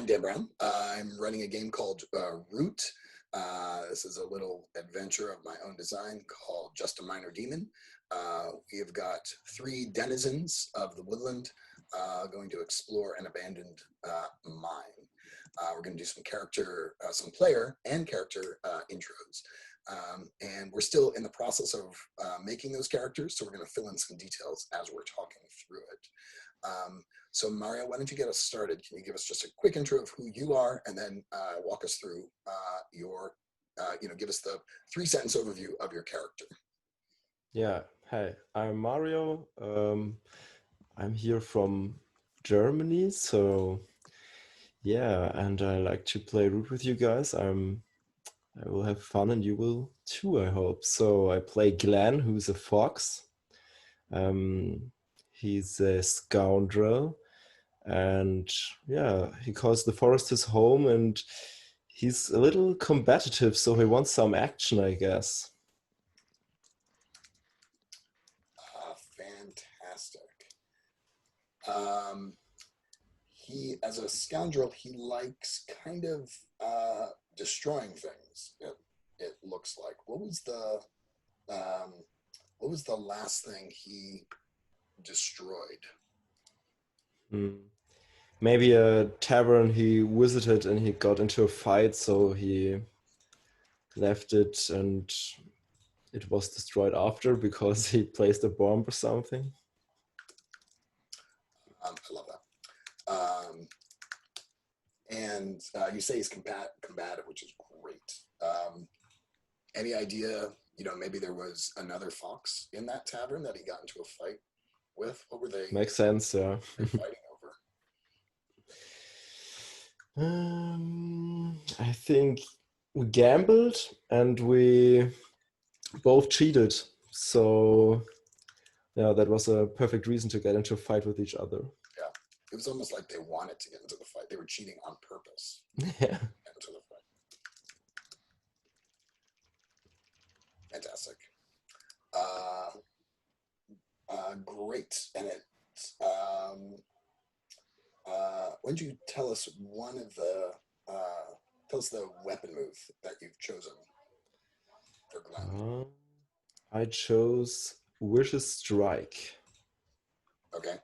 Dan Brown. I'm running a game called Root. This is a little adventure of my own design called Just a Minor Demon. We have got 3 denizens of the woodland going to explore an abandoned mine. We're going to do some player and character intros. And we're still in the process of making those characters, so we're going to fill in some details as we're talking through it. So Mario, why don't you get us started? Can you give us just a quick intro of who you are, and then walk us through give us the 3-sentence overview of your character. Yeah, hi, I'm Mario. I'm here from Germany, so yeah, and I like to play Root with you guys. I will have fun, and you will too, I hope. So I play Glenn, who's a fox. He's a scoundrel, and yeah, he calls the forest his home, and he's a little combative, so he wants some action, I guess. Fantastic. He, as a scoundrel, he likes kind of destroying things. It looks like. What was the last thing he destroyed? Maybe a tavern he visited and he got into a fight, so he left it and it was destroyed after because he placed a bomb or something. I love that. And you say he's combative, which is great. Any idea, maybe there was another fox in that tavern that he got into a fight with? What were they? Makes sense, yeah. Fighting over? I think we gambled and we both cheated. So yeah, that was a perfect reason to get into a fight with each other. Yeah, it was almost like they wanted to get into the fight. They were cheating on purpose. Yeah. Into the fight. Fantastic. Great. And why don't you tell us tell us the weapon move that you've chosen for Glenn? I chose Vicious Strike. Okay.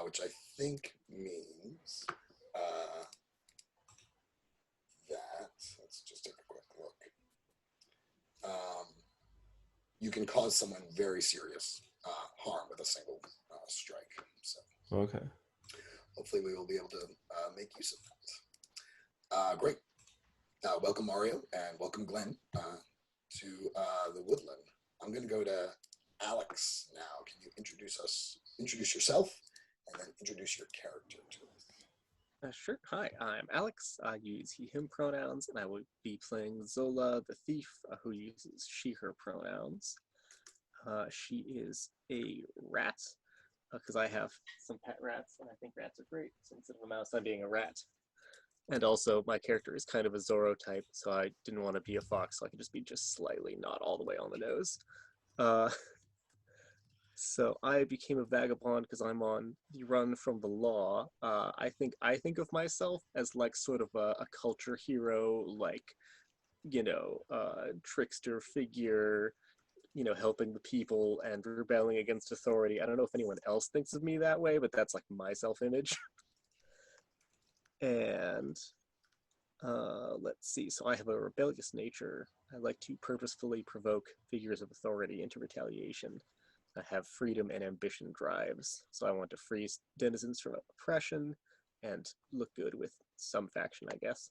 Which I think means that, let's just take a quick look. You can cause someone very serious harm with a single strike. So okay. Hopefully we will be able to make use of that. Great. Welcome Mario and welcome Glenn to the woodland. I'm going to go to Alex now. Can you introduce yourself, and then introduce your character to us? Sure. Hi, I'm Alex. I use he, him pronouns, and I will be playing Zola, the thief, who uses she, her pronouns. She is a rat, because I have some pet rats, and I think rats are great. So instead of a mouse, I'm being a rat. And also, my character is kind of a Zorro type, so I didn't want to be a fox, so I could just be slightly not all the way on the nose. So I became a vagabond because I'm on the run from the law. I think of myself as like sort of a culture hero, like, trickster figure, helping the people and rebelling against authority. I don't know if anyone else thinks of me that way, but that's like my self-image. And let's see. So I have a rebellious nature. I like to purposefully provoke figures of authority into retaliation. I have freedom and ambition drives, so I want to free denizens from oppression and look good with some faction, I guess.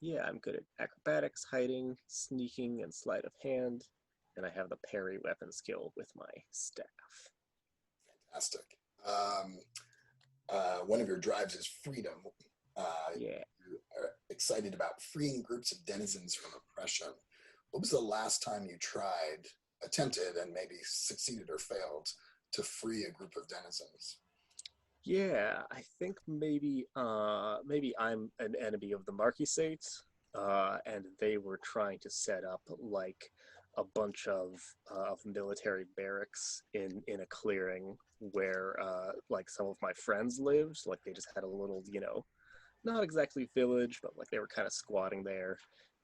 Yeah, I'm good at acrobatics, hiding, sneaking, and sleight of hand, and I have the parry weapon skill with my staff. Fantastic. One of your drives is freedom. Yeah. You are excited about freeing groups of denizens from oppression. What was the last time you attempted and maybe succeeded or failed to free a group of denizens? Yeah, I think maybe I'm an enemy of the Marquisate, and they were trying to set up like a bunch of military barracks in a clearing where like some of my friends lived. Like they just had a little, not exactly village, but like they were kind of squatting there,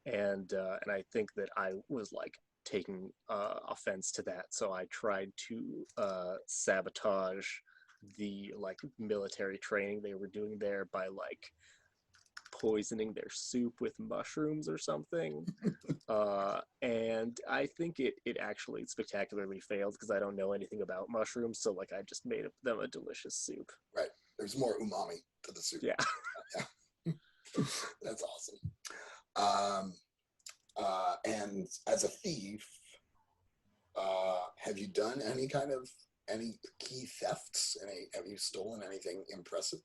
and I think that I was like taking offense to that, so I tried to sabotage the like military training they were doing there by like poisoning their soup with mushrooms or something. And I think it actually spectacularly failed because I don't know anything about mushrooms, so like I just made them a delicious soup. Right. There's more umami to the soup. Yeah. Yeah. That's awesome. And as a thief, have you done any key thefts? Have you stolen anything impressive?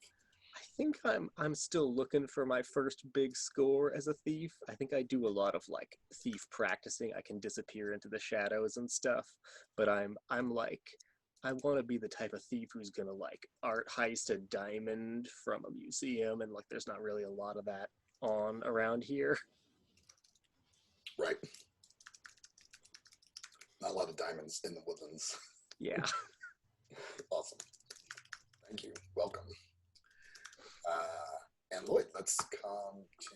I think I'm still looking for my first big score as a thief. I think I do a lot of like thief practicing. I can disappear into the shadows and stuff, but I'm like I want to be the type of thief who's gonna like art heist a diamond from a museum, and like there's not really a lot of that on around here. Right. Not a lot of diamonds in the woodlands. Yeah. Awesome. Thank you. Welcome. And Lloyd, let's come to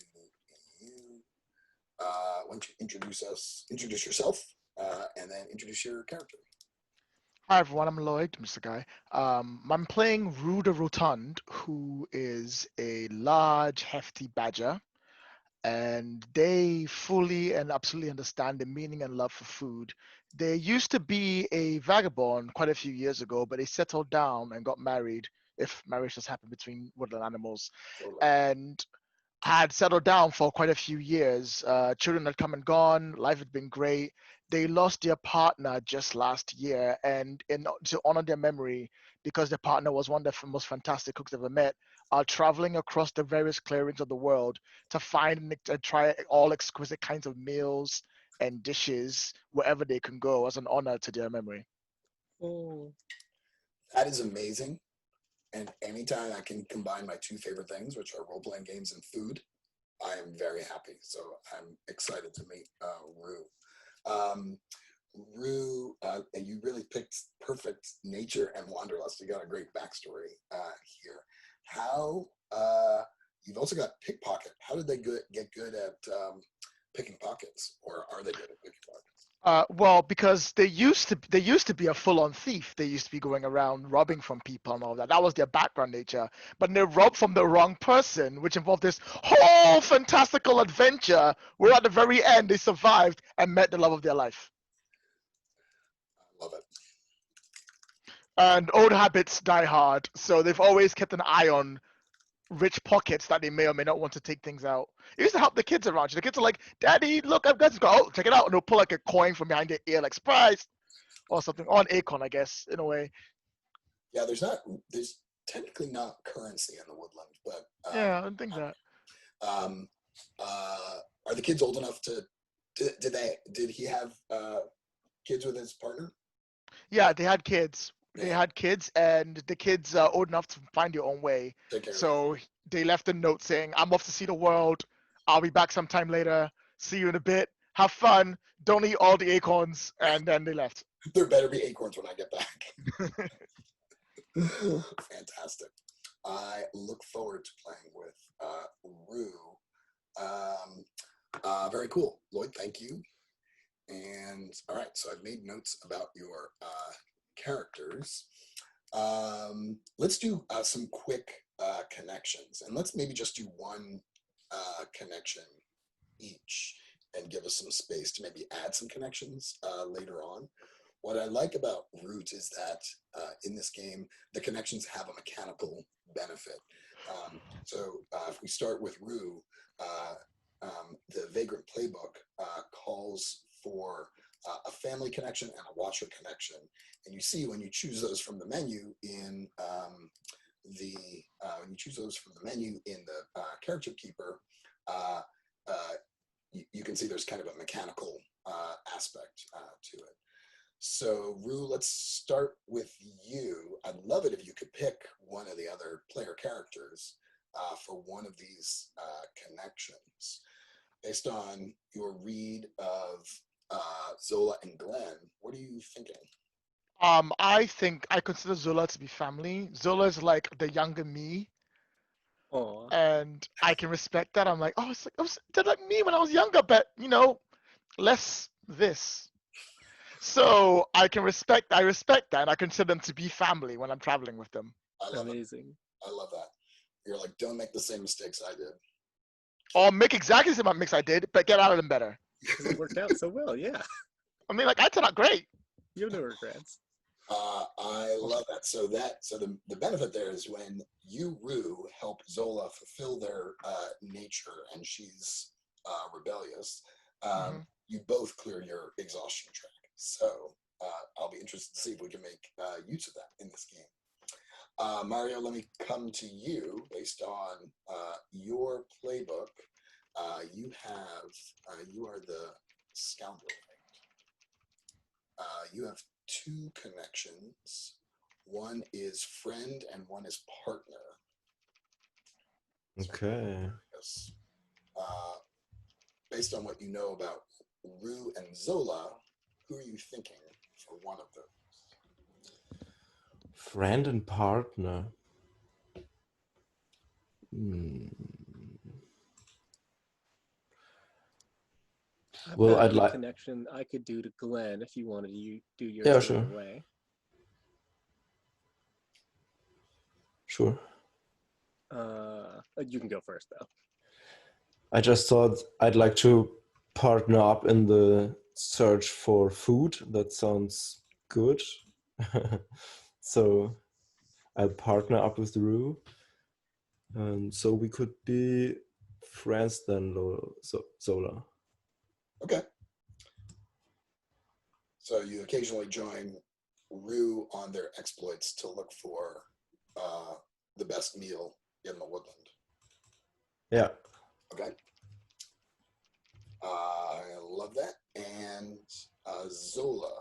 you. Why don't you introduce yourself, and then introduce your character. Hi everyone, I'm Lloyd, Mr. Guy. I'm playing Rue de Rotund, who is a large, hefty badger, and they fully and absolutely understand the meaning and love for food. They used to be a vagabond quite a few years ago, but they settled down and got married, if marriage has happened between woodland animals, Totally. and had settled down for quite a few years. Children had come and gone. Life had been great. They lost their partner just last year, and to honor their memory, because their partner was one of the most fantastic cooks they've ever met, are traveling across the various clearings of the world to find and try all exquisite kinds of meals and dishes wherever they can go as an honor to their memory. Oh. That is amazing. And anytime I can combine my two favorite things, which are role-playing games and food, I am very happy. So I'm excited to meet Rue. Rue, and you really picked perfect nature and wanderlust. You got a great backstory here. How you've also got pickpocket. How did they get good at picking pockets, or are they good at picking pockets? Well, because they used to be a full-on thief. They used to be going around robbing from people and all that. That was their background nature. But they robbed from the wrong person, which involved this whole fantastical adventure where at the very end they survived and met the love of their life. I love it. And old habits die hard, so they've always kept an eye on rich pockets that they may or may not want to take things out. It used to help the kids around you. The kids are like, "Daddy, look, I've got to go. Oh, check it out." And they'll pull like a coin from behind their ear, like surprise, or something, or an acorn, I guess, in a way. Yeah, there's technically not currency in the woodland, but Yeah, I think that. um, are the kids old enough to? Did he have kids with his partner? Yeah, they had kids. They Yeah. had kids, and the kids are old enough to find their own way. Take care. So they left a note saying, "I'm off to see the world. I'll be back sometime later. See you in a bit. Have fun. Don't eat all the acorns." And then they left. There better be acorns when I get back. Fantastic. I look forward to playing with Rue. Very cool. Lloyd, thank you. And all right, so I've made notes about your characters. Let's do some quick connections, and let's maybe just do one connection each and give us some space to maybe add some connections later on. What I like about Root is that in this game, the connections have a mechanical benefit. So if we start with Rue, the Vagrant Playbook calls for a family connection and a watcher connection. And you see when you choose those from the menu in the character keeper, you can see there's kind of a mechanical aspect to it. So, Rue, let's start with you. I'd love it if you could pick one of the other player characters for one of these connections based on your read of Zola and Glenn, what are you thinking? I consider Zola to be family. Zola is like the younger me, Aw. and I can respect that. I'm like, oh, they're like me when I was younger, but less this. So I respect that, and I consider them to be family when I'm traveling with them. I love it. Amazing. I love that. You're like, don't make the same mistakes I did. Or make exactly the same mix I did, but get out of them better. Because it worked out so well, yeah. I mean, like I turned out great. You have no regrets. I love that. So the benefit there is when you, Rue, help Zola fulfill their nature, and she's rebellious. You both clear your exhaustion track. So I'll be interested to see if we can make use of that in this game. Mario, let me come to you based on your playbook. You are the scoundrel. You have two connections. One is friend and one is partner. Okay. Yes. Based on what you know about Rue and Zola, who are you thinking for one of those? Friend and partner. Well, I've I'd got a like. connection I could do to Glenn if you wanted to do yours Yeah, the sure. other way. Sure. You can go first, though. I just thought I'd like to partner up in the search for food. That sounds good. So I'll partner up with Rue. And so we could be friends then, Zola. Okay. So you occasionally join Rue on their exploits to look for the best meal in the woodland. Yeah. Okay. I love that. And Zola.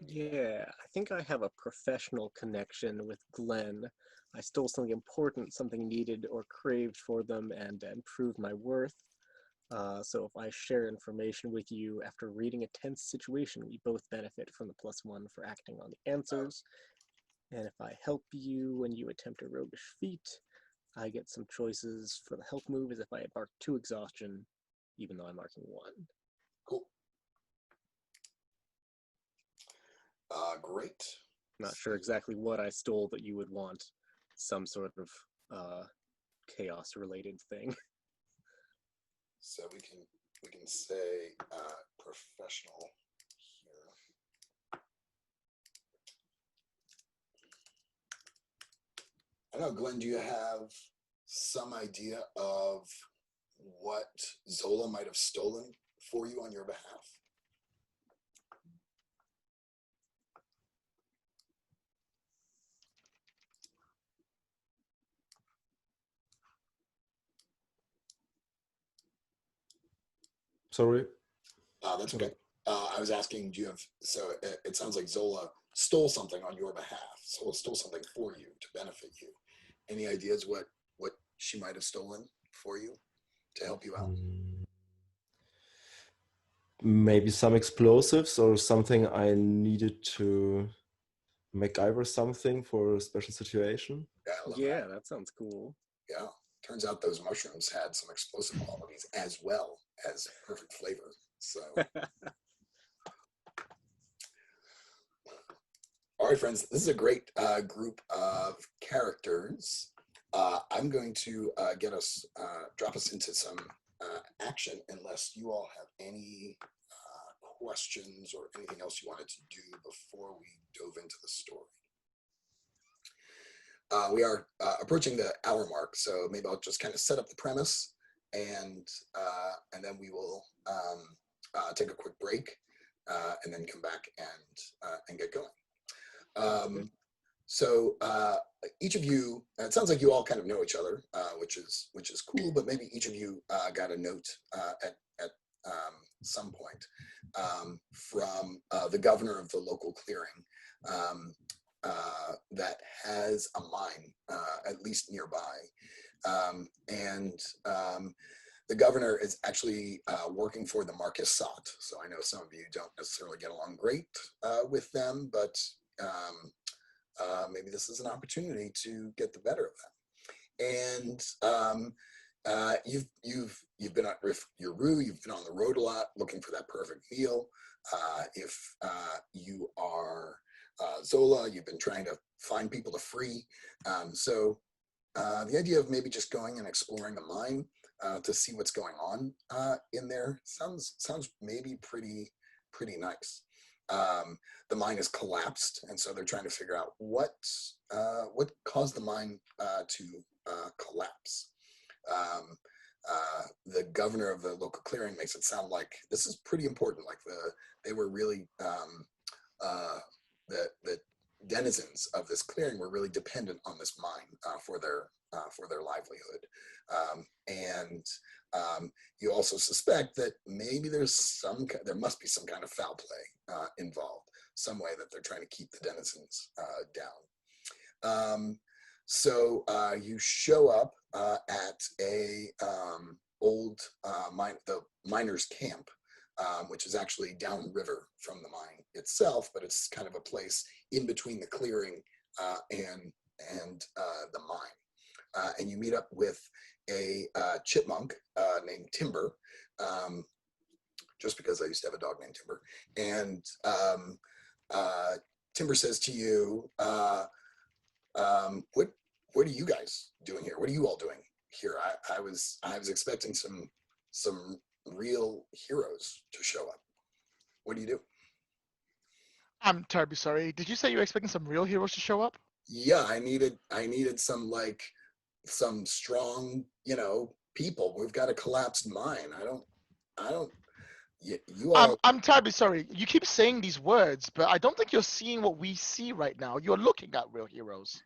Yeah, I think I have a professional connection with Glenn. I stole something important, something needed or craved for them, and improved my worth. So if I share information with you after reading a tense situation, we both benefit from the +1 for acting on the answers. And if I help you when you attempt a roguish feat, I get some choices for the help move as if I had marked 2 exhaustion, even though I'm marking 1. Cool. Great. Not sure exactly what I stole, but you would want some sort of chaos-related thing. So we can say professional here. I don't know, Glenn, do you have some idea of what Zola might have stolen for you on your behalf? Sorry. That's okay. I was asking, do you have, so it sounds like Zola stole something on your behalf. Zola stole something for you to benefit you. Any ideas what she might have stolen for you to help you out? Maybe some explosives or something I needed to MacGyver something for a special situation. Yeah, I love Yeah, that sounds cool. Yeah. Turns out those mushrooms had some explosive qualities as well as perfect flavor. So, all right, friends, this is a great group of characters. I'm going to drop us into some action unless you all have any questions or anything else you wanted to do before we dove into the story. We are approaching the hour mark, so maybe I'll just kind of set up the premise, and then we will take a quick break, and then come back and get going. So each of you, it sounds like you all kind of know each other, which is cool. But maybe each of you got a note at some point from the governor of the local clearing. That has a mine, at least nearby. the governor is actually working for the Marquis Sot. So I know some of you don't necessarily get along great with them, but maybe this is an opportunity to get the better of them. And you've been at your Rue, you've been on the road a lot looking for that perfect meal. If you are Zola, you've been trying to find people to free. So the idea of maybe just going and exploring the mine to see what's going on in there sounds maybe pretty nice. The mine has collapsed, and so they're trying to figure out what caused the mine to collapse. The governor of the local clearing makes it sound like this is pretty important. Like they were really the denizens of this clearing were really dependent on this mine for their livelihood. You also suspect that maybe there must be some kind of foul play involved, some way that they're trying to keep the denizens down. So you show up at a the miners' camp, which is actually downriver from the mine itself, but it's kind of a place in between the clearing and the mine. And you meet up with a chipmunk named Timber, just because I used to have a dog named Timber. And Timber says to you, what are you guys doing here? What are you all doing here? I was expecting some real heroes to show up. What do you do? I'm terribly sorry. Did you say you were expecting some real heroes to show up? Yeah, I needed some strong, people. We've got a collapsed mine. You all. I'm terribly sorry. You keep saying these words, but I don't think you're seeing what we see right now. You're looking at real heroes.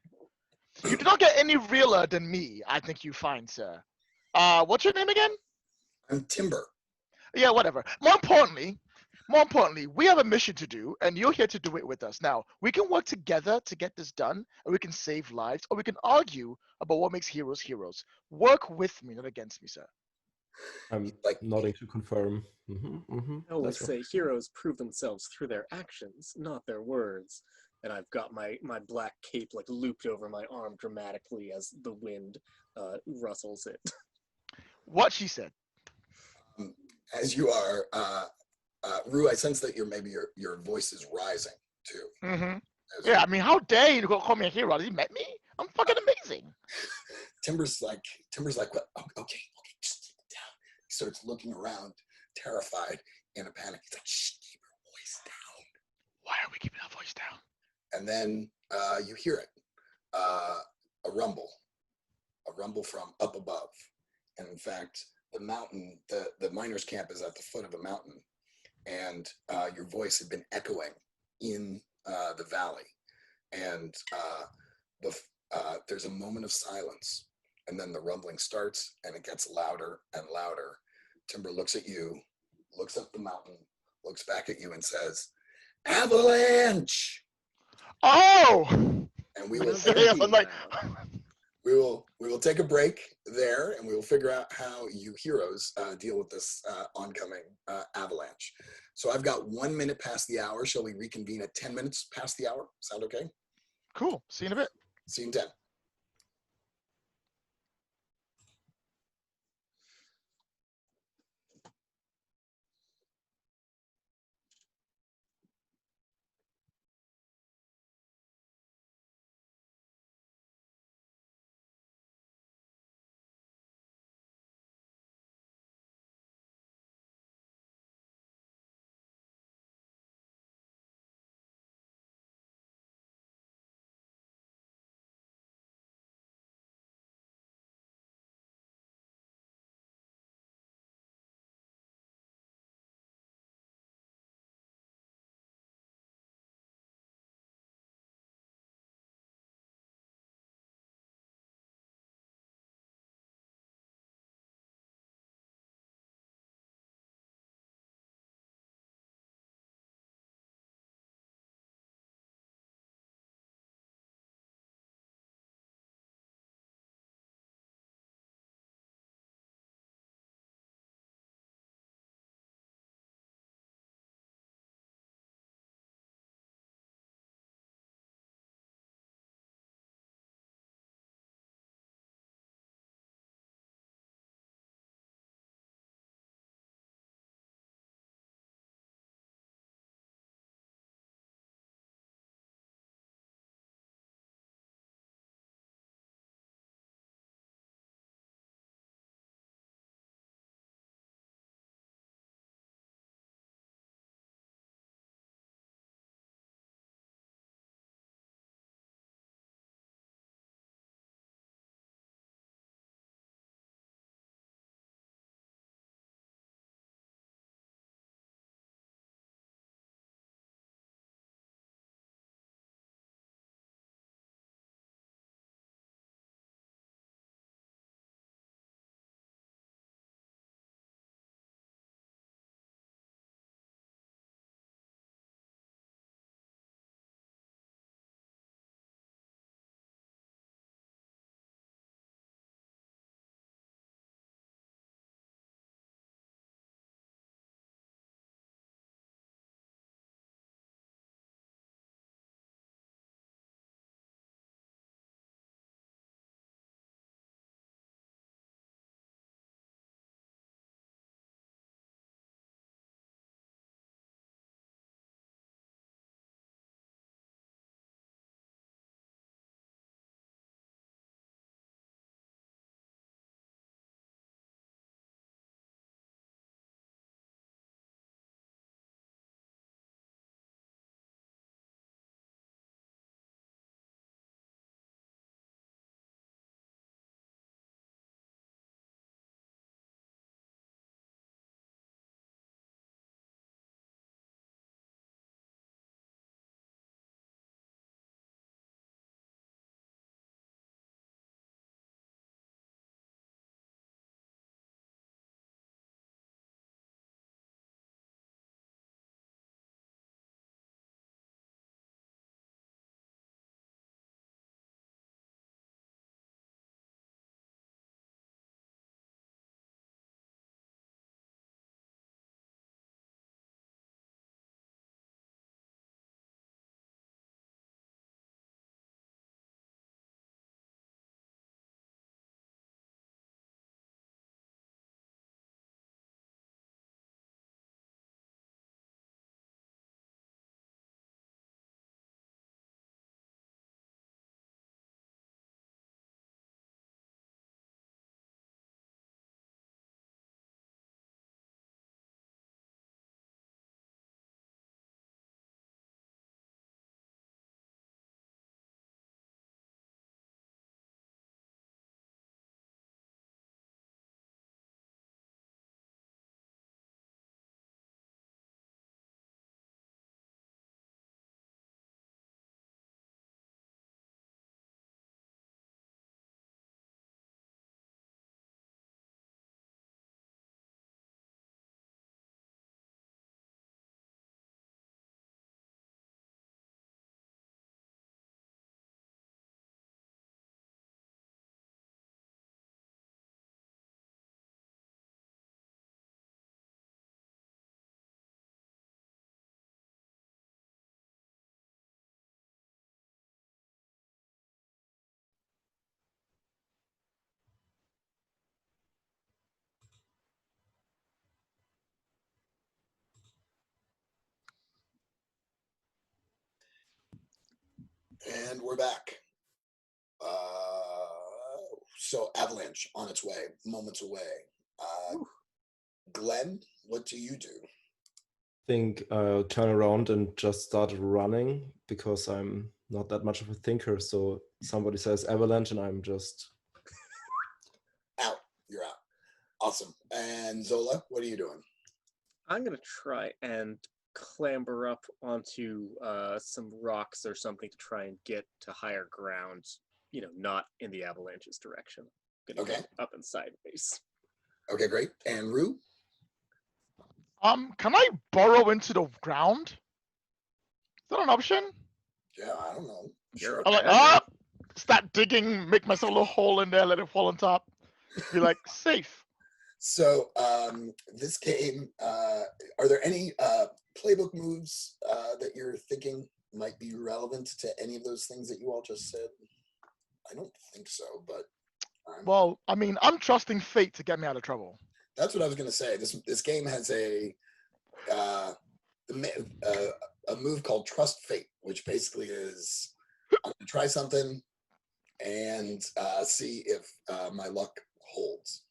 You do not get any realer than me, I think you find, sir. What's your name again? I'm Timber. Yeah, whatever. More importantly, we have a mission to do, and you're here to do it with us. Now, we can work together to get this done, and we can save lives, or we can argue about what makes heroes heroes. Work with me, not against me, sir. I'm nodding to confirm. I always say heroes prove themselves through their actions, not their words. And I've got my black cape like looped over my arm dramatically as the wind rustles it. What she said. As you are, Rue, I sense that your voice is rising too. Mm-hmm. Yeah, I mean, how dare you call me a hero? Has he met me? I'm fucking amazing. Timber's like, what? Okay, just keep it down. He starts looking around, terrified, in a panic. He's like, shh, keep your voice down. Why are we keeping our voice down? And then you hear it, a rumble from up above. And in fact, the mountain, the miners' camp is at the foot of a mountain, and your voice had been echoing in the valley. And there's a moment of silence, and then the rumbling starts, and it gets louder and louder. Timber looks at you, looks up the mountain, looks back at you, and says, "Avalanche!" Oh! And we will we will take a break there, and we will figure out how you heroes deal with this oncoming avalanche. So I've got 1 minute past the hour. Shall we reconvene at 10 minutes past the hour? Sound okay? Cool. See you in a bit. See you in 10. And we're back. So avalanche on its way, moments away. Glenn, what do you do? Think I'll turn around and just start running because I'm not that much of a thinker. So somebody says avalanche and I'm just Out. You're out. Awesome. And Zola, what are you doing? I'm gonna try and clamber up onto some rocks or something to try and get to higher ground. Not in the avalanche's direction. Gonna Okay. go up and sideways. Okay, great. And Rue? Can I burrow into the ground? Is that an option? Yeah, I don't know. You're I'm like, badger. start digging, make myself a little hole in there, let it fall on top. Be like, safe. So this game, are there any playbook moves that you're thinking might be relevant to any of those things that you all just said? I don't think so, but Well, I mean, I'm trusting fate to get me out of trouble. that's what I was going to say. This game has a move called Trust Fate, which basically is I'm going to try something and see if my luck holds.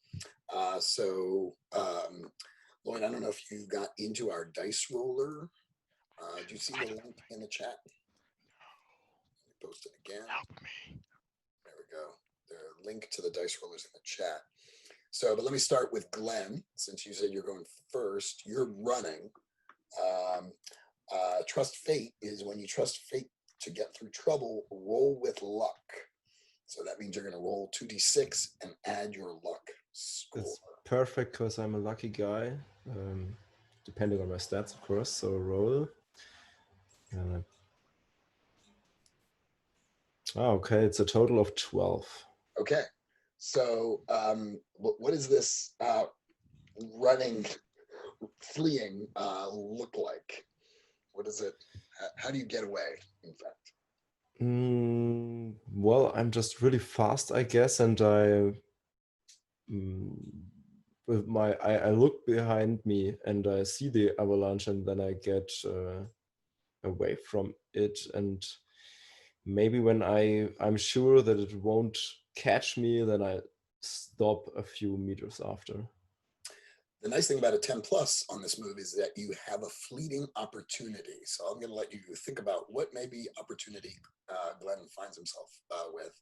Lloyd, I don't know if you got into our dice roller. Do you see the link in the chat? Post it again. Help me. There we go. The link to the dice rollers in the chat. So, but let me start with Glenn, since you said you're going first. You're running. Trust fate is when you trust fate to get through trouble, roll with luck. So that means you're going to roll 2d6 and add your luck score. it's perfect because I'm a lucky guy. Depending on my stats, of course. So roll. Okay, it's a total of 12. Okay. So what does this running, fleeing look like? What is it? How do you get away, in fact? Well, I'm just really fast, I guess, and I look behind me and I see the avalanche, and then I get away from it, and maybe when I'm sure that it won't catch me, then I stop a few meters after. The nice thing about a 10 plus on this move is that you have a fleeting opportunity. So I'm going to let you think about what maybe opportunity Glenn finds himself with,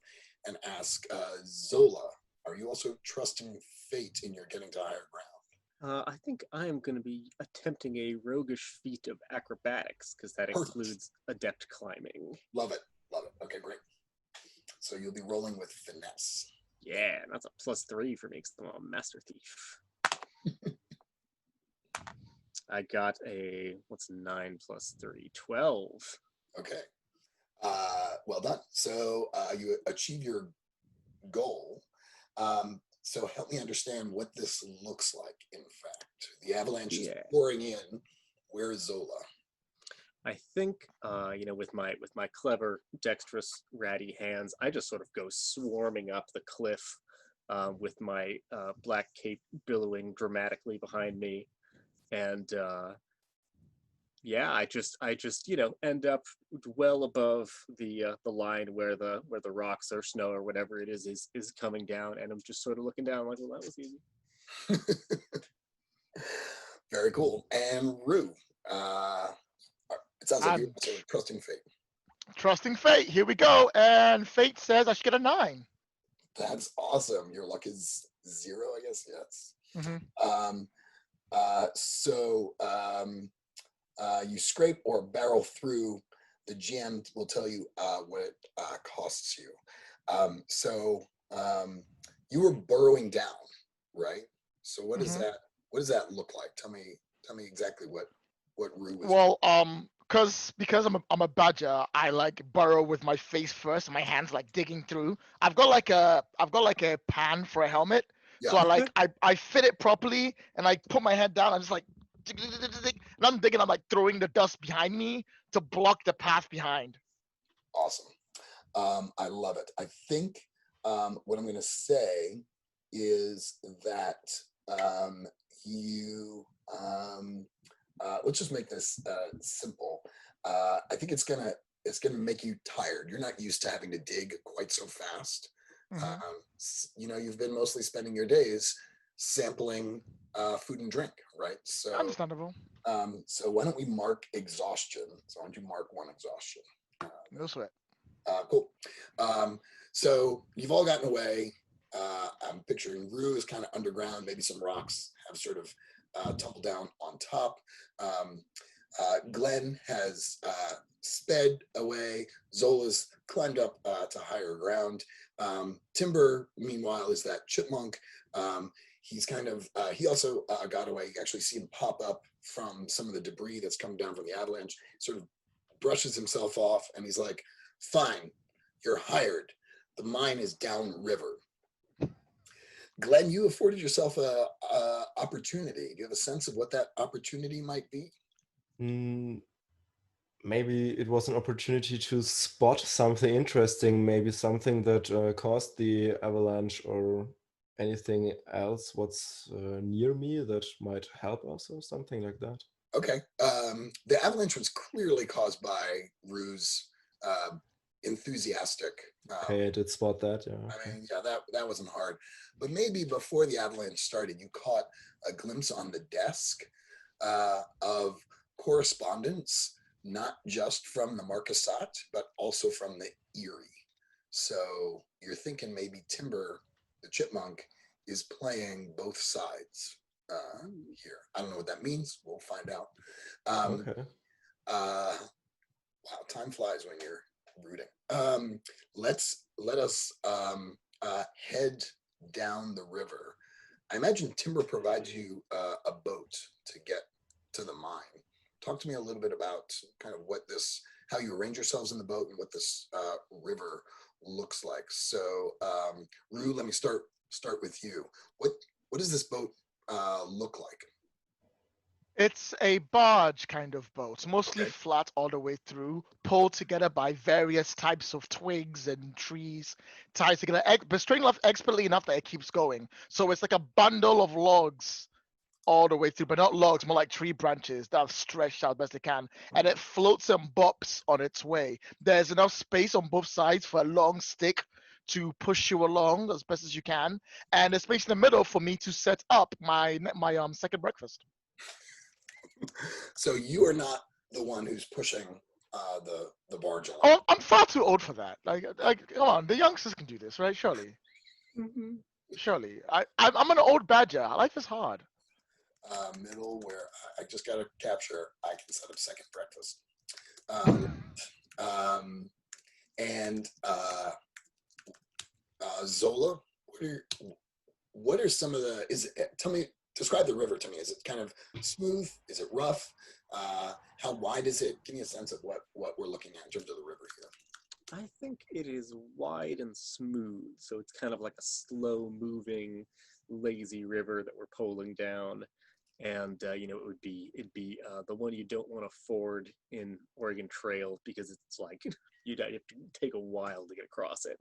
and ask Zola, are you also trusting fate in your getting to higher ground? I think I am going to be attempting a roguish feat of acrobatics because that Perfect. includes adept climbing. Love it. Love it. Okay, great. So you'll be rolling with finesse. Yeah, that's a +3 for me because I'm a master thief. I got a, 9 plus 3? 12. Okay. Well done. So you achieve your goal. So help me understand what this looks like, in fact. The avalanche is pouring in. Where is Zola? I think, with my clever, dexterous, ratty hands, I just sort of go swarming up the cliff with my black cape billowing dramatically behind me. And I just end up well above the line where the rocks or snow or whatever it is coming down, and I'm just sort of looking down like, well, that was easy. Very cool. And Rue, it sounds like you're also trusting fate. Trusting fate. Here we go. And fate says I should get a 9. That's awesome. Your luck is 0, I guess. Yes. Mm-hmm. You scrape or barrel through. The GM will tell you what it costs you. You were burrowing down, right? So what does that? What does that look like? Tell me exactly what Rue was. Well, because I'm a badger, I like burrow with my face first, and my hands like digging through. I've got like a pan for a helmet, so I fit it properly, and I put my head down. I'm just like, and I'm digging. I'm like throwing the dust behind me to block the path behind. Awesome. I love it. I think what I'm going to say is that let's just make this simple. I think it's it's going to make you tired. You're not used to having to dig quite so fast. Mhm. You've been mostly spending your days sampling food and drink, right? So, Understandable. so why don't we mark exhaustion? So why don't you mark one exhaustion? No sweat. Cool. So you've all gotten away. I'm picturing Rue is kind of underground. Maybe some rocks have sort of tumbled down on top. Glenn has sped away. Zola's climbed up to higher ground. Timber, meanwhile, is that chipmunk. He's kind of, he also got away. You actually see him pop up from some of the debris that's come down from the avalanche, sort of brushes himself off, and he's like, fine, you're hired. The mine is downriver. Glenn, you afforded yourself a opportunity. Do you have a sense of what that opportunity might be? Mm, maybe it was an opportunity to spot something interesting, maybe something that caused the avalanche or anything else what's near me that might help us or something like that. Okay. The avalanche was clearly caused by Rue's enthusiastic. Okay, I did spot that. Yeah. I mean, yeah, that wasn't hard. But maybe before the avalanche started, you caught a glimpse on the desk of correspondence, not just from the Marquisate, but also from the Erie. So you're thinking maybe Timber, the chipmunk, is playing both sides here. I don't know what that means. We'll find out. Okay. Wow, time flies when you're rooting. Let us head down the river. I imagine Timber provides you a boat to get to the mine. Talk to me a little bit about kind of how you arrange yourselves in the boat and what this river looks like. So, Rue, let me start with you. What does this boat look like? It's a barge kind of boat, mostly Okay. flat all the way through, pulled together by various types of twigs and trees, tied together, but straight enough, expertly enough that it keeps going. So it's like a bundle of logs all the way through, but not logs, more like tree branches that are stretched out best they can, and it floats and bops on its way. There's enough space on both sides for a long stick to push you along as best as you can, and a space in the middle for me to set up my second breakfast. So you are not the one who's pushing the barge along. Oh, I'm far too old for that. Like, come on, the youngsters can do this, right? Surely, surely. I'm an old badger. Life is hard. Middle where I just got to capture. I can set up second breakfast. And Zola, what are some of the? Describe the river to me. Is it kind of smooth? Is it rough? How wide is it? Give me a sense of what we're looking at in terms of the river here. I think it is wide and smooth, so it's kind of like a slow-moving, lazy river that we're poling down, and it'd be the one you don't want to ford in Oregon Trail because it's like you'd have to take a while to get across it.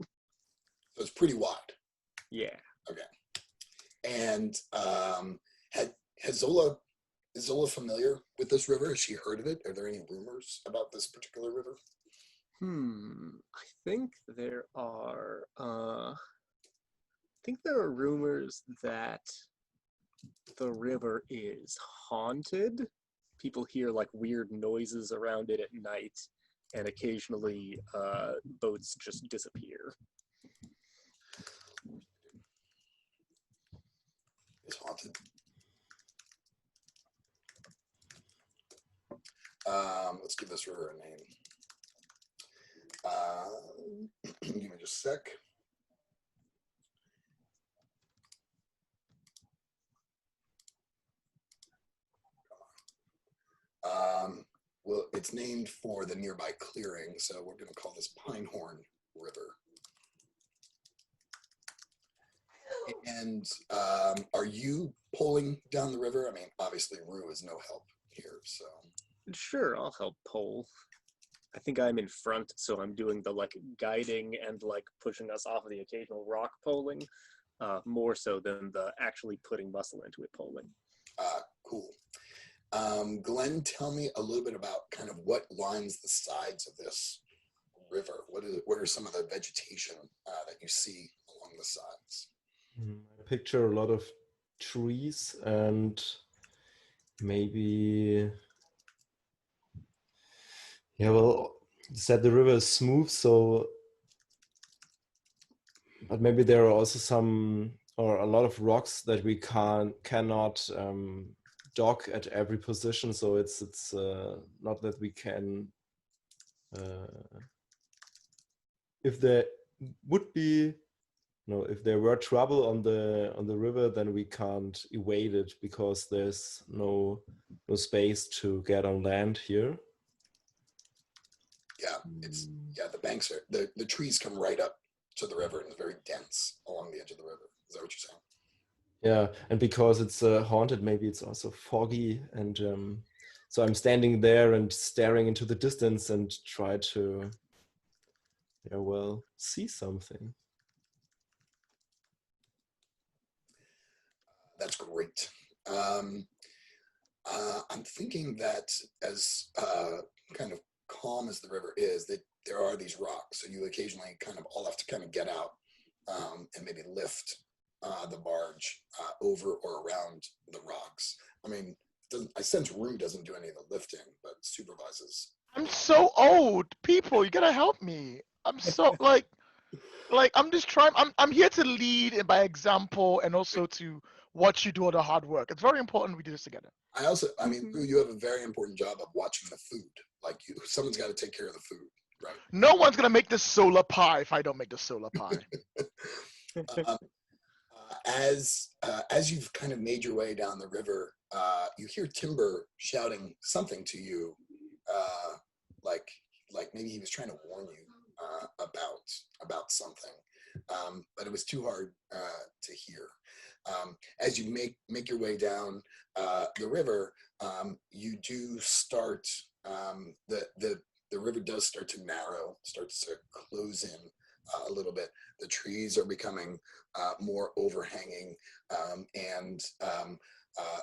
So it's pretty wide. Yeah. Okay. And is Zola familiar with this river? Has she heard of it? Are there any rumors about this particular river? I think there are. I think there are rumors that the river is haunted. People hear like weird noises around it at night, and occasionally boats just disappear. It's haunted. Let's give this river a name. Give me just a sec. Well, it's named for the nearby clearing, so we're going to call this Pinehorn River. And are you pulling down the river? I mean, obviously, Rue is no help here, so. Sure, I'll help pole. I think I'm in front, so I'm doing the like guiding and like pushing us off of the occasional rock poling, more so than the actually putting muscle into it poling. Cool. Glenn, tell me a little bit about kind of what lines the sides of this river? What are some of the vegetation that you see along the sides? I picture a lot of trees and maybe, yeah, well, you said the river is smooth, so, but maybe there are also some or a lot of rocks that we cannot dock at every position. So it's not that we can. If there would be no, if there were trouble on the river, then we can't evade it because there's no space to get on land here. Yeah, the banks are the trees come right up to the river and it's very dense along the edge of the river. Is that what you're saying? Yeah, and because it's haunted, maybe it's also foggy, and so I'm standing there and staring into the distance and try to, yeah, well, see something. That's great. I'm thinking that as kind of calm as the river is, that there are these rocks. So you occasionally kind of all have to kind of get out and maybe lift the barge over or around the rocks. I mean, I sense Rue doesn't do any of the lifting, but supervises. I'm so old. People, you gotta help me. I'm so like I'm just trying. I'm here to lead by example and also to watch you do all the hard work. It's very important we do this together. I mean, Rue, you have a very important job of watching the food. Like someone's got to take care of the food, right? No one's gonna make this solar pie if I don't make the solar pie. As you've kind of made your way down the river, you hear Timber shouting something to you, like maybe he was trying to warn you about something, but it was too hard to hear. As you make your way down the river, you do start the river does start to narrow, starts to close in a little bit. The trees are becoming more overhanging, and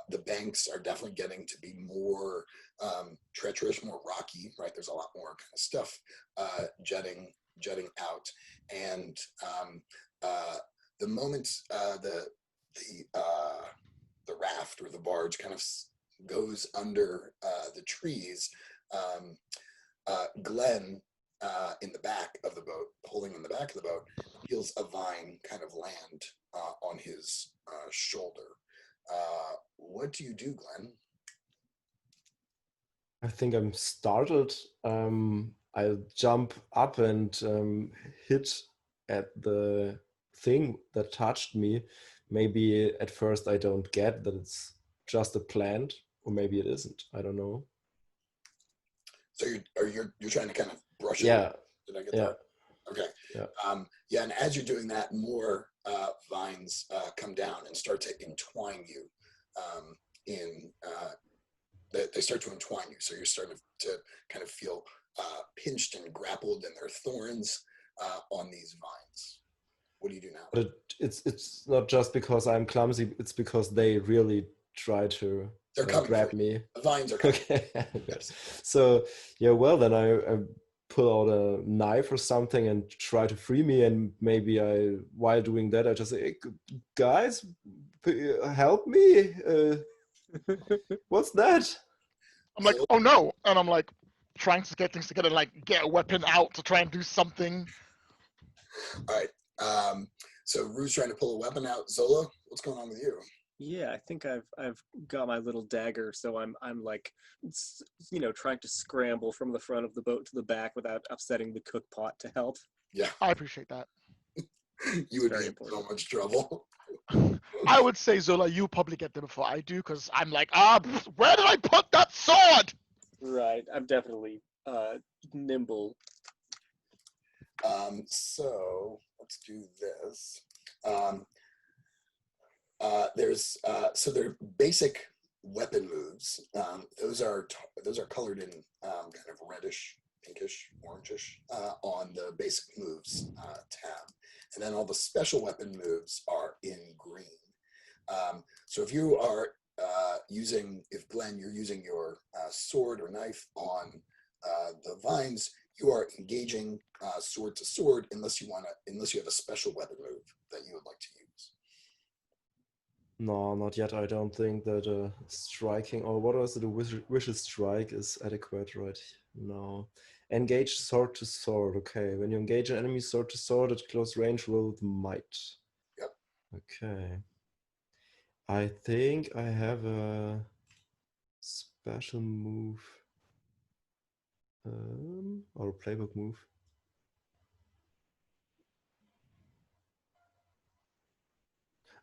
the banks are definitely getting to be more treacherous, more rocky, right? There's a lot more kind of stuff jutting out, and the moment the raft or the barge kind of goes under the trees, Glenn, in the back of the boat, holding in the back of the boat, feels a vine kind of land on his shoulder. What do you do, Glenn? I think I'm startled. I'll jump up and hit at the thing that touched me. Maybe at first I don't get that it's just a plant, or maybe it isn't. I don't know. So you're trying to kind of brush it. Yeah. Did I get that? Okay. Yeah. And as you're doing that, more vines come down and start to entwine you. They start to entwine you, so you're starting to kind of feel pinched and grappled, and there are thorns on these vines. What do you do now? But it's not just because I'm clumsy. It's because they really try to grab me. The vines are coming. Okay. Yes. So yeah, well then I pull out a knife or something and try to free me, and maybe while doing that I just say, hey, guys, help me. What's that? I'm like, oh no, and I'm like trying to get things together, like get a weapon out to try and do something. All right. So Rue's trying to pull a weapon out. Zola, what's going on with you? Yeah, I think I've got my little dagger, so I'm like, trying to scramble from the front of the boat to the back without upsetting the cook pot to help. Yeah, I appreciate that. You would be in so much trouble. I would say, Zola, you probably get there before I do, because I'm like, where did I put that sword? Right, I'm definitely nimble. So let's do this. There are basic weapon moves. Those are colored in kind of reddish, pinkish, orangish on the basic moves tab, and then all the special weapon moves are in green. So if you are if Glenn, you're using your sword or knife on the vines, you are engaging sword to sword unless you have a special weapon move that you would like to use. No, not yet. I don't think that striking, or what was it, a vicious strike is adequate, right? No. Engage sword to sword. Okay, when you engage an enemy sword to sword at close range, roll with might. Yep. Okay. I think I have a special move, or a playbook move.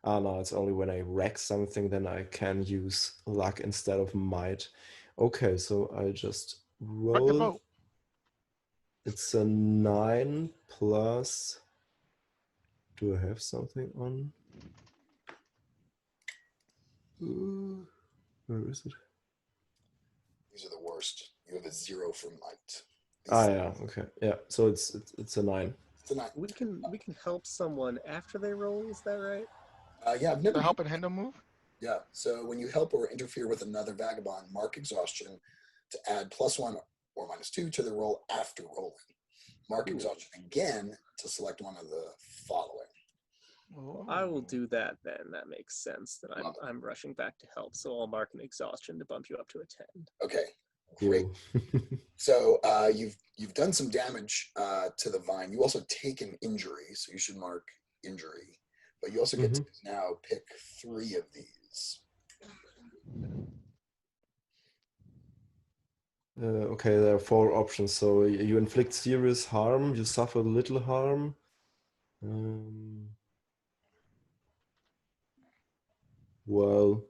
Ah, no, it's only when I wreck something, then I can use luck instead of might. Okay, so I just Rock the roll. boat. It's a 9 plus. Do I have something on? Where is it? These are the worst. You have a 0 for might. Ah, yeah. Okay. Yeah. So it's a 9. It's a 9. We can help someone after they roll. Is that right? Yeah, I've never. The help and hinder move. Yeah. So when you help or interfere with another vagabond, mark exhaustion to add +1 or -2 to the roll after rolling. Mark exhaustion again to select one of the following. Well, I will do that then. That makes sense. That I'm rushing back to help, so I'll mark an exhaustion to bump you up to a 10. Okay, great. So you've done some damage to the vine. You also take an injury, so you should mark injury. But you also get to now pick 3 of these. Okay, there are 4 options. So you inflict serious harm, you suffer little harm. Well,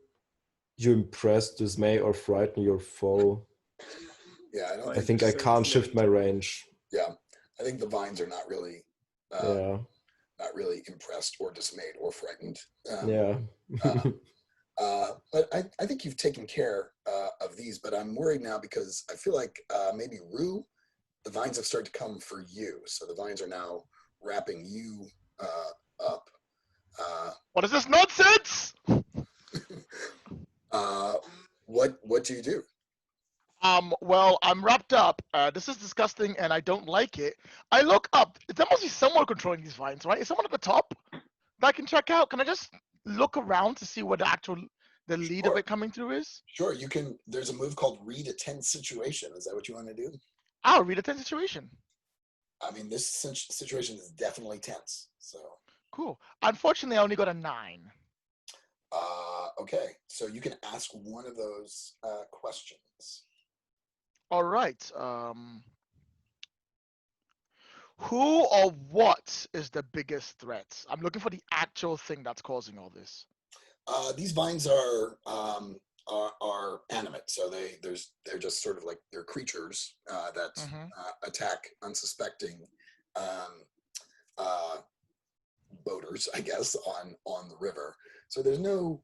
you impress, dismay, or frighten your foe. Yeah, I think I can't shift my range. Yeah, I think the vines are not really, not really impressed or dismayed or frightened. But I think you've taken care of these. But I'm worried now because I feel like maybe Rue, the vines have started to come for you. So the vines are now wrapping you up. What is this nonsense? What do you do? Well, I'm wrapped up. This is disgusting and I don't like it. I look up. There must be someone controlling these vines, right? Is someone at the top that I can check out? Can I just look around to see what the lead of it coming through is? Sure, you can. There's a move called read a tense situation. Is that what you want to do? I'll read a tense situation. I mean, this situation is definitely tense. So cool. Unfortunately, I only got a 9. Okay, so you can ask one of those questions. All right. Who or what is the biggest threat? I'm looking for the actual thing that's causing all this. These vines are animate, so they're just sort of like they're creatures that attack unsuspecting boaters, I guess, on the river. So there's no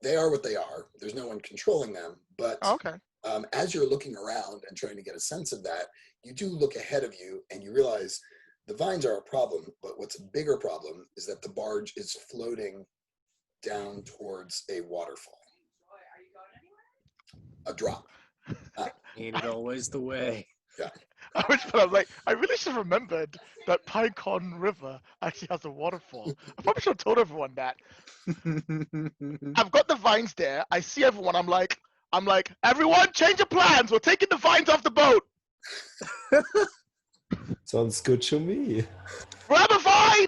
they are what they are. There's no one controlling them, but as you're looking around and trying to get a sense of that, you do look ahead of you and you realize the vines are a problem, but what's a bigger problem is that the barge is floating down towards a waterfall. A drop. Ain't it always the way? Yeah. I'm like, I really should have remembered that Pinecon River actually has a waterfall. I probably should have told everyone that. I've got the vines there. I see everyone. I'm like, everyone, change your plans. We're taking the vines off the boat. Sounds good to me. Grab a vine.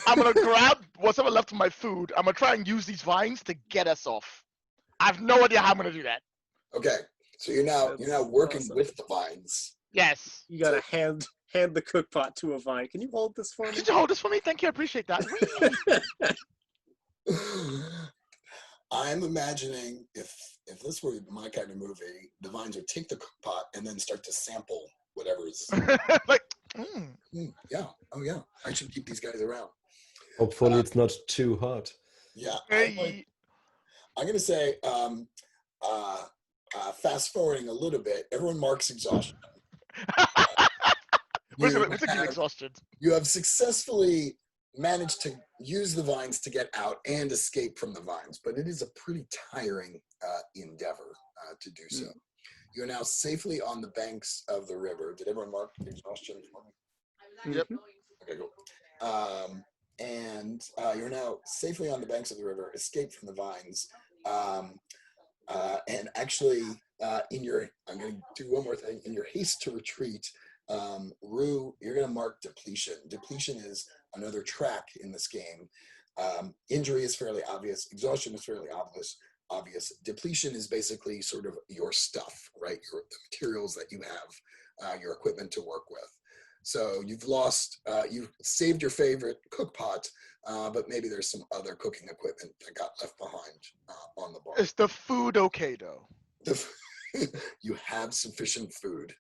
I'm gonna grab whatever left of my food. I'm gonna try and use these vines to get us off. I have no idea how I'm gonna do that. Okay, so you're now working with the vines. Yes. You gotta hand the cook pot to a vine. Can you hold this for me? Could you hold this for me? Thank you. I appreciate that. I'm imagining if this were my kind of movie, the vines would take the cook pot and then start to sample whatever is like. Yeah. Oh yeah. I should keep these guys around. Hopefully it's not too hot. Yeah. I'm gonna say fast forwarding a little bit, everyone marks exhaustion. Exhaustion. You have successfully managed to use the vines to get out and escape from the vines, but it is a pretty tiring endeavor to do so. You're now safely on the banks of the river. Did everyone mark exhaustion for me? Yep. Okay, cool. And you're now safely on the banks of the river, escaped from the vines. And actually, I'm going to do one more thing. In your haste to retreat, Rue, you're going to mark depletion. Depletion is another track in this game. Injury is fairly obvious. Exhaustion is fairly obvious. Depletion is basically sort of your stuff, right? The materials that you have, your equipment to work with. So you've saved your favorite cook pot, but maybe there's some other cooking equipment that got left behind on the bar. Is the food okay though? You have sufficient food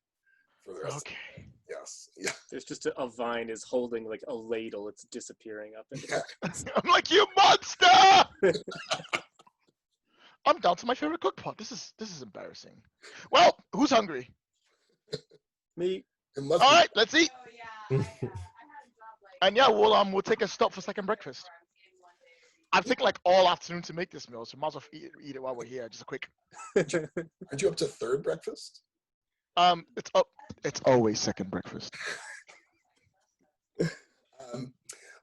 for the rest. Okay. Yes. Yeah. There's just a vine is holding like a ladle. It's disappearing up into I'm like, you monster! I'm down to my favorite cook pot. This is embarrassing. Well, who's hungry? me. It All must be. right, let's eat. And yeah, we'll take a stop for second breakfast. I've taken like all afternoon to make this meal, so might as well eat it while we're here. Just a quick. Aren't you up to third breakfast? It's always second breakfast.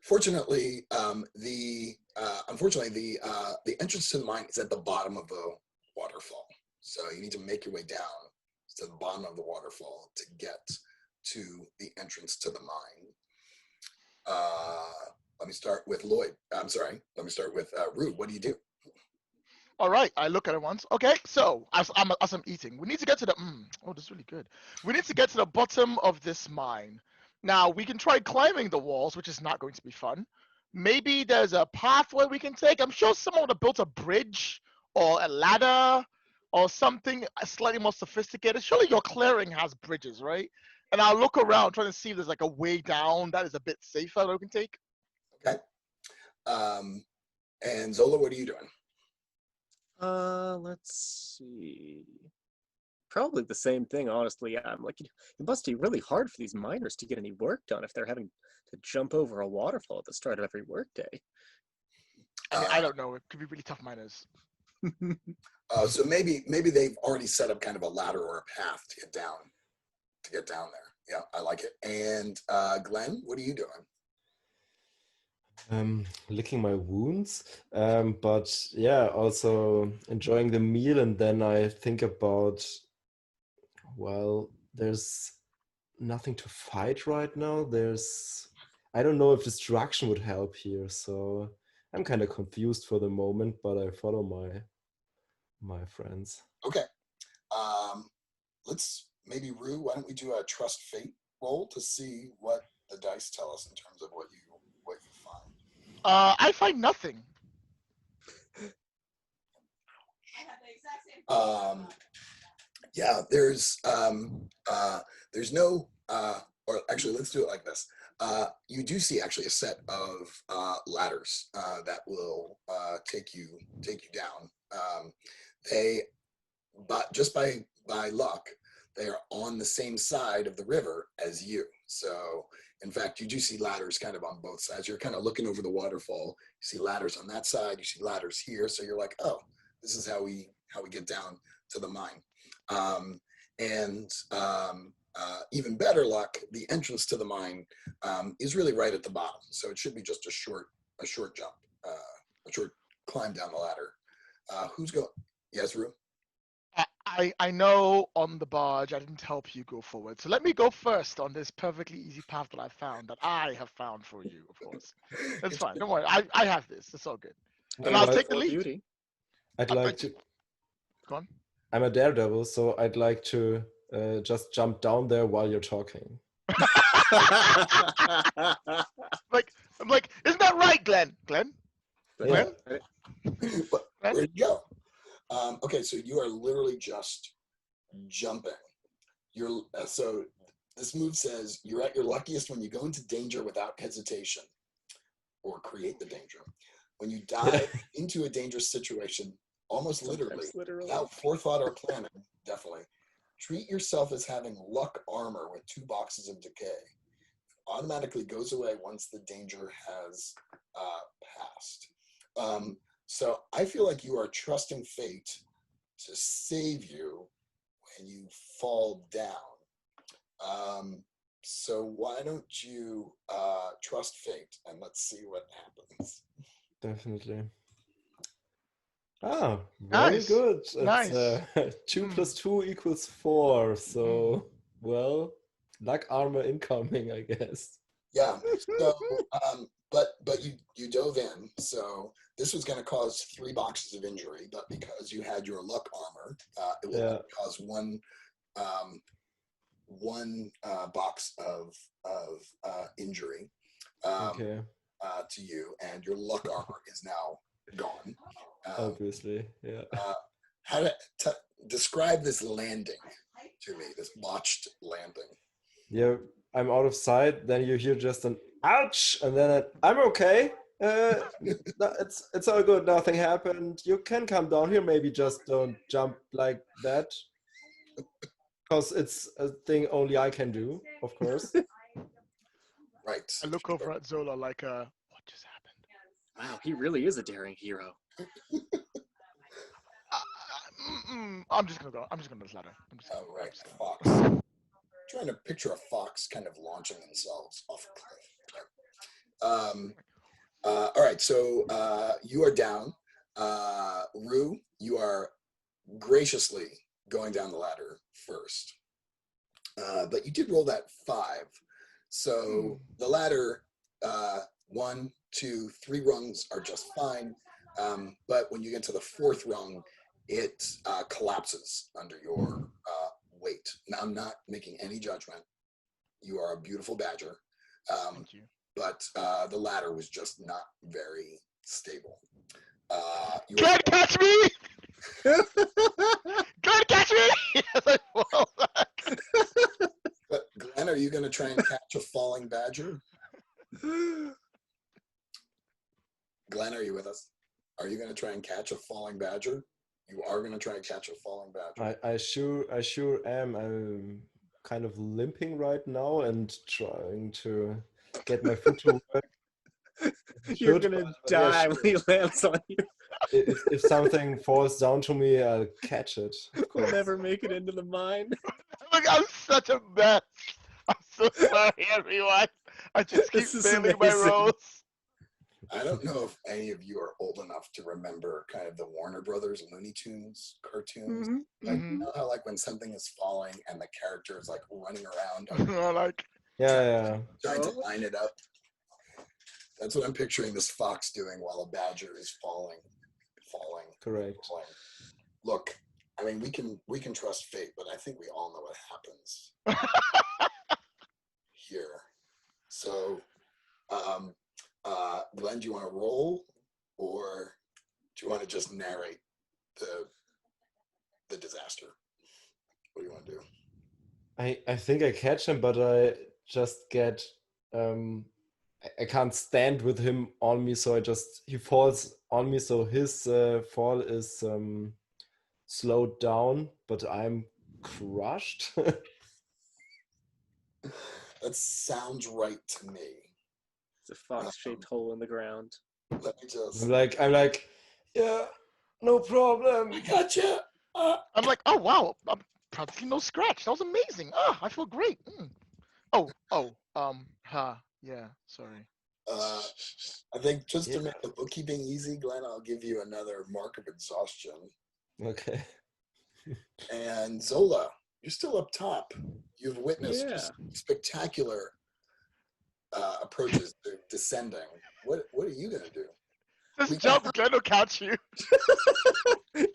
Fortunately, unfortunately, the entrance to the mine is at the bottom of the waterfall. So you need to make your way down to the bottom of the waterfall to get to the entrance to the mine. Let me start with Lloyd. I'm sorry. Let me start with Rue. What do you do? All right, I look at it once. Okay, so as I'm eating, we need to get to the. Oh, this is really good. We need to get to the bottom of this mine. Now we can try climbing the walls, which is not going to be fun. Maybe there's a pathway we can take. I'm sure someone would have built a bridge or a ladder or something slightly more sophisticated. Surely your clearing has bridges, right? And I'll look around trying to see if there's like a way down that is a bit safer that we can take. Okay. And Zola, what are you doing? Let's see. Probably the same thing, honestly. I'm like, it must be really hard for these miners to get any work done if they're having to jump over a waterfall at the start of every workday. I mean, I don't know. It could be really tough miners. So maybe they've already set up kind of a ladder or a path to get down there. Yeah, I like it. And Glenn, what are you doing? Licking my wounds, but yeah, also enjoying the meal. And then I think about, well, there's nothing to fight right now. I don't know if destruction would help here, so I'm kind of confused for the moment, but I follow my friends. Okay. Let's maybe Rue, why don't we do a trust fate roll to see what the dice tell us in terms of what you find. I find nothing. Yeah, there's no or actually let's do it like this. You do see actually a set of ladders that will take you down. But just by luck, they are on the same side of the river as you. So in fact, you do see ladders kind of on both sides. You're kind of looking over the waterfall. You see ladders on that side. You see ladders here. So you're like, oh, this is how we get down to the mine. Even better luck, the entrance to the mine is really right at the bottom. So it should be just a short jump, a short climb down the ladder. Who's going? Yes, Rue? I know on the barge I didn't help you go forward. So let me go first on this perfectly easy path that I have found for you, of course. That's fine. Don't worry. I have this. It's all good. And I'll take the lead. Beauty. I'd like to. Go on. I'm a daredevil, so I'd like to just jump down there while you're talking. I'm like, isn't that right, Glenn? Glenn? Yeah. Where'd you go? Okay, so you are literally just jumping. So this move says you're at your luckiest when you go into danger without hesitation or create the danger. When you dive into a dangerous situation, almost literally, without forethought or planning, definitely, treat yourself as having luck armor with 2 boxes of decay. It automatically goes away once the danger has passed. So I feel like you are trusting fate to save you and you fall down. So why don't you trust fate and let's see what happens. Definitely. Ah, very Nice. good. It's Nice. 2 Mm. plus 2 equals 4. So, well, luck armor incoming, I guess. Yeah. So, but you dove in. So this was going to cause 3 boxes of injury, but because you had your luck armor, it will only cause one box of injury Okay, to you, and your luck armor is now gone. obviously, yeah. How to describe this landing to me? This botched landing. Yeah, I'm out of sight. Then you hear just an ouch, and then I'm okay. It's all good. Nothing happened. You can come down here. Maybe just don't jump like that, because it's a thing only I can do, of course. Right. I look over at Zola like, what just happened? Wow, he really is a daring hero. I'm just gonna go. I'm just gonna let her. Oh, right. Fox. Trying to picture a fox kind of launching themselves off a cliff. All right, so you are down. Rue, you are graciously going down the ladder first. But you did roll that 5. So the ladder, 1, 2, 3 rungs are just fine. But when you get to the 4th rung, it collapses under your weight. Now, I'm not making any judgment. You are a beautiful badger. Thank you. But the ladder was just not very stable. God, catch me! God, catch me! But Glenn, are you going to try and catch a falling badger? Glenn, are you with us? Are you going to try and catch a falling badger? You are going to try and catch a falling badger. I sure am. I'm kind of limping right now and trying to get my foot to work. You're gonna die when he lands on you. If something falls down to me, I'll catch it. We'll never make it into the mine. Look, I'm such a mess. I'm so sorry, everyone. I just keep This is failing my amazing. rolls. I don't know if any of you are old enough to remember kind of the Warner Brothers Looney Tunes cartoons. Like, you know how like when something is falling and the character is like running around Like, Yeah. trying to line it up. That's what I'm picturing this fox doing while a badger is falling. Correct. Falling. Look, I mean, we can trust fate, but I think we all know what happens here. So, Glenn, do you want to roll, or do you want to just narrate the disaster? What do you want to do? I think I catch him, but I just get I can't stand with him on me, so he falls on me, so his fall is slowed down, but I'm crushed. That sounds right to me. It's a fox-shaped hole in the ground. Let me just. I'm like, yeah, no problem. I gotcha. I'm like, oh wow, I'm practically no scratch. That was amazing. I feel great. Yeah, sorry. I think just to make the bookkeeping easy, Glenn, I'll give you another mark of exhaustion. Okay. And Zola, you're still up top. You've witnessed just spectacular approaches to descending. What are you gonna do? Just jump, Glenn will catch you.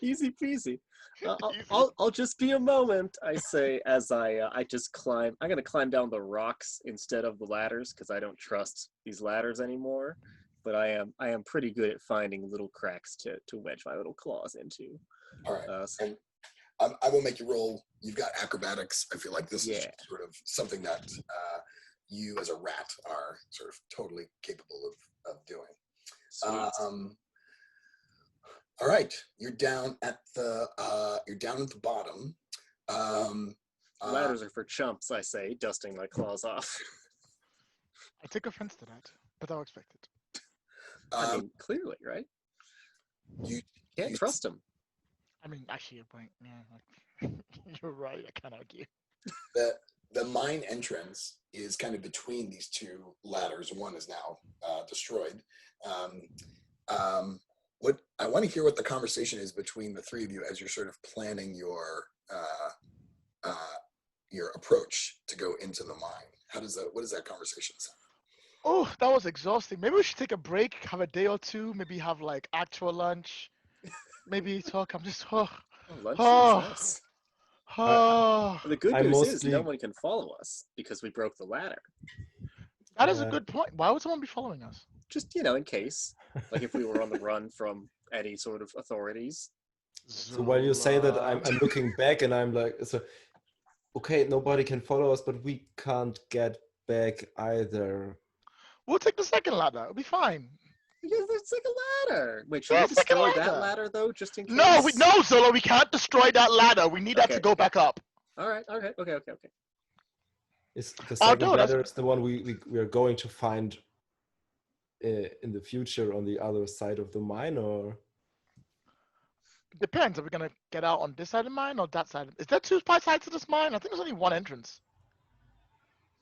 Easy peasy. I'll just be a moment, I say, as I just climb. I'm gonna climb down the rocks instead of the ladders because I don't trust these ladders anymore. But I am pretty good at finding little cracks to wedge my little claws into. All right. And I will make you roll. You've got acrobatics. I feel like this is sort of something that you as a rat are sort of totally capable of doing. All right, you're down at the bottom. Ladders are for chumps, I say, dusting my claws off. I take offense to that, but I'll expect it. I mean, clearly, right? You can't trust him. I mean, actually, you're point. Yeah. You're right. I can't argue. The mine entrance is kind of between these two ladders. One is now destroyed. What I want to hear what the conversation is between the three of you as you're sort of planning your approach to go into the mine. What does that conversation sound? Oh, that was exhausting. Maybe we should take a break, have a day or two, maybe have like actual lunch, maybe talk. I'm just Oh, lunch oh, sounds nice. oh. The good I news is no mostly one can follow us because we broke the ladder. That is a yeah. good point. Why would someone be following us? Just, in case. Like if we were on the run from any sort of authorities. So while you say that, Zola. I'm looking back and I'm like, so okay, nobody can follow us, but we can't get back either. We'll take the second ladder. It'll be fine. Because it's like a ladder. Wait, should Yeah, we it's like a destroy that ladder. ladder though, just in case? No, Zola, we can't destroy that ladder. We need that to Okay, go okay. back up. All right. Okay. Is the Oh, second no, that's ladder is the one we are going to find in the future on the other side of the mine, or depends. Are we gonna get out on this side of the mine or that side? Is there two sides to this mine? I think there's only one entrance.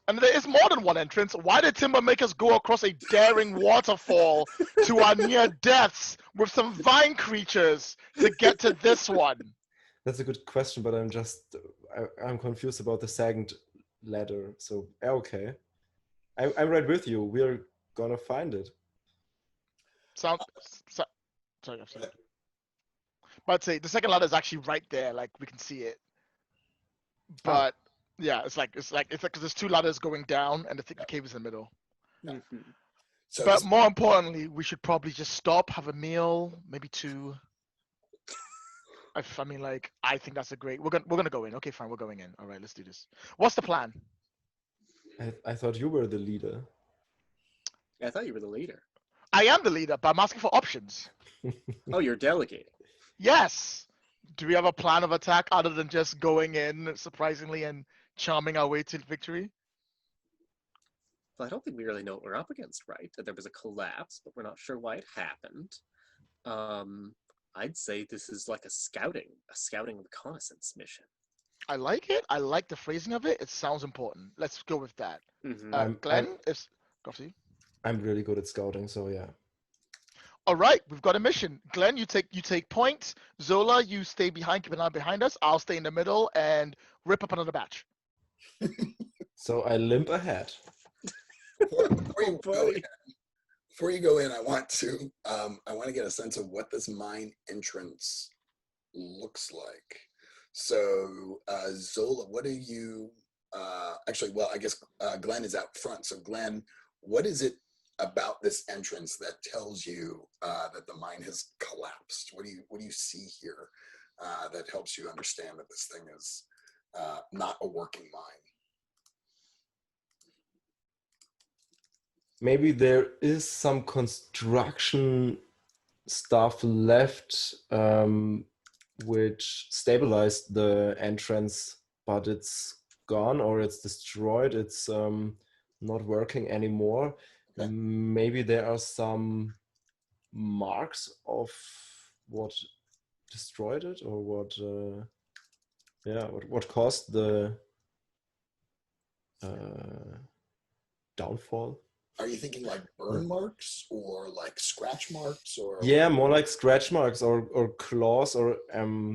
And there is more than one entrance. Why did Timber make us go across a daring waterfall to our near deaths with some vine creatures to get to this one? that's a good question, but I'm confused about the second ladder. So okay, I'm right with you. We're gonna find it. Sorry. But I'd say the second ladder is actually right there, like we can see it. But yeah, it's like because there's two ladders going down, and the cave is in the middle. Mm-hmm. So But more importantly, we should probably just stop, have a meal, maybe two. I mean, like, I think that's a great. We're gonna go in. Okay, fine, we're going in. All right, let's do this. What's the plan? I thought you were the leader. I thought you were the leader. I am the leader, but I'm asking for options. Oh, you're delegating. Yes. Do we have a plan of attack other than just going in surprisingly and charming our way to victory? Well, I don't think we really know what we're up against, right? That there was a collapse, but we're not sure why it happened. I'd say this is like a scouting reconnaissance mission. I like it. I like the phrasing of it. It sounds important. Let's go with that. Mm-hmm. Glenn, go for you. I'm really good at scouting, so yeah. All right, we've got a mission. Glenn, you take point. Zola, you stay behind, keep an eye behind us. I'll stay in the middle and rip up another batch. So I limp ahead. Before you go in, I want to get a sense of what this mine entrance looks like. So Zola, what are you? Actually, well, I guess Glenn is out front. So Glenn, what is it about this entrance that tells you that the mine has collapsed? What do you see here that helps you understand that this thing is not a working mine? Maybe there is some construction stuff left which stabilized the entrance, but it's gone or it's destroyed. It's not working anymore. Okay. Maybe there are some marks of what destroyed it or what caused the downfall. Are you thinking like burn marks or like scratch marks or? Yeah, more like scratch marks or claws or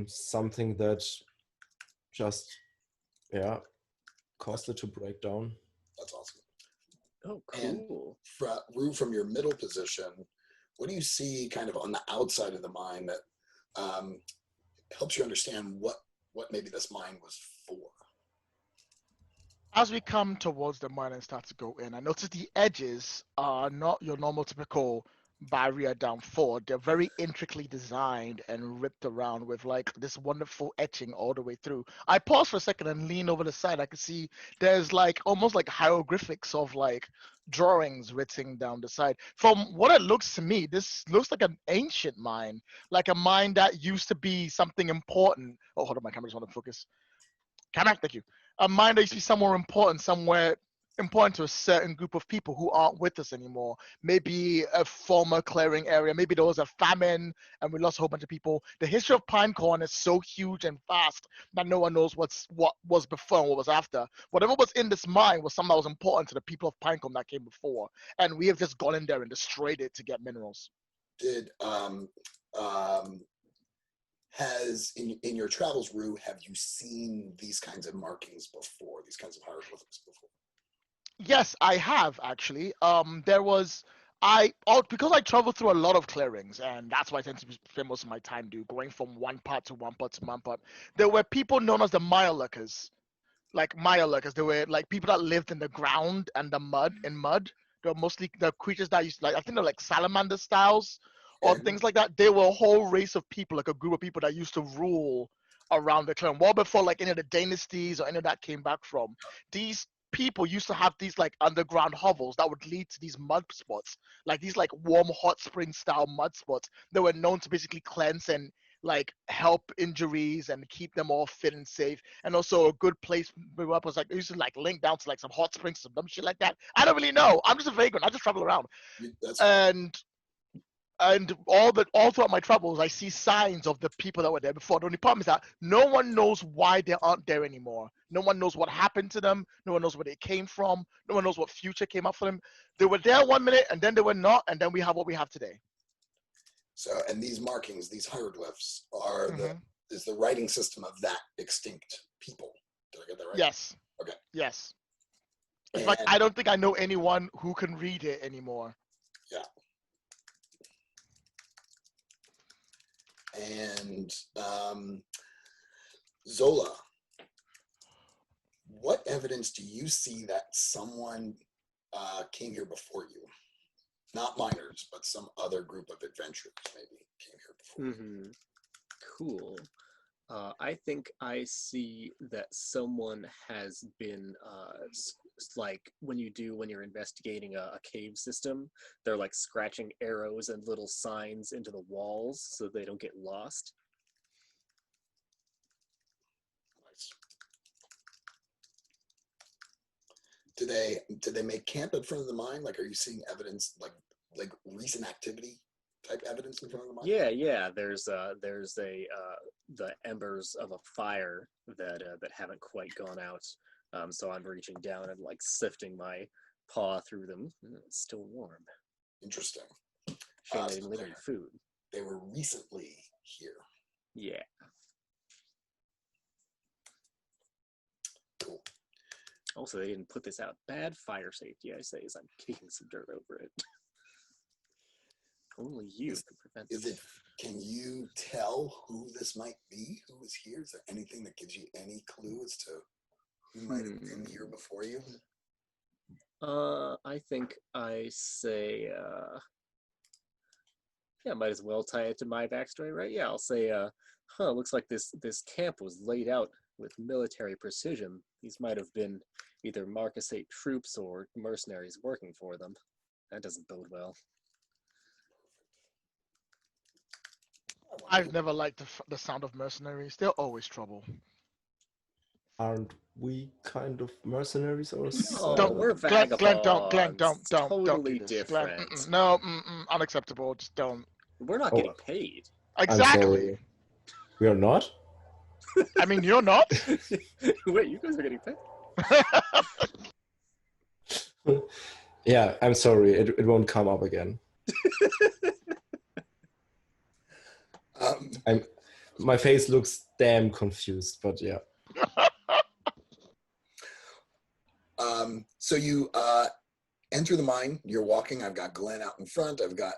something that just caused it to break down. That's awesome. Oh, cool. And Rue, from your middle position, what do you see kind of on the outside of the mine that helps you understand what maybe this mine was for? As we come towards the mine and start to go in, I notice the edges are not your normal typical barrier down forward. They're very intricately designed and ripped around with like this wonderful etching all the way through. I pause for a second and lean over the side. I can see there's like almost like hieroglyphics of like drawings written down the side. From what it looks to me, this looks like an ancient mine, like a mine that used to be something important. Oh, hold on, my camera just want to focus. Camera, thank you. A mine that used to be somewhere important, somewhere important to a certain group of people who aren't with us anymore. Maybe a former clearing area. Maybe there was a famine and we lost a whole bunch of people. The history of Pinecone is so huge and vast that no one knows what was before and what was after. Whatever was in this mine was something that was important to the people of Pinecone that came before, and we have just gone in there and destroyed it to get minerals. Did has in your travels, Rue, have you seen these kinds of markings before? These kinds of hieroglyphics before? Yes, I have actually. There was because I travel through a lot of clearings, and that's why I tend to spend most of my time going from one part to one part to one part. There were people known as the Maya lurkers, like Maya lurkers. They were like people that lived in the ground and the mud. They were mostly the creatures that used, like, I think they're like salamander styles or Okay. things like that. They were a whole race of people, like a group of people that used to rule around the clearing, well before like any of the dynasties or any of that came back from. These people used to have these like underground hovels that would lead to these mud spots, like these like warm hot spring style mud spots. They were known to basically cleanse and like help injuries and keep them all fit and safe. And also a good place was like, it used to like link down to like some hot springs, some dumb shit like that. I don't really know. I'm just a vagrant. I just travel around. That's And all throughout my travels, I see signs of the people that were there before. The only problem is that no one knows why they aren't there anymore. No one knows what happened to them. No one knows where they came from. No one knows what future came up for them. They were there 1 minute and then they were not, and then we have what we have today. so. And these markings, these hieroglyphs, are Mhm. is the writing system of that extinct people. Did I get that right? Yes. Okay. Yes. In fact, I don't think I know anyone who can read it anymore. Yeah. And Zola, what evidence do you see that someone came here before you? Not miners, but some other group of adventurers maybe came here before you. Cool. I think I see that someone has been like when you're investigating a cave system, they're like scratching arrows and little signs into the walls so they don't get lost. Nice. Did they make camp in front of the mine? Like, are you seeing evidence like recent activity type evidence in front of the mine? Yeah. There's the embers of a fire that haven't quite gone out. So I'm reaching down and like sifting my paw through them. It's still warm. Interesting. Shame they didn't leave any food. They were recently here. Yeah. Cool. Also, they didn't put this out. Bad fire safety, I say, as I'm kicking some dirt over it. Only you can prevent it. Can you tell who this might be? Who is here? Is there anything that gives you any clue as to who might have been here before you? I think I say, yeah, might as well tie it to my backstory, right? Yeah, I'll say, looks like this camp was laid out with military precision. These might have been either Marcus 8 troops or mercenaries working for them. That doesn't bode well. I've never liked the sound of mercenaries. They're always trouble. Aren't we kind of mercenaries No, ourselves? we're Glenn, vagabonds. don't Totally do this. different. Glenn, no, unacceptable. Just don't. We're not Oh. getting paid. I'm Exactly. sorry. We are not? I mean, you're not. Wait, you guys are getting paid? Yeah, I'm sorry. It won't come up again. My face looks damn confused, but yeah. So you enter the mine. You're walking. I've got Glenn out in front. I've got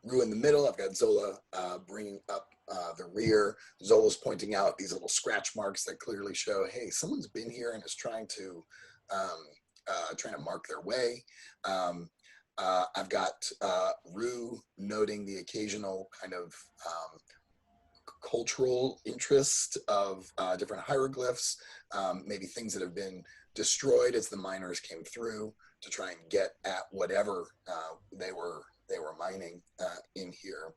Rue in the middle. I've got Zola bringing up the rear. Zola's pointing out these little scratch marks that clearly show, hey, someone's been here and is trying to mark their way. I've got Rue noting the occasional kind of cultural interest of different hieroglyphs, maybe things that have been destroyed as the miners came through to try and get at whatever they were mining in here.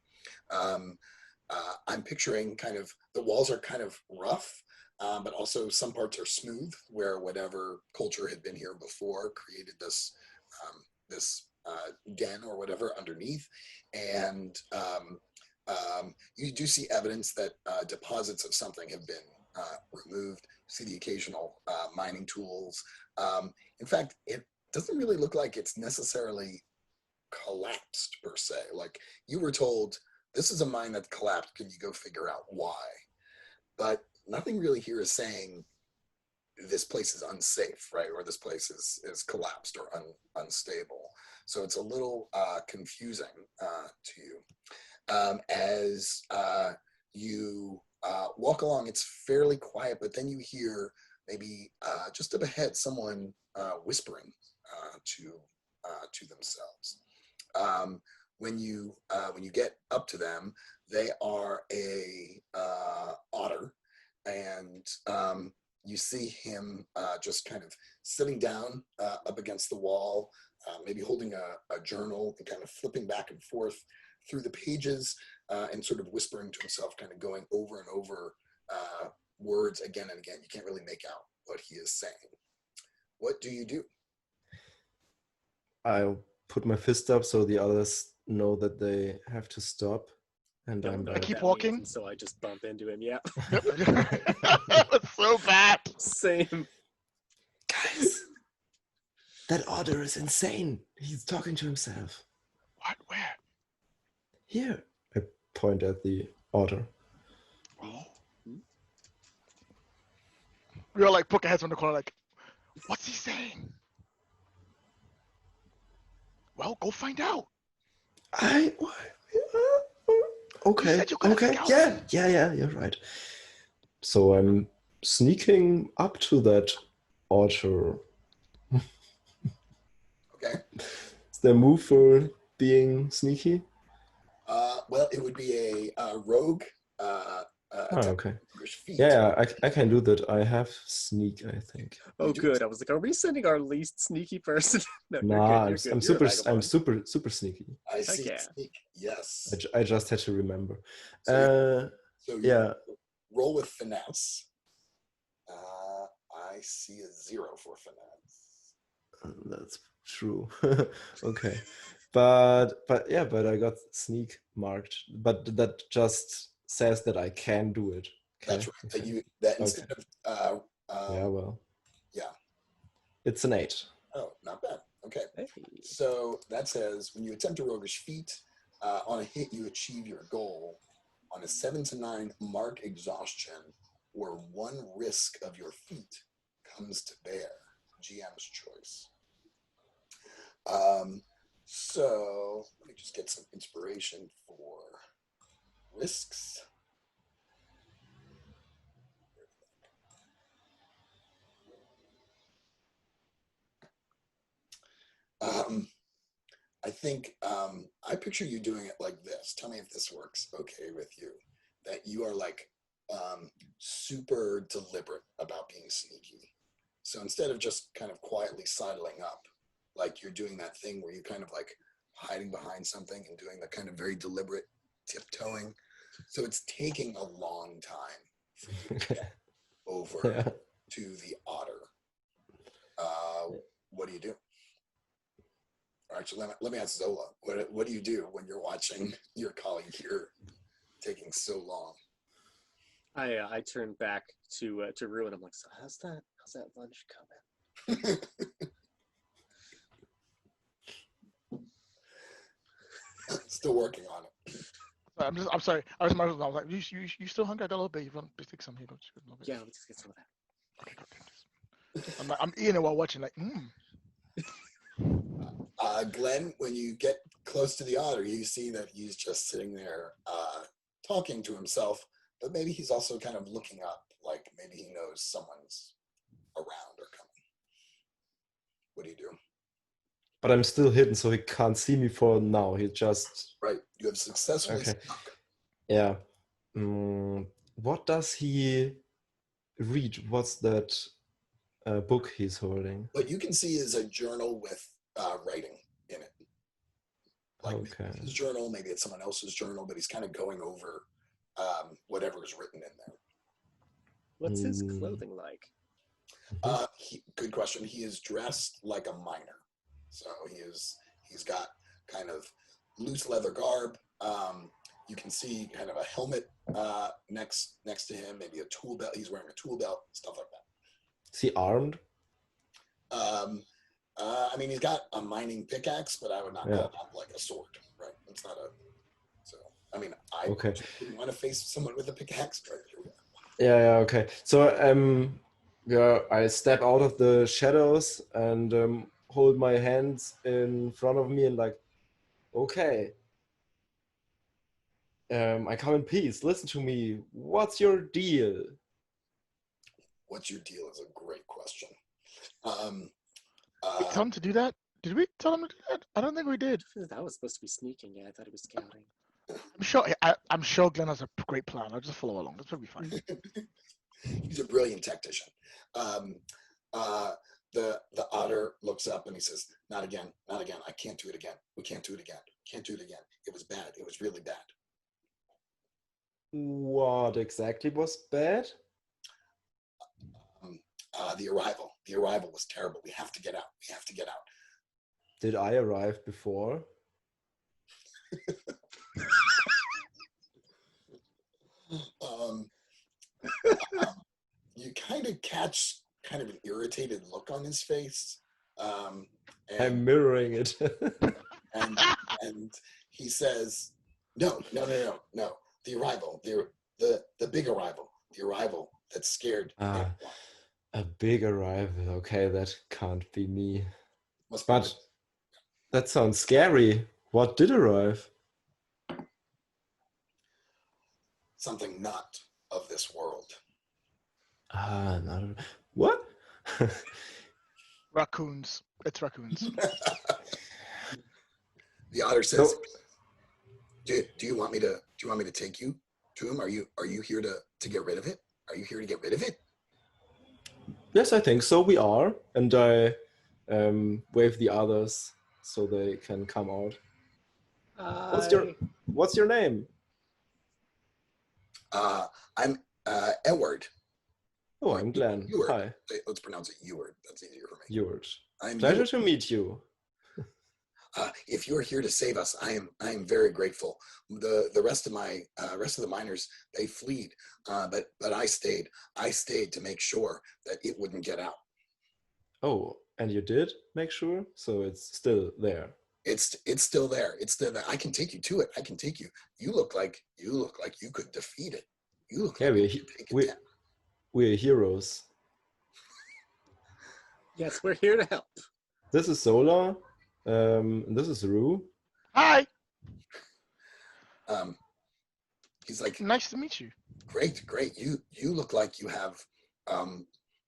I'm picturing kind of the walls are kind of rough. but also some parts are smooth, where whatever culture had been here before created this den or whatever underneath. And you do see evidence that deposits of something have been removed. You see the occasional mining tools. In fact, it doesn't really look like it's necessarily collapsed per se. Like, you were told, this is a mine that collapsed. Can you go figure out why? But nothing really here is saying this place is unsafe, right? Or this place is collapsed or unstable. So it's a little confusing to you. As you walk along, it's fairly quiet, but then you hear maybe just up ahead someone whispering to themselves. When you get up to them, they are a otter, and you see him just kind of sitting down up against the wall, maybe holding a journal and kind of flipping back and forth through the pages and sort of whispering to himself, kind of going over and over words again and again. You can't really make out what he is saying. What do you do? I'll put my fist up so the others know that they have to stop. And Don't I'm know like, what keep that walking. means, so I just bump into him. Yeah. That was so bad. Same. guys, that otter is insane. He's talking to himself. What? Where? Here. I point at the otter. Oh. We all like poke our heads from the corner, like, what's he saying? Well, go find out. Okay. said you could Okay. scout Yeah, you're right. So I'm sneaking up to that otter. Okay. Is there a move for being sneaky? Well, it would be a rogue. Okay. Feet. Yeah, I can do that. I have sneak, I think. Oh, good. I was like, are we sending our least sneaky person? No, you're Nah, good. You're I'm good. You're a super sneaky. I see. yeah. Sneak. Yes. I just had to remember. So you Yeah. roll with finesse. I see a 0 for finesse. That's true. Okay. But I got sneak marked. But that just says that I can do it. Okay? That's right. That instead of yeah, well. Yeah. It's an 8. Oh, not bad. Okay. Hey. So that says when you attempt a roguish feat, on a hit you achieve your goal. On a 7 to 9, mark exhaustion, where one risk of your feat comes to bear. GM's choice. So let me just get some inspiration for risks. I think I picture you doing it like this. Tell me if this works okay with you. That you are like super deliberate about being sneaky. So instead of just kind of quietly sidling up, like you're doing that thing where you're kind of like hiding behind something and doing the kind of very deliberate tiptoeing. So it's taking a long time for you to get over to the otter. What do you do? Actually, let me ask Zola. What do you do when you're watching your colleague here taking so long? I turn back to Ruin. I'm like, so how's that lunch coming? Still working on it. I'm sorry. I was like, you still hungry? I got a little bit. You want to take some here? Go a little bit. Yeah, let's just get some of that. Okay, go. I'm eating it while watching. Like, Glenn, when you get close to the otter, you see that he's just sitting there talking to himself, but maybe he's also kind of looking up, like maybe he knows someone's around or coming. What do you do? But I'm still hidden, so he can't see me for now. He just... Right. You have successfully snuck. Yeah. What does he read? What's that book he's holding? What you can see is a journal with writing in it. Like maybe his journal, maybe it's someone else's journal, but he's kind of going over whatever is written in there. What's his Mm. clothing like? Good question. He is dressed like a miner, so he's got kind of loose leather garb. You can see kind of a helmet next to him, maybe a tool belt. He's wearing a tool belt, stuff like that. Is he armed? I mean, he's got a mining pickaxe, but I would not call that like a sword, right? It's not a. So, I mean, I wouldn't want to face someone with a pickaxe, but here we are. Yeah, okay. So, yeah, I step out of the shadows and hold my hands in front of me and like, okay. I come in peace. Listen to me. What's your deal? What's your deal is a great question. We tell him to do that? Did we tell him to do that? I don't think we did. That was supposed to be sneaking. Yeah, I thought he was scouting. I'm sure Glenn has a great plan. I'll just follow along. That's probably fine. He's a brilliant tactician. The otter looks up and he says, "Not again, not again. I can't do it again. We can't do it again. Can't do it again. It was bad. It was really bad." What exactly was bad? The arrival. The arrival was terrible. We have to get out. We have to get out. Did I arrive before? You kind of catch kind of an irritated look on his face. I'm And, mirroring it. and he says, no. The arrival, the big arrival, the arrival that scared everyone. A big arrival. Okay, that can't be me. Must be But that sounds scary. What did arrive? something not of this world. No. What? Raccoons. It's raccoons. The otter says, do you want me to take you to him? Are you here to get rid of it? Are you here to get rid of it? Yes, I think so. We are. And I wave the others so they can come out. What's your name? I'm Edward. Oh, I'm Glenn. Eward. Hi. Let's pronounce it Eward. That's easier for me. Eward. I'm Pleasure Eward. to meet you. If you're here to save us, I am very grateful. The rest of the miners, they fled, but I stayed. I stayed to make sure that it wouldn't get out. Oh, and you did make sure? So it's still there. It's still there. It's still there. I can take you to it. I can take you. You look like you could defeat it. You look like you could take it down. We're heroes. Yes, we're here to help. This is Zola. This is Rue. Hi. He's like, Nice to meet you. great. You look like you have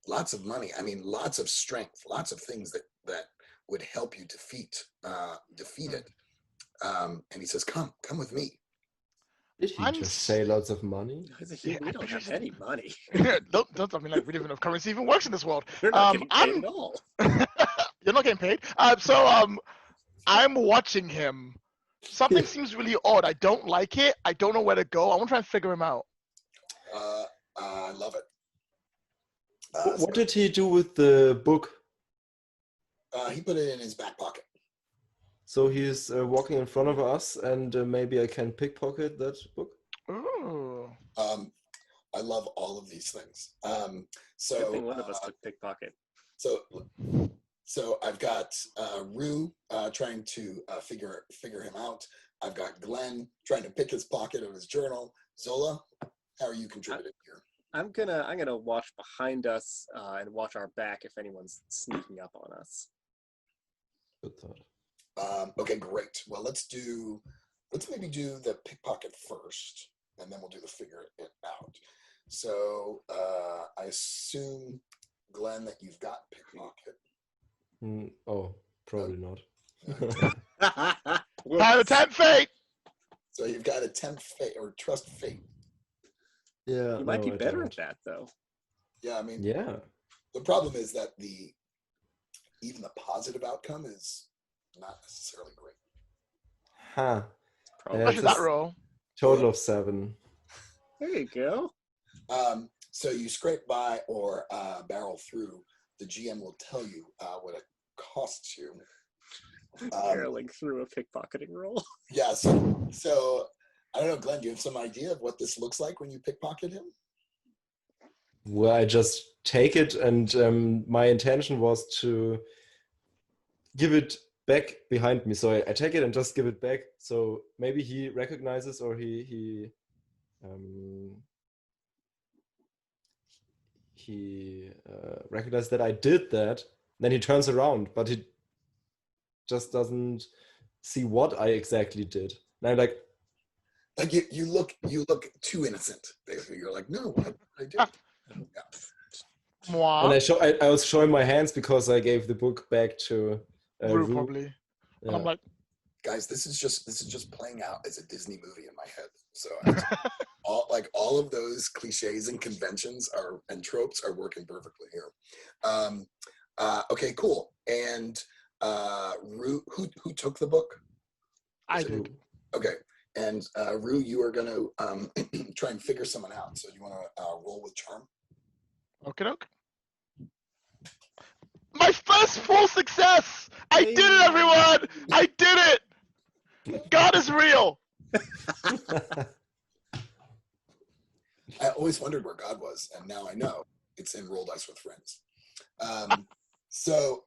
lots of money. I mean, lots of strength, lots of things that would help you defeat it. And he says, come with me. Did he just say lots of money? We don't have any money. don't I mean, like, we don't even know if currency even works in this world. We're not getting paid at all. You're not getting paid. I'm watching him. Something seems really odd. I don't like it. I don't know where to go. I want to try and figure him out. I love it. What did he do with the book? He put it in his back pocket. So he's walking in front of us, and maybe I can pickpocket that book? Ooh. I love all of these things. Good thing one of us took pickpocket. So I've got Rue trying to figure him out. I've got Glenn trying to pick his pocket of his journal. Zola, how are you contributing here? I'm gonna watch behind us and watch our back if anyone's sneaking up on us. Good thought. Okay, great. Well, let's maybe do the pickpocket first, and then we'll do the figure it out. So I assume, Glenn, that you've got pickpocket. Probably not. Time to tempt fate. So you've got to tempt fate or trust fate. Yeah. You might be better at that, though. Yeah, I mean, yeah. The problem is that even the positive outcome is not necessarily great. Huh. How should that roll? Total of 7. There you go. So you scrape by or barrel through. The GM will tell you what it costs you. Barreling through a pickpocketing roll. Yes. So I don't know, Glenn, do you have some idea of what this looks like when you pickpocket him? Well, I just take it, and my intention was to give it back behind me. So I take it and just give it back. So maybe he recognizes, or he recognizes that I did that. Then he turns around, but he just doesn't see what I exactly did. And I'm like you look too innocent. Basically, you're like, no, what I did. Moi. And I was showing my hands because I gave the book back to Rue, Rue. probably. Yeah. And I'm like, guys, this is just playing out as a Disney movie in my head. So all of those cliches and conventions and tropes are working perfectly here. Okay, cool. And Rue, who took the book? I did. Okay. And Rue, you are going to try and figure someone out. So you want to roll with charm? Okay, doke. My first full success! I did it, everyone! I did it! God is real! I always wondered where God was, and now I know. It's in Roll Dice with Friends. So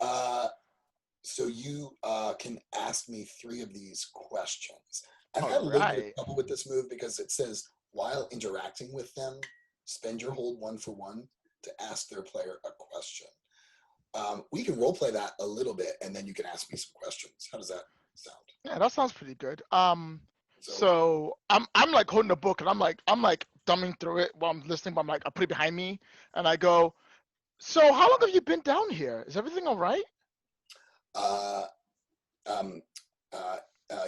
you can ask me 3 of these questions. I've had a little bit of trouble with this move because it says, while interacting with them, spend your hold 1 for 1 to ask their player a question. We can role play that a little bit, and then you can ask me some questions. How does that sound? Yeah, that sounds pretty good. So I'm like holding the book, and I'm like thumbing through it while I'm listening. But I put it behind me, and I go, "So how long have you been down here? Is everything all right?"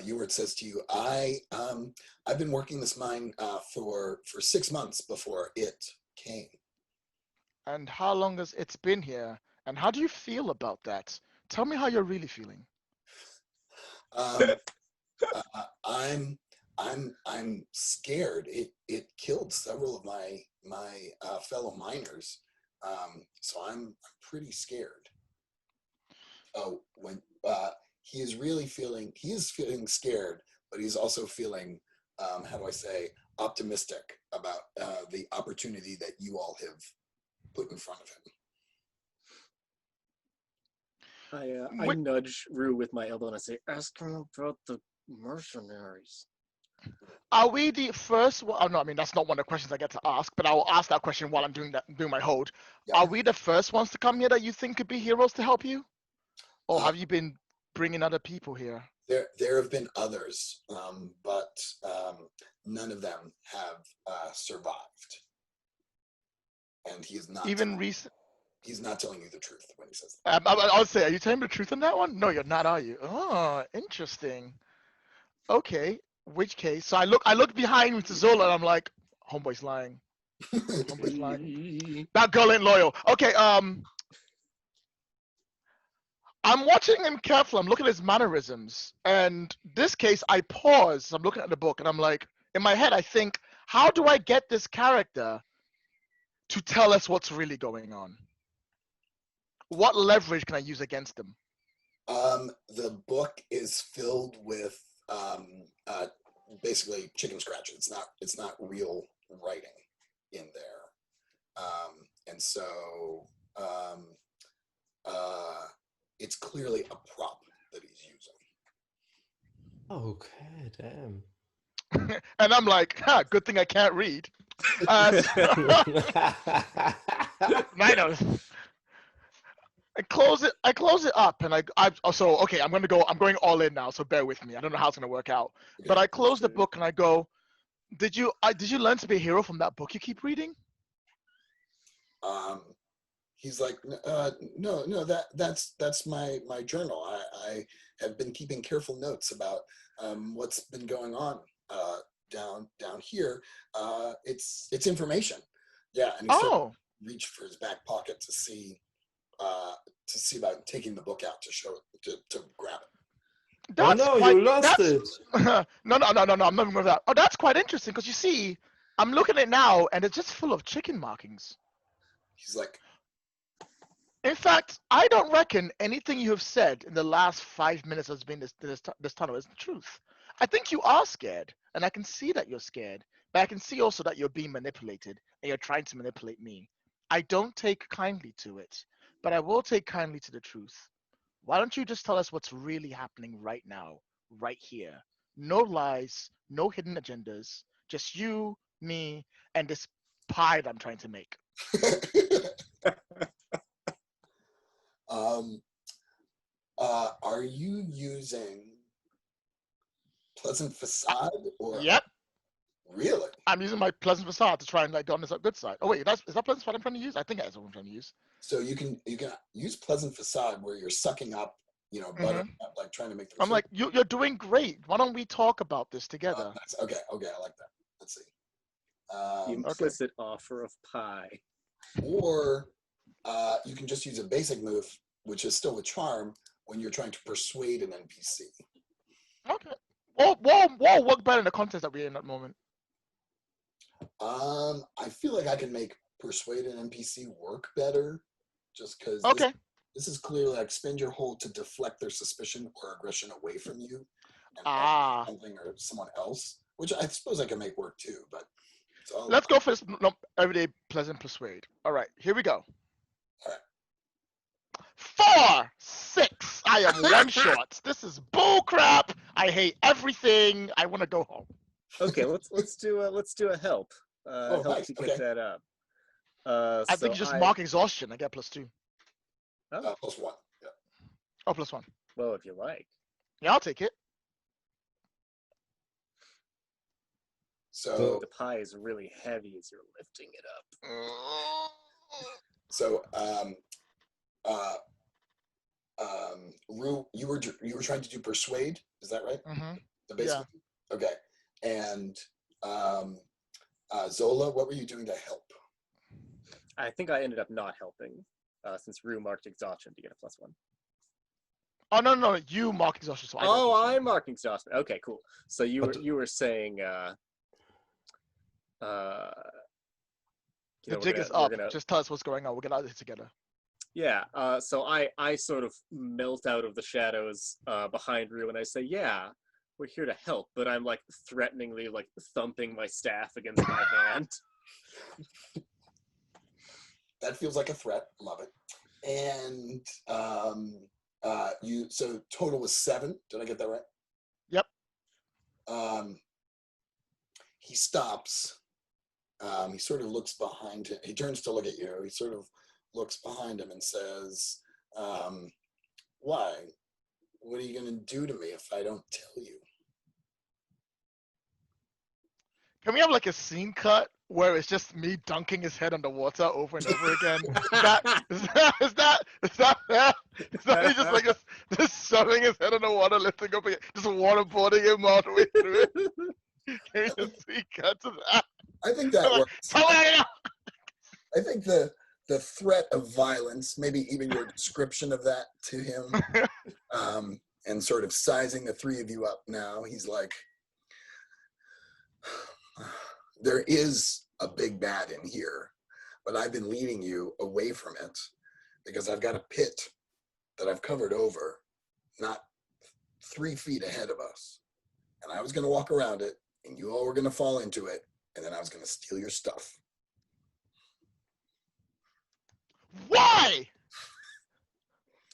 Ewart says to you, I've been working this mine for 6 months before it came. And how long has it been here? And how do you feel about that? Tell me how you're really feeling. I'm scared. It killed several of my fellow miners, so I'm pretty scared. Oh, when he is feeling scared, but he's also feeling, how do I say, optimistic about the opportunity that you all have put in front of him. I nudge Rue with my elbow and I say, ask him about the mercenaries. Are we the first one? Oh, no, I mean, that's not one of the questions I get to ask, but I will ask that question while I'm doing my hold. Yeah. Are we the first ones to come here that you think could be heroes to help you? Or have you been bringing other people here? There have been others, but none of them have survived. And he is not he's not telling you the truth when he says that. I would say, are you telling me the truth on that one? No, you're not, are you? Oh, interesting. Okay, which case? So I look behind me to Zola and I'm like, homeboy's lying. Homeboy's lying. That girl ain't loyal. Okay, I'm watching him carefully. I'm looking at his mannerisms. And this case, I pause. I'm looking at the book and I'm like, in my head, I think, how do I get this character to tell us what's really going on? What leverage can I use against him? The book is filled with basically chicken scratch. It's not real writing in there, and so it's clearly a prop that he's using. Okay, damn. And I'm like, good thing I can't read. I close it up, and I'm going all in now, so bear with me. I don't know how it's gonna work out, okay. But I close the book and I go, did you learn to be a hero from that book you keep reading? He's like, no, that's my journal. I have been keeping careful notes about what's been going on down here. It's information. Yeah, and he started to reach for his back pocket to see about taking the book out to show it, to grab it. You lost it. No, I'm not even with that. Oh, that's quite interesting because you see, I'm looking at it now, and it's just full of chicken markings. He's like, In fact, I don't reckon anything you have said in the last 5 minutes has been this tunnel is the truth. I think you are scared, and I can see that you're scared, but I can see also that you're being manipulated, and you're trying to manipulate me. I don't take kindly to it, but I will take kindly to the truth. Why don't you just tell us what's really happening right now, right here? No lies, no hidden agendas, just you, me, and this pie that I'm trying to make. Are you using Pleasant Facade or Yep. really? I'm using my pleasant facade to try and like go on this good side. Oh wait, is that pleasant facade I'm trying to use? I think that's what I'm trying to use. So you can use Pleasant Facade where you're sucking up, butter, like trying to make the. I'm like, you're doing great. Why don't we talk about this together? Nice. Okay, I like that. Let's see. The implicit offer of pie. Or you can just use a basic move, which is still a charm, when you're trying to persuade an NPC. Okay. Whoa, work better in the context that we're in that moment. I feel like I can make persuade an NPC work better, just because this is clearly like spend your hold to deflect their suspicion or aggression away from you, and something or someone else, which I suppose I can make work too. But let's go for this everyday pleasant persuade. All right, here we go. All right. 4, 6. I am one short. This is bull crap. I hate everything. I want to go home. Okay, let's do a help. Help nice. to get that up. I think you just mark exhaustion. I get +2. Oh. +1. Yeah. Oh, +1. Well, if you like. Yeah, I'll take it. So the pie is really heavy as you're lifting it up. So, Rue, you were trying to do persuade, is that right? Mm-hmm. The basic. Yeah. Okay. And Zola, what were you doing to help? I think I ended up not helping, since Rue marked exhaustion to get a +1. Oh no! You mark exhaustion. So I marked exhaustion. Okay, cool. So you were saying, the jig is up. Just tell us what's going on. We'll get out of here together. Yeah. So I sort of melt out of the shadows behind Rue, and I say, yeah, we're here to help. But I'm like threateningly like thumping my staff against my hand. That feels like a threat. Love it. And so total was 7. Did I get that right? Yep. He stops. He sort of looks behind him. He turns to look at you. He sort of looks behind him and says, why? What are you going to do to me if I don't tell you? Can we have like a scene cut where it's just me dunking his head underwater over and over again? Is that he just like just shoving his head underwater, lifting up, just waterboarding him all the way through it? Can we just scene cut to that? I think that works. I think the threat of violence, maybe even your description of that to him, and sort of sizing the 3 of you up now, he's like, there is a big bad in here, but I've been leading you away from it because I've got a pit that I've covered over, not 3 feet ahead of us. And I was going to walk around it, and you all were going to fall into it, and then I was going to steal your stuff. Why?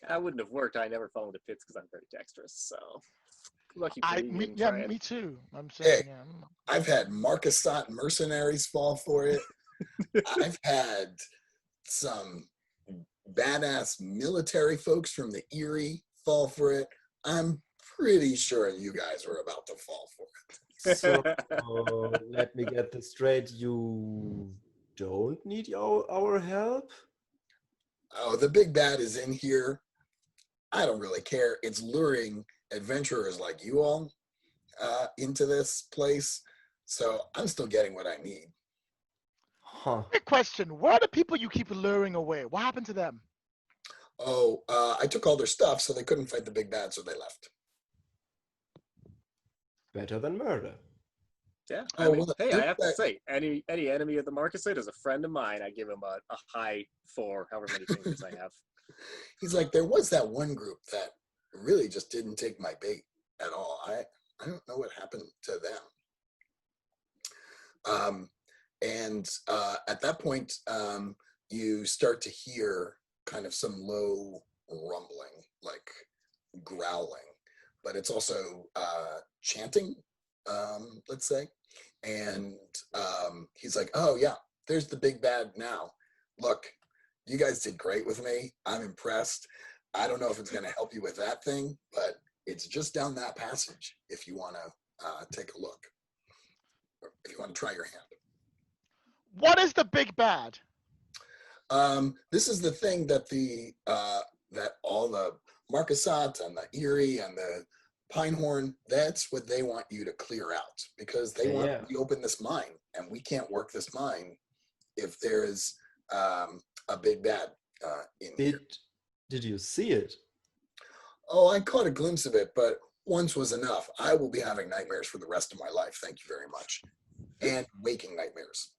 That wouldn't have worked. I never fall into pits because I'm very dexterous, so... Lucky me too. I'm saying, hey, I've had Marcasant mercenaries fall for it. I've had some badass military folks from the Erie fall for it. I'm pretty sure you guys were about to fall for it. So let me get this straight. You don't need our help? Oh, the big bad is in here. I don't really care. It's luring adventurers like you all into this place, so I'm still getting what I need. Huh. Quick question: where are the people you keep luring away? What happened to them? Oh, I took all their stuff, so they couldn't fight the big bad, so they left. Better than murder. Yeah, I Oh, mean, well, hey, I this have to guy, say, any enemy of the Marcusite is a friend of mine. I give him a high 4, however many fingers I have. he's like, there was that one group that really just didn't take my bait at all. I don't know what happened to them. And at that point, you start to hear kind of some low rumbling, like growling, but it's also chanting, let's say. And he's like, oh, yeah, there's the big bad now. Look, you guys did great with me. I'm impressed. I don't know if it's going to help you with that thing, but it's just down that passage if you want to take a look, or if you want to try your hand. What is the big bad? This is the thing that that all the Marcasat and the Erie and the Pinehorn, that's what they want you to clear out, because they want Yeah. to reopen this mine, and we can't work this mine if there's a big bad in here. Did you see it? Oh, I caught a glimpse of it, but once was enough. I will be having nightmares for the rest of my life. Thank you very much. And waking nightmares.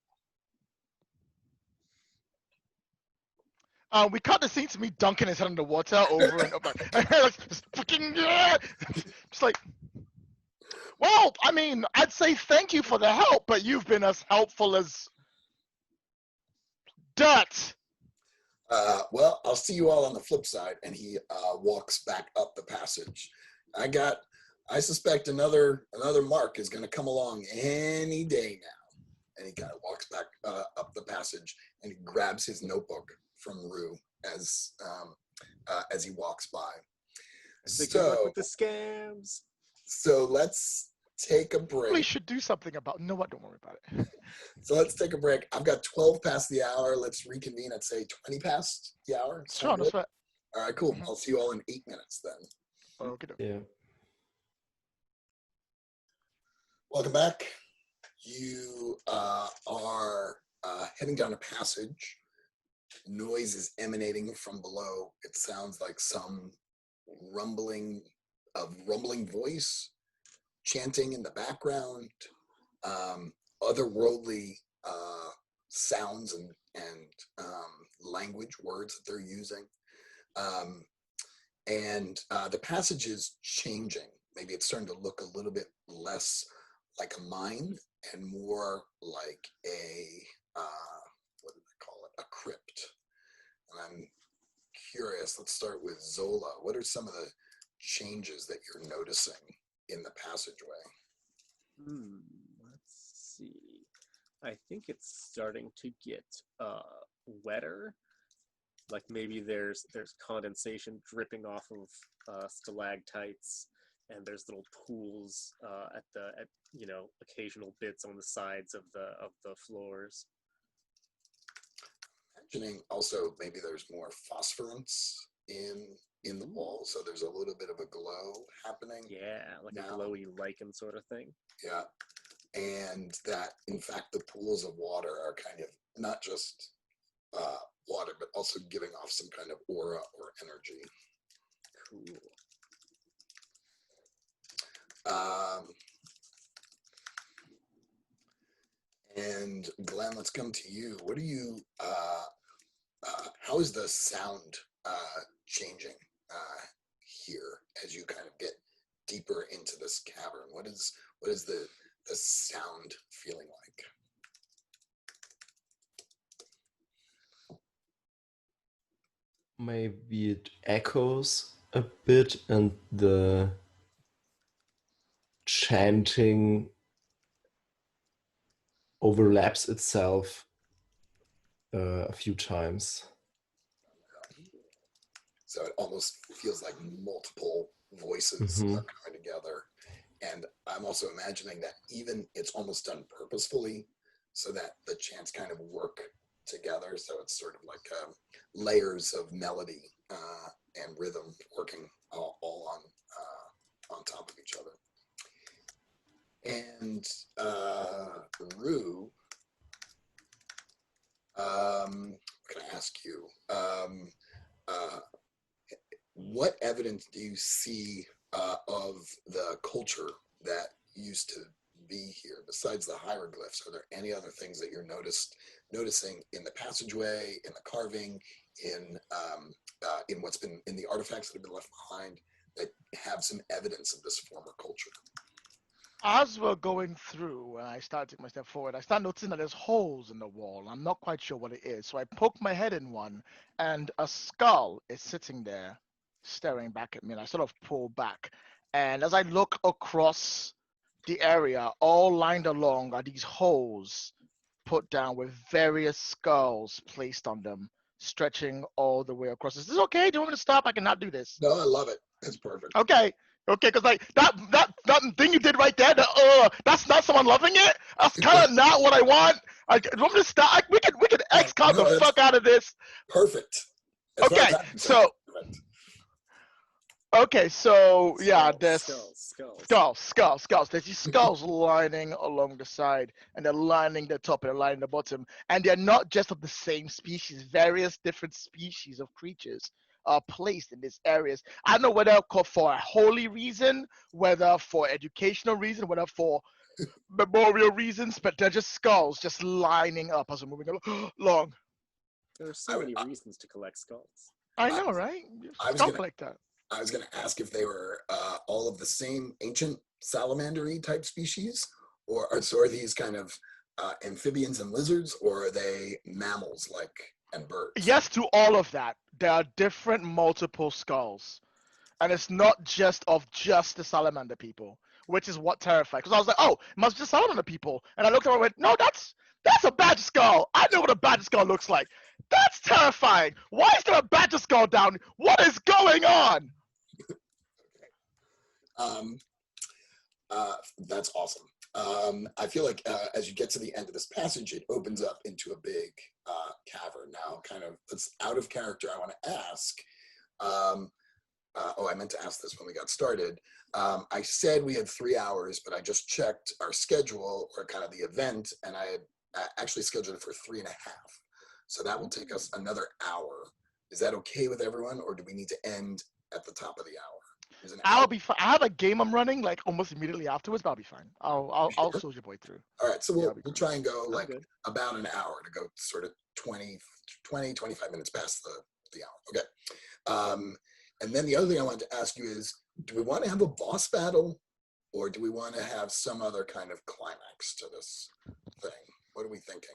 We cut the scene to me dunking his head underwater over and over. Like, just fucking yeah! Just like, well, I mean, I'd say thank you for the help, but you've been as helpful as dirt. Well, I'll see you all on the flip side. And he walks back up the passage. I suspect another Mark is going to come along any day now. And he kind of walks back up the passage, and he grabs his notebook from Rue as he walks by. Good luck with the scams. So let's take a break. We should do something about. No, what? Don't worry about it. So let's take a break. I've got 12 past the hour. Let's reconvene at say 20 past the hour. Sure, that's right. All right, cool. I'll see you all in 8 minutes then. Okay. Yeah. Welcome back. You are heading down a passage. Noise is emanating from below. It sounds like some rumbling voice, chanting in the background, otherworldly sounds and language, words that they're using. And the passage is changing. Maybe it's starting to look a little bit less like a mine and more like what do they call it? A crypt. And I'm curious, let's start with Zola. What are some of the changes that you're noticing in the passageway? Let's see. I think it's starting to get wetter. Like maybe there's condensation dripping off of stalactites, and there's little pools at occasional bits on the sides of the floors. Imagining also maybe there's more phosphorance in the wall, so there's a little bit of a glow happening. Yeah, like now. A glowy lichen sort of thing. Yeah, and that in fact the pools of water are kind of not just water, but also giving off some kind of aura or energy. Cool. And Glenn, let's come to you. What are you? How is the sound changing here as you kind of get deeper into this cavern? What is the sound feeling like? Maybe it echoes a bit, and the chanting overlaps itself a few times. So it almost feels like multiple voices are coming together. And I'm also imagining that even it's almost done purposefully so that the chants kind of work together. So it's sort of like layers of melody and rhythm working all on top of each other. And Rue, what can I ask you? What evidence do you see of the culture that used to be here? Besides the hieroglyphs, are there any other things that you're noticing in the passageway, in the carving, in what's been in the artifacts that have been left behind that have some evidence of this former culture? As we're going through, and I start taking my step forward, I start noticing that there's holes in the wall. I'm not quite sure what it is. So I poke my head in one, and a skull is sitting there staring back at me. And I sort of pull back. And as I look across the area, all lined along are these holes put down with various skulls placed on them, stretching all the way across. Is this okay? Do you want me to stop? I cannot do this. No, I love it. It's perfect. Okay, because like that thing you did right there, that's not someone loving it. That's kind of not what I want. I want me to stop. We could XCOM the fuck out of this. Perfect. Okay, so yeah, there's skulls. There's these skulls lining along the side, and they're lining the top and they're lining the bottom, and they're not just of the same species. Various different species of creatures are placed in these areas. I don't know whether for a holy reason, whether for educational reason, whether for memorial reasons, but they're just skulls just lining up as we're moving along. There are so many reasons to collect skulls. I know, right? Skull collector. I was going to ask if they were all of the same ancient salamander-y type species, or so are these kind of amphibians and lizards, or are they mammals and birds? Yes to all of that. There are different multiple skulls. And it's not just the salamander people, which is what terrified. Because I was like, oh, it must be the salamander people. And I looked over and went, no, that's a badger skull. I know what a badger skull looks like. That's terrifying. Why is there a badger skull down? What is going on? That's awesome. I feel like as you get to the end of this passage, it opens up into a big cavern. Now, kind of, it's out of character. I want to ask, I meant to ask this when we got started. I said we had 3 hours, but I just checked our schedule, or kind of the event, and I had actually scheduled it for 3.5. So that will take us another hour. Is that okay with everyone, or do we need to end at the top of the hour? I'll be fine. I have a game I'm running like almost immediately afterwards, but I'll be fine. I'll soldier boy through. All right, so we'll try and go about an hour to go sort of 25 minutes past the hour. Okay. And then the other thing I wanted to ask you is, do we want to have a boss battle, or do we want to have some other kind of climax to this thing? What are we thinking?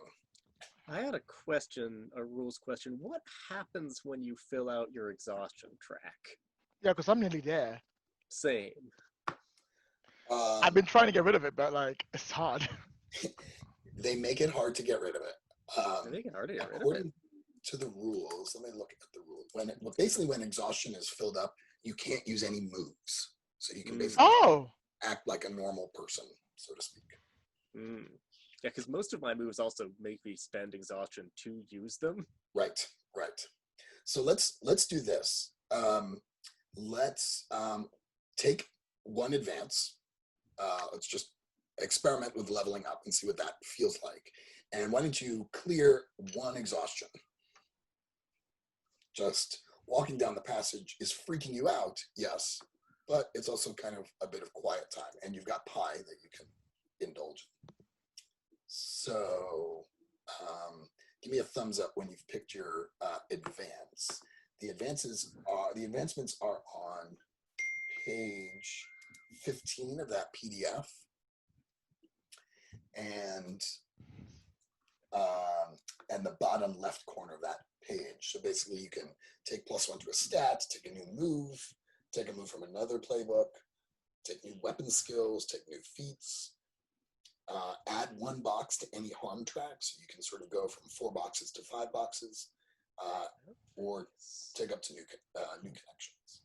I had a rules question. What happens when you fill out your exhaustion track? Yeah, because I'm nearly there. Same. I've been trying to get rid of it, but it's hard. They make it hard to get rid of it. They make it hard to get rid of it. According to the rules, let me look at the rules. When exhaustion is filled up, you can't use any moves, so you can basically act like a normal person, so to speak. Yeah, because most of my moves also make me spend exhaustion to use them. Right. So let's do this. Let's take one advance. Let's just experiment with leveling up and see what that feels like. And why don't you clear one exhaustion? Just walking down the passage is freaking you out, yes, but it's also kind of a bit of quiet time, and you've got pie that you can indulge in. So give me a thumbs up when you've picked your advance. The advancements are on page 15 of that PDF, and the bottom left corner of that page. So basically, you can take +1 to a stat, take a new move, take a move from another playbook, take new weapon skills, take new feats. Add 1 box to any harm track, so you can sort of go from 4 boxes to 5 boxes, or take up to new connections.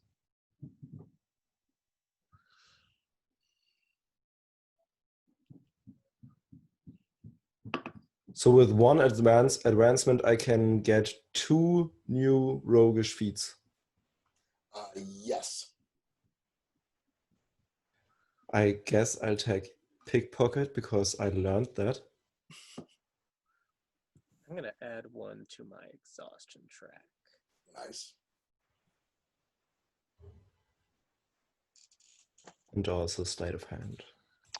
So with 1 advancement, I can get 2 new roguish feats. Yes. I guess I'll take pickpocket because I learned that. I'm going to add 1 to my exhaustion track. Nice. And also sleight of hand.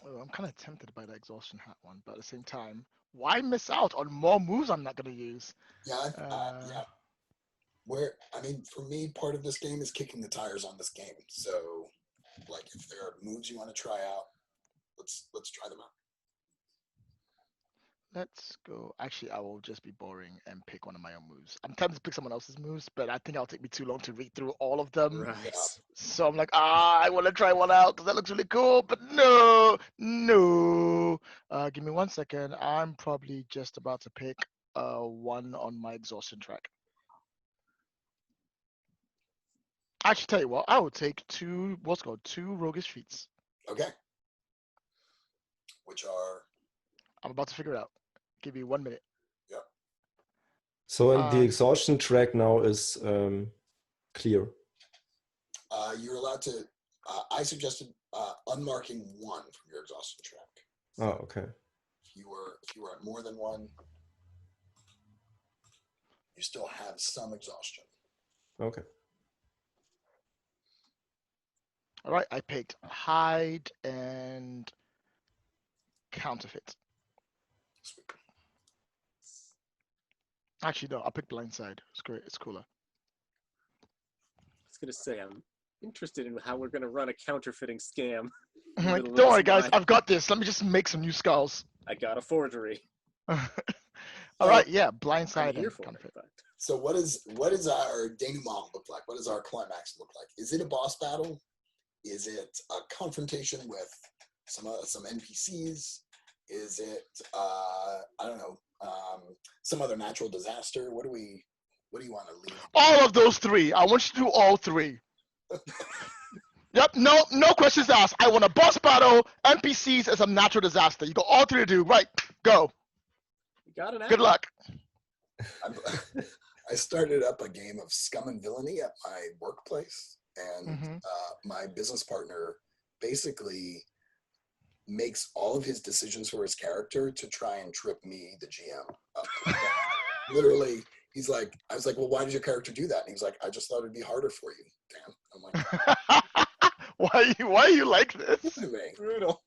Oh, I'm kind of tempted by the exhaustion hat one, but at the same time, why miss out on more moves I'm not going to use? Yeah, Uh, yeah. I mean, for me, part of this game is kicking the tires on this game. So, like, if there are moves you want to try out, let's try them out. Let's go. Actually, I will just be boring and pick one of my own moves. I'm tempted to pick someone else's moves, but I think it'll take me too long to read through all of them. Right. Yeah. So I'm like, I want to try one out because that looks really cool, but no. Give me 1 second. I'm probably just about to pick one on my exhaustion track. Actually, tell you what, I will take two roguish feats. Okay. Which are I'm about to figure it out. Give you 1 minute. So and the Um, exhaustion track now is clear. you're allowed to. I suggested unmarking one from your exhaustion track. Oh, okay. If you were at more than one, you still have some exhaustion. Okay. All right, I picked hide and counterfeit. Sweet. Actually, no, I picked blindside. It's great. It's cooler. I was gonna say I'm interested in how we're gonna run a counterfeiting scam. I'm like, Little don't worry, is guys. mine. I've got this. Let me just make some new skulls. I got a forgery. All right, yeah, I'm blindside here and for it. counterfeit. But So what is our denouement look like? What does our climax look like? Is it a boss battle? Is it a confrontation with some NPCs? Is it I don't know, some other natural disaster? What do you want to leave? All of those three. I want you to do all three. Yep, no questions asked. I want a boss battle, NPCs, and some natural disaster. You got all three to do. Right, go. you got it. Good luck. I started up a game of Scum and Villainy at my workplace, and my business partner basically makes all of his decisions for his character to try and trip me, the GM, up. Literally, I was like, well, why did your character do that? And he was like, I just thought it'd be harder for you, Dan. I'm like, why are you like this? anyway. Brutal.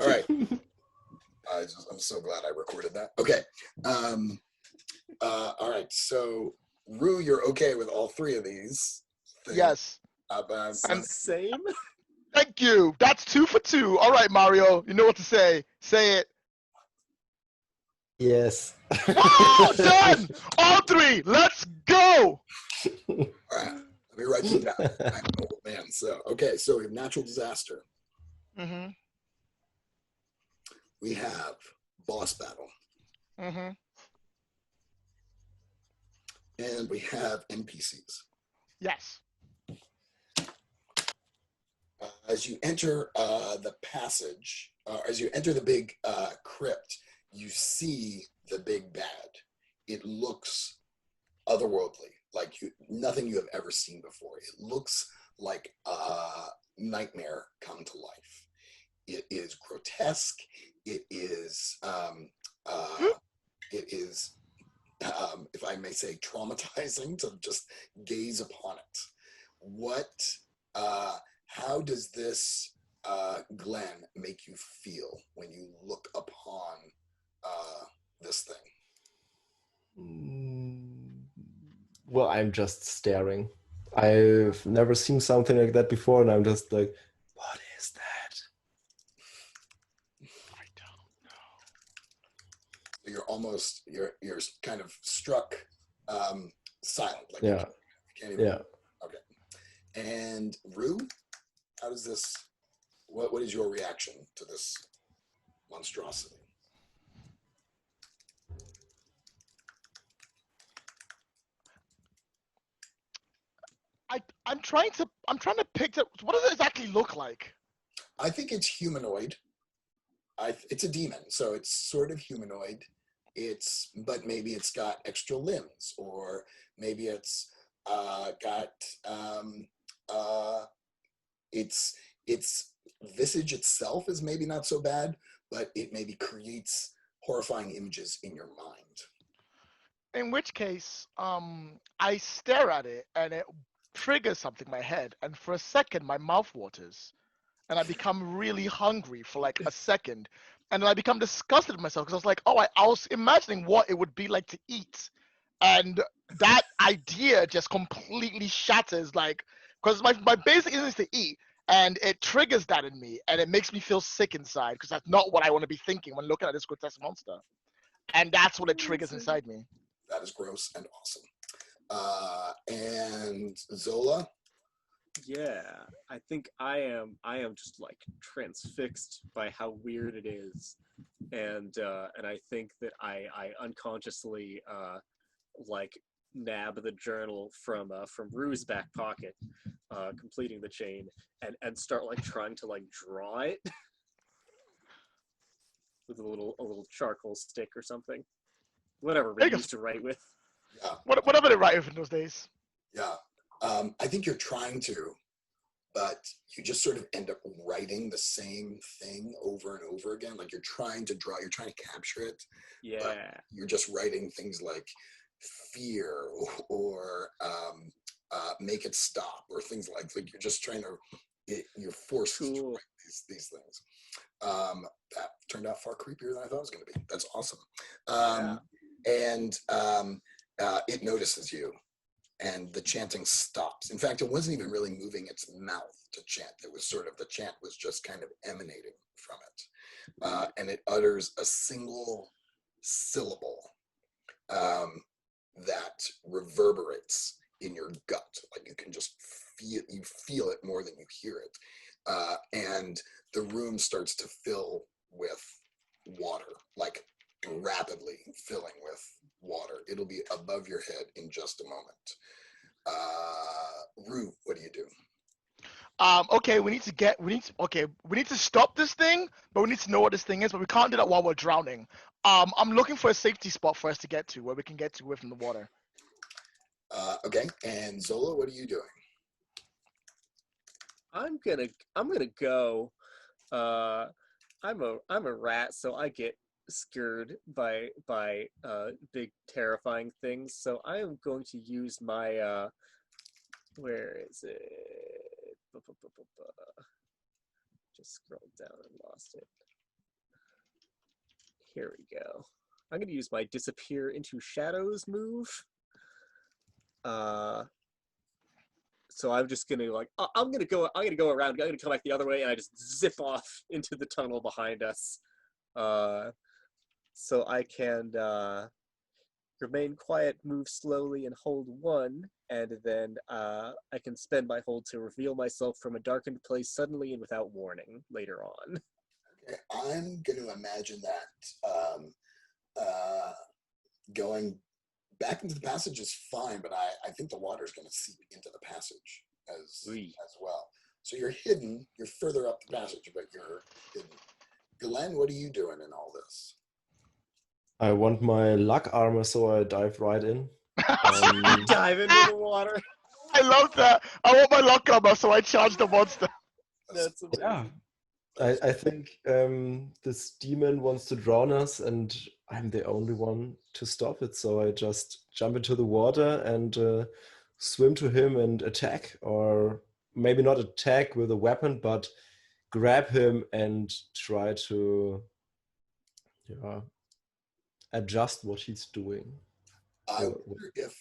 All right. I'm so glad I recorded that. Okay. All right. So, Rue, you're okay with all three of these things. Yes. And same. Thank you. That's 2 for 2. All right, Mario. You know what to say. Say it. Yes. Wow, done. All three. Let's go. All right. Let me write them down. I'm an old man. So, okay. So we have natural disaster. Mm-hmm. We have boss battle. Mm-hmm. And we have NPCs. Yes. As you enter the passage, as you enter the big crypt, you see the big bad. It looks otherworldly, like nothing you have ever seen before. It looks like a nightmare come to life. It is grotesque. It is, if I may say, traumatizing to just gaze upon it. How does this, Glenn, make you feel when you look upon this thing? Well, I'm just staring. I've never seen something like that before, and I'm just like, what is that? I don't know. You're kind of struck silent. Like Yeah. you can't even. Yeah. Okay. And Rue, how does this? What is your reaction to this monstrosity? I'm trying to picture what does it exactly look like? I think it's humanoid. It's a demon, so it's sort of humanoid. But maybe it's got extra limbs, or maybe it's got its visage itself is maybe not so bad, but it maybe creates horrifying images in your mind. In which case, I stare at it and it triggers something in my head, and for a second my mouth waters, and I become really hungry for like a second, and then I become disgusted with myself because I was like, oh, I was imagining what it would be like to eat, and that idea just completely shatters, like, because my basic instinct is to eat, and it triggers that in me, and it makes me feel sick inside because that's not what I want to be thinking when looking at this grotesque monster, and that's what it triggers inside me. That is gross and awesome. And Zola? Yeah, I think I am just like transfixed by how weird it is, and I think that I unconsciously like nab the journal from Rue's back pocket, completing the chain, and start like trying to like draw it with a little charcoal stick or something, whatever Ray used to write with. Yeah. Whatever they write with in those days. Yeah. I think you're trying to, but you just sort of end up writing the same thing over and over again. Like you're trying to draw, you're trying to capture it. Yeah. But you're just writing things like fear or make it stop or things like you're just trying to, you're forced to write these things. That turned out far creepier than I thought it was going to be. That's awesome. And it notices you. And the chanting stops. In fact, it wasn't even really moving its mouth to chant. It was sort of, the chant was just kind of emanating from it. And it utters a single syllable that reverberates in your gut. Like you can just feel it more than you hear it. And the room starts to fill with water, like rapidly filling with water. It'll be above your head in just a moment. Rue, what do you do? Okay, we need to stop this thing, but we need to know what this thing is, but we can't do that while we're drowning. I'm looking for a safety spot for us to get to, where we can get to away from the water. Okay, and Zola, what are you doing? I'm gonna go. I'm a rat, so I get scared by big terrifying things. So I am going to use my where is it? Just scrolled down and lost it. Here we go. I'm gonna use my disappear into shadows move. So I'm just gonna like I'm gonna go around. I'm gonna come back the other way, and I just zip off into the tunnel behind us. So I can remain quiet, move slowly, and hold 1, and then I can spend my hold to reveal myself from a darkened place suddenly and without warning later on. Okay, I'm going to imagine that going back into the passage is fine, but I think the water is going to seep into the passage as well. So you're hidden, you're further up the passage, but you're hidden. Glenn, what are you doing in all this? I want my luck armor, so I dive right in. Dive into the water. I love that. I want my luck armor, so I charge the monster. That's amazing. Yeah. I think this demon wants to drown us, and I'm the only one to stop it. So I just jump into the water and swim to him and attack, or maybe not attack with a weapon, but grab him and try to adjust what he's doing. I wonder if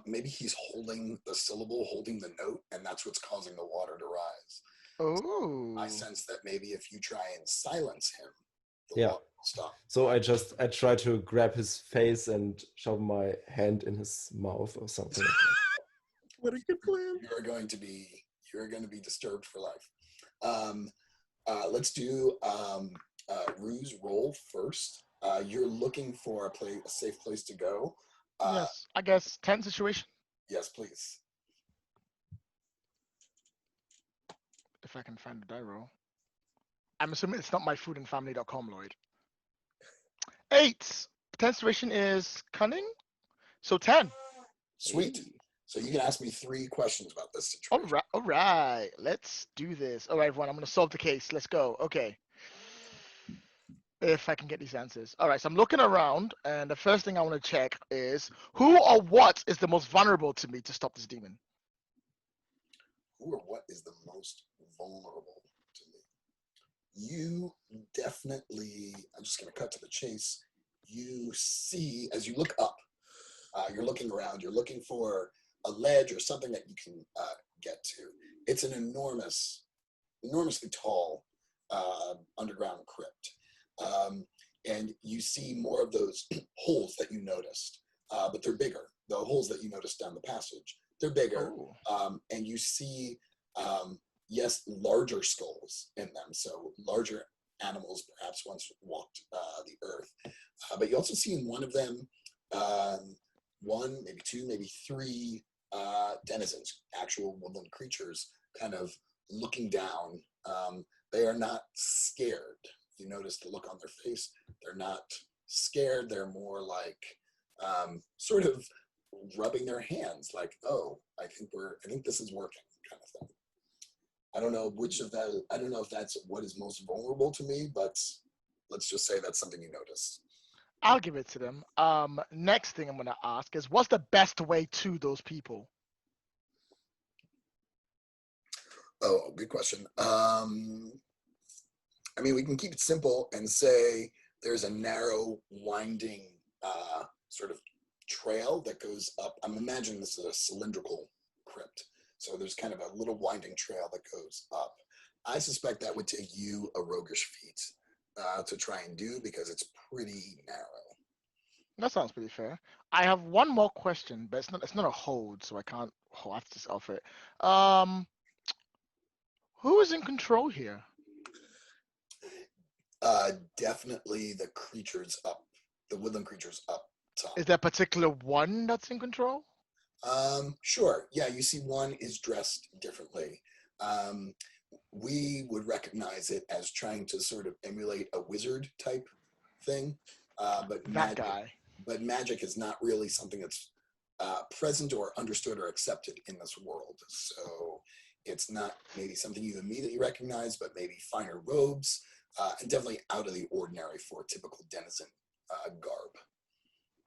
maybe he's holding the syllable, holding the note, and that's what's causing the water to rise. Oh. I sense that maybe if you try and silence him, the water will stop. So I try to grab his face and shove my hand in his mouth or something. What a good plan. You're going to be disturbed for life. Let's do Rue's roll first. You're looking for a safe place to go. Yes, I guess tent situation. Yes, please. If I can find the die roll. I'm assuming it's not myfoodandfamily.com, Lloyd. 8. Tent situation is cunning, so 10. Sweet. So you can ask me 3 questions about this situation. All right. Let's do this. All right, everyone. I'm going to solve the case. Let's go. Okay. If I can get these answers. All right, so I'm looking around, and the first thing I want to check is who or what is the most vulnerable to me to stop this demon? Who or what is the most vulnerable to me? you definitely, I'm just going to cut to the chase. You see, as you look up, you're looking around, you're looking for a ledge or something that you can get to. It's an enormously tall underground crypt. And you see more of those holes that you noticed, but they're bigger. The holes that you noticed down the passage, they're bigger. And you see, yes, larger skulls in them. So larger animals perhaps once walked the earth. But you also see in one of them, one, maybe two, maybe three denizens, actual woodland creatures, kind of looking down. They are not scared. You notice the look on their face. They're not scared. They're more like sort of rubbing their hands, like, oh, I think this is working, kind of thing. I don't know which of that. I don't know if that's what is most vulnerable to me, but let's just say that's something you notice. I'll give it to them. Next thing I'm gonna ask is, what's the best way to those people? Oh, good question. I mean, we can keep it simple and say there's a narrow, winding sort of trail that goes up. I'm imagining this is a cylindrical crypt. So there's kind of a little winding trail that goes up. I suspect that would take you a roguish feat to try and do because it's pretty narrow. That sounds pretty fair. I have one more question, but it's not a hold, so I can't have to offer it. Who is in control here? Definitely the creatures up, the woodland creatures up top. Is there a particular one that's in control? Sure. Yeah, you see one is dressed differently. We would recognize it as trying to sort of emulate a wizard type thing, but magic is not really something that's present or understood or accepted in this world. So it's not maybe something you immediately recognize, but maybe finer robes, and definitely out of the ordinary for typical denizen garb.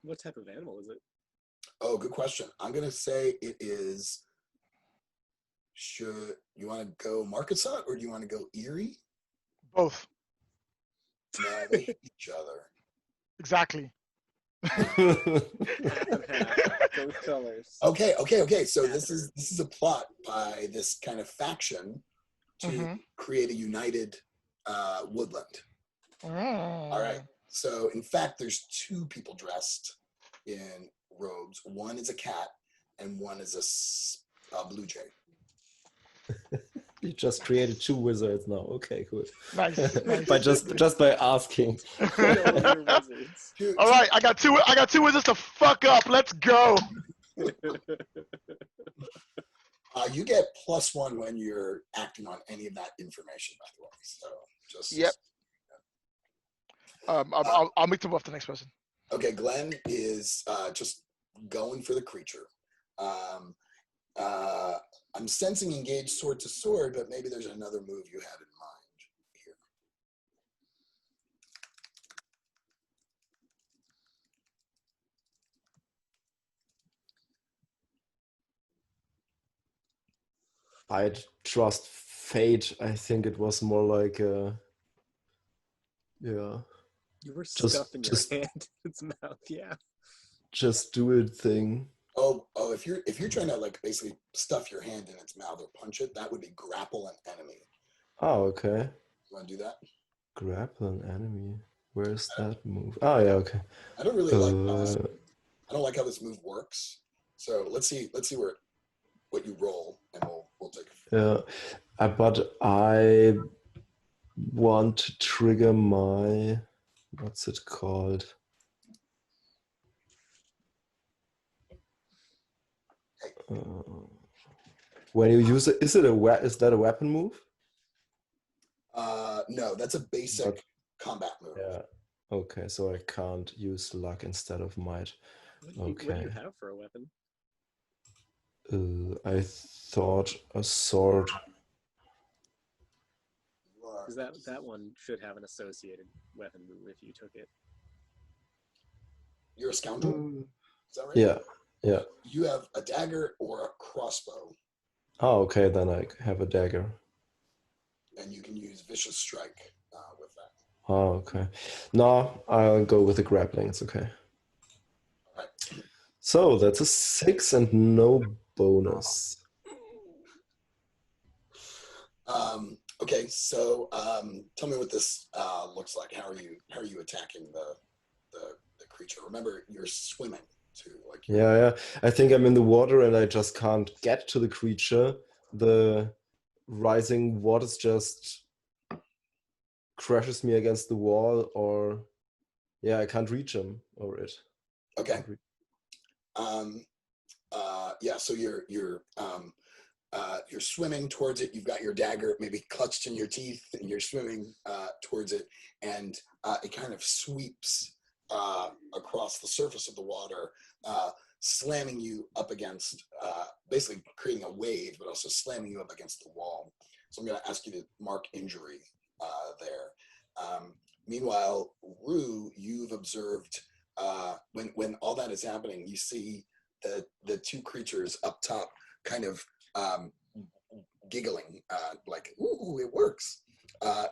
What type of animal is it? Oh, good question. I'm going to say it is, should you want to go Marcasot or do you want to go Erie? Both. No, they hate each other. Exactly. Half and half, both colors. Okay. So this is a plot by this kind of faction to create a united woodland. All right. So in fact, there's two people dressed in robes. One is a cat, and one is a blue jay. You just created two wizards now. Okay, cool. Nice. By just by asking. All right, I got two wizards to fuck up. Let's go. You get +1 when you're acting on any of that information, by the way. So just yep. I'll make them off the next person. Okay, Glenn is just going for the creature. I'm sensing engage sword to sword, but maybe there's another move you had in mind here. I'd trust fate. I think it was more like yeah. You were stuffing your hand in its mouth, yeah. Just do it thing. Oh, if you're trying to like basically stuff your hand in its mouth or punch it, that would be grapple an enemy. Oh, okay. You want to do that? Grapple an enemy. Where's that move? Oh yeah, okay. I don't really like how this move works. So let's see what you roll, and we'll take it. Yeah, but I want to trigger my, what's it called? When you use it, is that a weapon move? No, that's a basic combat move. Yeah. Okay, so I can't use luck instead of might. What do you have for a weapon? I thought a sword. Because that one should have an associated weapon move if you took it. You're a scoundrel? Is that right? Yeah. You have a dagger or a crossbow. Oh, okay, then I have a dagger. And you can use Vicious Strike. Oh, okay. No, I'll go with the grappling. It's okay. All right. So that's a 6 and no bonus. Okay, so tell me what this looks like. How are you attacking the creature? Remember, you're swimming too. Like Yeah. I think I'm in the water and I just can't get to the creature. The rising waters just crashes me against the wall, or yeah, I can't reach him or it. okay. Can't reach. Yeah. So you're swimming towards it. You've got your dagger maybe clutched in your teeth, and you're swimming towards it, and it kind of sweeps across the surface of the water, slamming you up against, basically creating a wave, but also slamming you up against the wall. So I'm going to ask you to mark injury there. Meanwhile, Rue, you've observed when all that is happening, you see the two creatures up top kind of giggling, like, ooh, it works.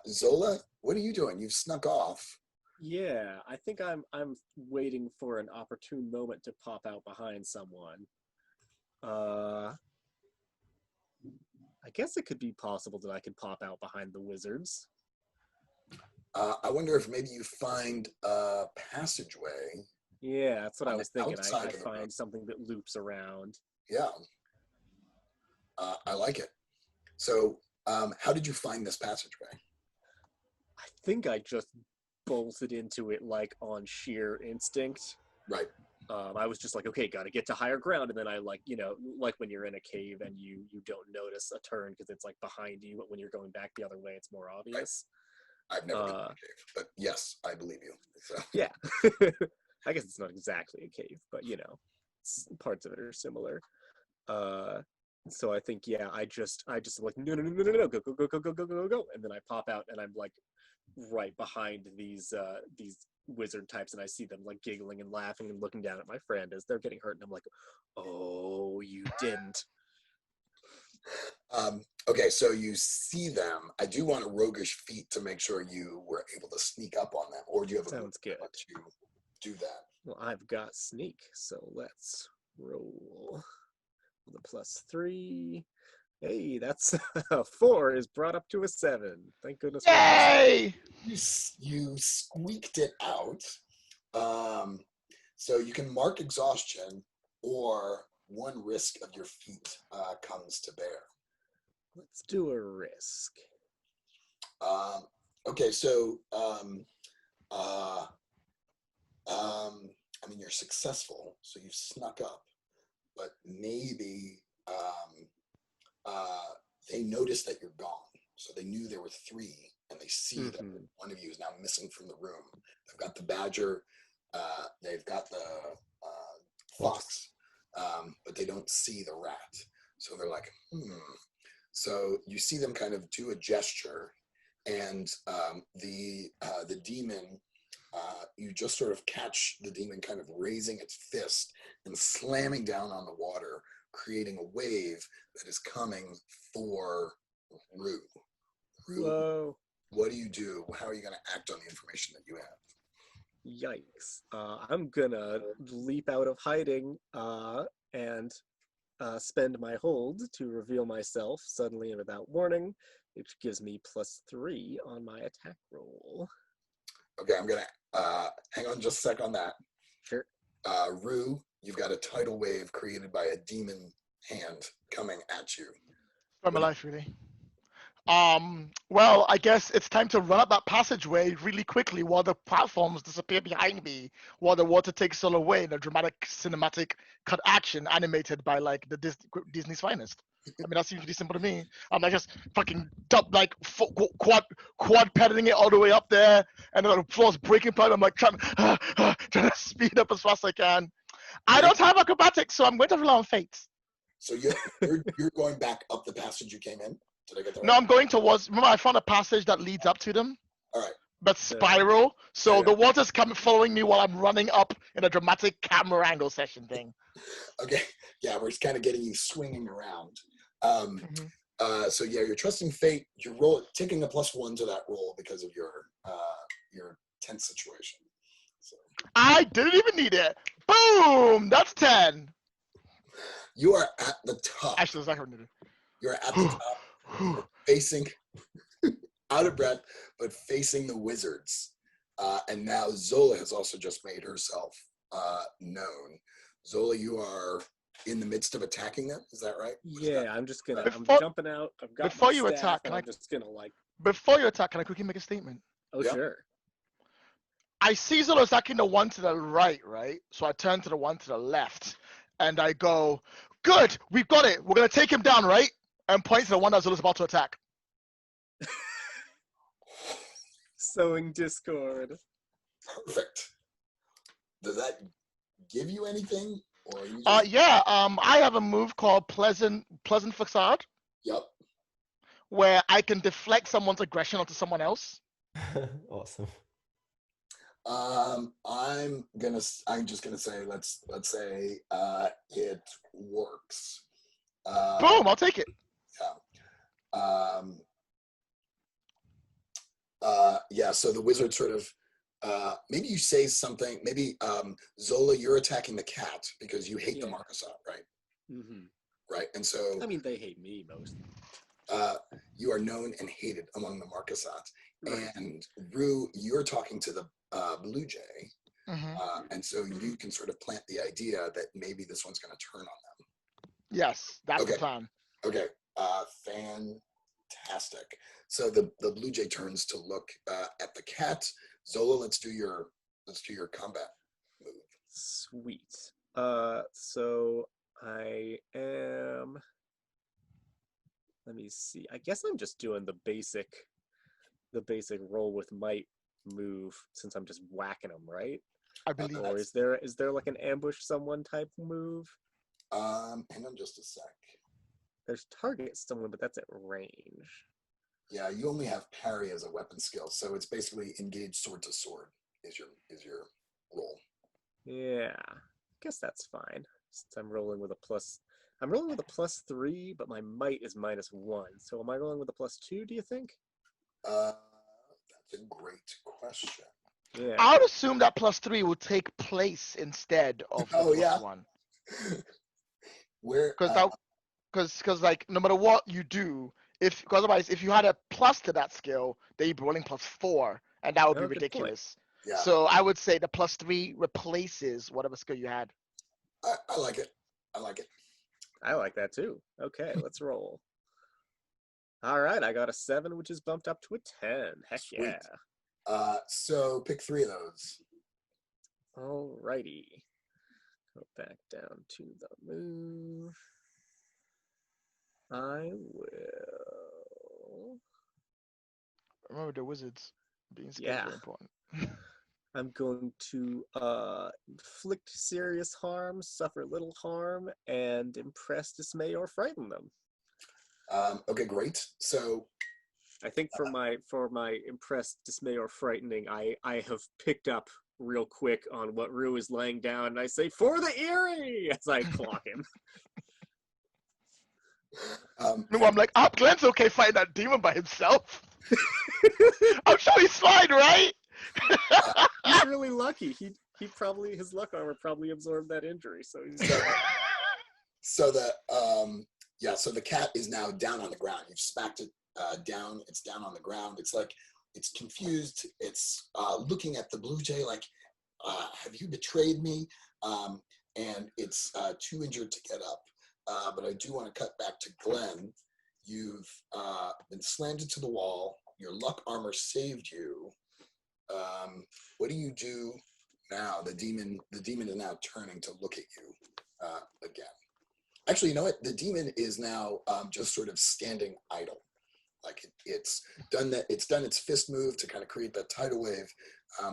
Zola, what are you doing? You've snuck off. Yeah, I think I'm waiting for an opportune moment to pop out behind someone. I guess it could be possible that I could pop out behind the wizards. I wonder if maybe you find a passageway. Yeah, that's what I was thinking. outside I of the room. find something that loops around. Yeah, I like it. So, how did you find this passageway? I think I just bolted into it like on sheer instinct. Right. I was just like, okay, got to get to higher ground, and then I like like when you're in a cave and you don't notice a turn because it's like behind you, but when you're going back the other way, it's more obvious. Right. I've never been in a cave, but yes, I believe you. So. Yeah, I guess it's not exactly a cave, but parts of it are similar. So I think I just like no go go, and then I pop out and I'm like right behind these wizard types, and I see them like giggling and laughing and looking down at my friend as they're getting hurt, and I'm like, oh, you didn't. Okay, so you see them. I do want a roguish feat to make sure you were able to sneak up on them, or do you have a Sounds good. let you do that? Well, I've got sneak, so let's roll the +3. Hey, that's 4 is brought up to a 7. Thank goodness. Yay! You squeaked it out. So you can mark exhaustion, or one risk of your feet comes to bear. Let's do a risk. Okay, so I mean, you're successful, so you've snuck up, but maybe they noticed that you're gone. So they knew there were 3, and they see that one of you is now missing from the room. They've got the badger, they've got the fox, but they don't see the rat. So they're like, So you see them kind of do a gesture, and the demon, you just sort of catch the demon kind of raising its fist and slamming down on the water, creating a wave that is coming for Rue. Whoa. What do you do? How are you going to act on the information that you have? Yikes. I'm gonna leap out of hiding and spend my hold to reveal myself suddenly and without warning, which gives me +3 on my attack roll. Okay, I'm gonna hang on just a sec on that. Sure. Rue, you've got a tidal wave created by a demon hand coming at you. From my life, really. Well, I guess it's time to run up that passageway really quickly while the platforms disappear behind me, while the water takes all away in a dramatic cinematic cut action animated by like the Disney's finest. I mean, that seems pretty simple to me. I'm like just fucking quad pedaling it all the way up there, and the floor's breaking apart. I'm like trying to speed up as fast as I can. I don't have acrobatics, so I'm going to rely on fate. So you're going back up the passage you came in? Did I get that right? No, I'm going towards. Remember, I found a passage that leads up to them. All right. But spiral. So Yeah. the water's coming, following me while I'm running up in a dramatic camera angle session thing. Okay. Yeah, we're just kind of getting you swinging around. So yeah, you're trusting fate. You're ticking a +1 to that roll because of your your tense situation. So I didn't even need it. Boom! That's 10. you are at the top. Actually, that's not what I needed. You're at the top. You're facing, out of breath, but facing the wizards. And now Zola has also just made herself known. Zola, you are in the midst of attacking them. Is that right? Yeah, I'm just gonna. I'm Before- jumping out. I've got before my you staff, attack, and can I'm just gonna like. Before you attack, can I quickly make a statement? Oh Yeah. sure. I see Zolo attacking the one to the right, right? So I turn to the one to the left, and I go, "Good, we've got it. We're gonna take him down, right?" And point to the one that Zolo's about to attack. Sowing discord. Perfect. Does that give you anything, or are you just? Yeah. I have a move called Pleasant Facade, Yep. where I can deflect someone's aggression onto someone else. Awesome. I'm just gonna say let's say it works. Boom! I'll take it. Yeah. So the wizard sort of maybe you say something. Maybe Zola, you're attacking the cat because you hate the Yeah. Marcosat, right? Mm-hmm. Right. And so I mean, they hate me most. you are known and hated among the Marcosats. Right. And Rue, you're talking to the Blue Jay. Mhm. And so you can sort of plant the idea that maybe this one's going to turn on them. Yes, that's the Okay. plan. Okay, fantastic. So the Blue Jay turns to look at the cat. Zola, let's do your combat move. Sweet. So I am. Let me see. I guess I'm just doing the basic roll with might move since I'm just whacking them, right? I believe. Or is there like an ambush someone type move? Hang on just a sec. There's target someone, but that's at range. Yeah, you only have parry as a weapon skill, so it's basically engage sword to sword is your roll. Yeah, I guess that's fine. Since I'm rolling with a plus, I'm rolling with a +3, but my might is -1. So am I rolling with a +2? Do you think? That's a great question. Yeah. I would assume that +3 will take place instead of the Oh, yeah. +1. Where? Because like no matter what you do, because otherwise if you had a plus to that skill, then you'd be rolling +4, and that would be Oh, good point. ridiculous. Yeah, So I would say the +3 replaces whatever skill you had. I like it. I like it. I like that too. Okay, let's roll. All right, I got a 7, which is bumped up to a 10. Heck Sweet. yeah. So pick 3 of those. All righty. Go back down to the move. I will. Remember the wizards being scared Yeah. is very important. I'm going to inflict serious harm, suffer little harm, and impress, dismay, or frighten them. Okay, great. So I think for my impress, dismay, or frightening, I have picked up real quick on what Rue is laying down, and I say, "For the Eerie!" as I clock him. No, I'm like, Glenn's okay fighting that demon by himself. I'm sure he's fine, right? He's really lucky. He probably, his luck armor probably absorbed that injury, so he's so the cat is now down on the ground. You've smacked it down. It's down on the ground. It's like it's confused. It's looking at the Blue Jay like, have you betrayed me? And it's too injured to get up. But I do want to cut back to Glenn. You've been slammed into the wall. Your luck armor saved you. What do you do now? The demon is now turning to look at you again. Actually, you know what? The demon is now just sort of standing idle. Like it's done its fist move to kind of create that tidal wave.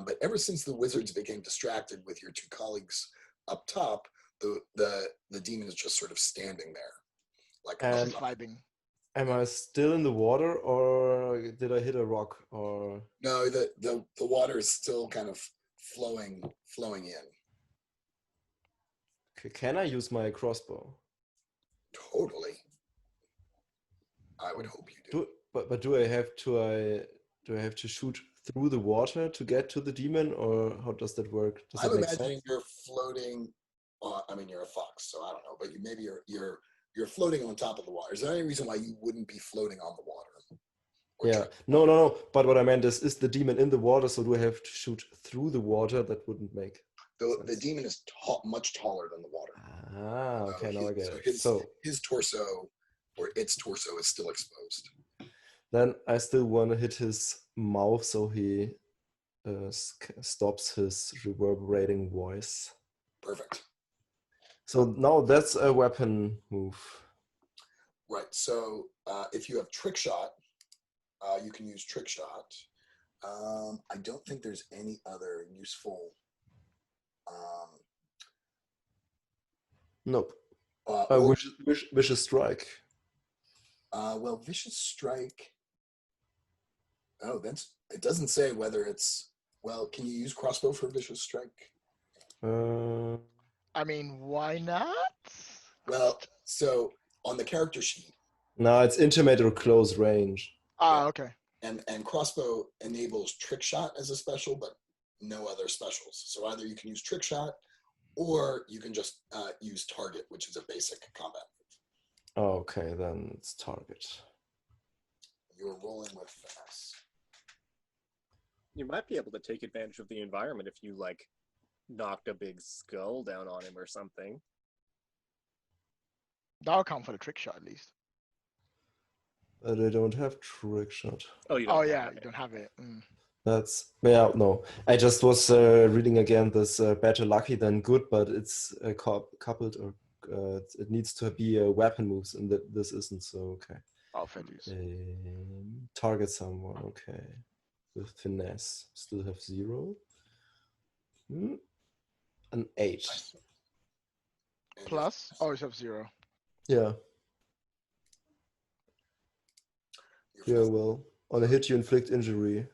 But ever since the wizards became distracted with your 2 colleagues up top, the demon is just sort of standing there. Like And Vibing. am I still in the water, or did I hit a rock? Or no, the water is still kind of flowing in. can I use my crossbow? Totally. I would hope you do. But do I have to shoot through the water to get to the demon, or how does that work? Does I'm that make imagining sense? you're floating. I mean, you're a fox, so I don't know, but maybe you're floating on top of the water. Is there any reason why you wouldn't be floating on the water? Yeah. No. But what I meant is the demon in the water? So do I have to shoot through the water? That wouldn't make The sense. demon is much taller than the water. Ah, okay, now I get it. His torso or its torso is still exposed. Then I still want to hit his mouth so he stops his reverberating voice. Perfect. So now that's a weapon move. Right. So if you have trick shot, you can use trick shot. I don't think there's any other useful. Nope. Or, Vicious strike. well, vicious strike. Oh, it doesn't say whether it's. Well, can you use crossbow for vicious strike? I mean, why not? Well, so on the character sheet. No, it's intimate or close range. Ah, okay. And crossbow enables trick shot as a special, but no other specials. So either you can use trick shot, or you can just use target, which is a basic combat move. Okay, then it's target. You're rolling with finesse. You might be able to take advantage of the environment if you, like, knocked a big skull down on him or something. That'll count for the trick shot at least. But I don't have trick shot. Oh, you don't yeah, have you it. don't have it. No. I just was reading again this better lucky than good, but it's coupled or it needs to be a weapon moves, and this isn't. So okay. Oh, fair dues. Target someone. Okay. With finesse, still have 0. An 8. Plus, you have 0. Yeah. Yeah, well, on a hit you inflict injury.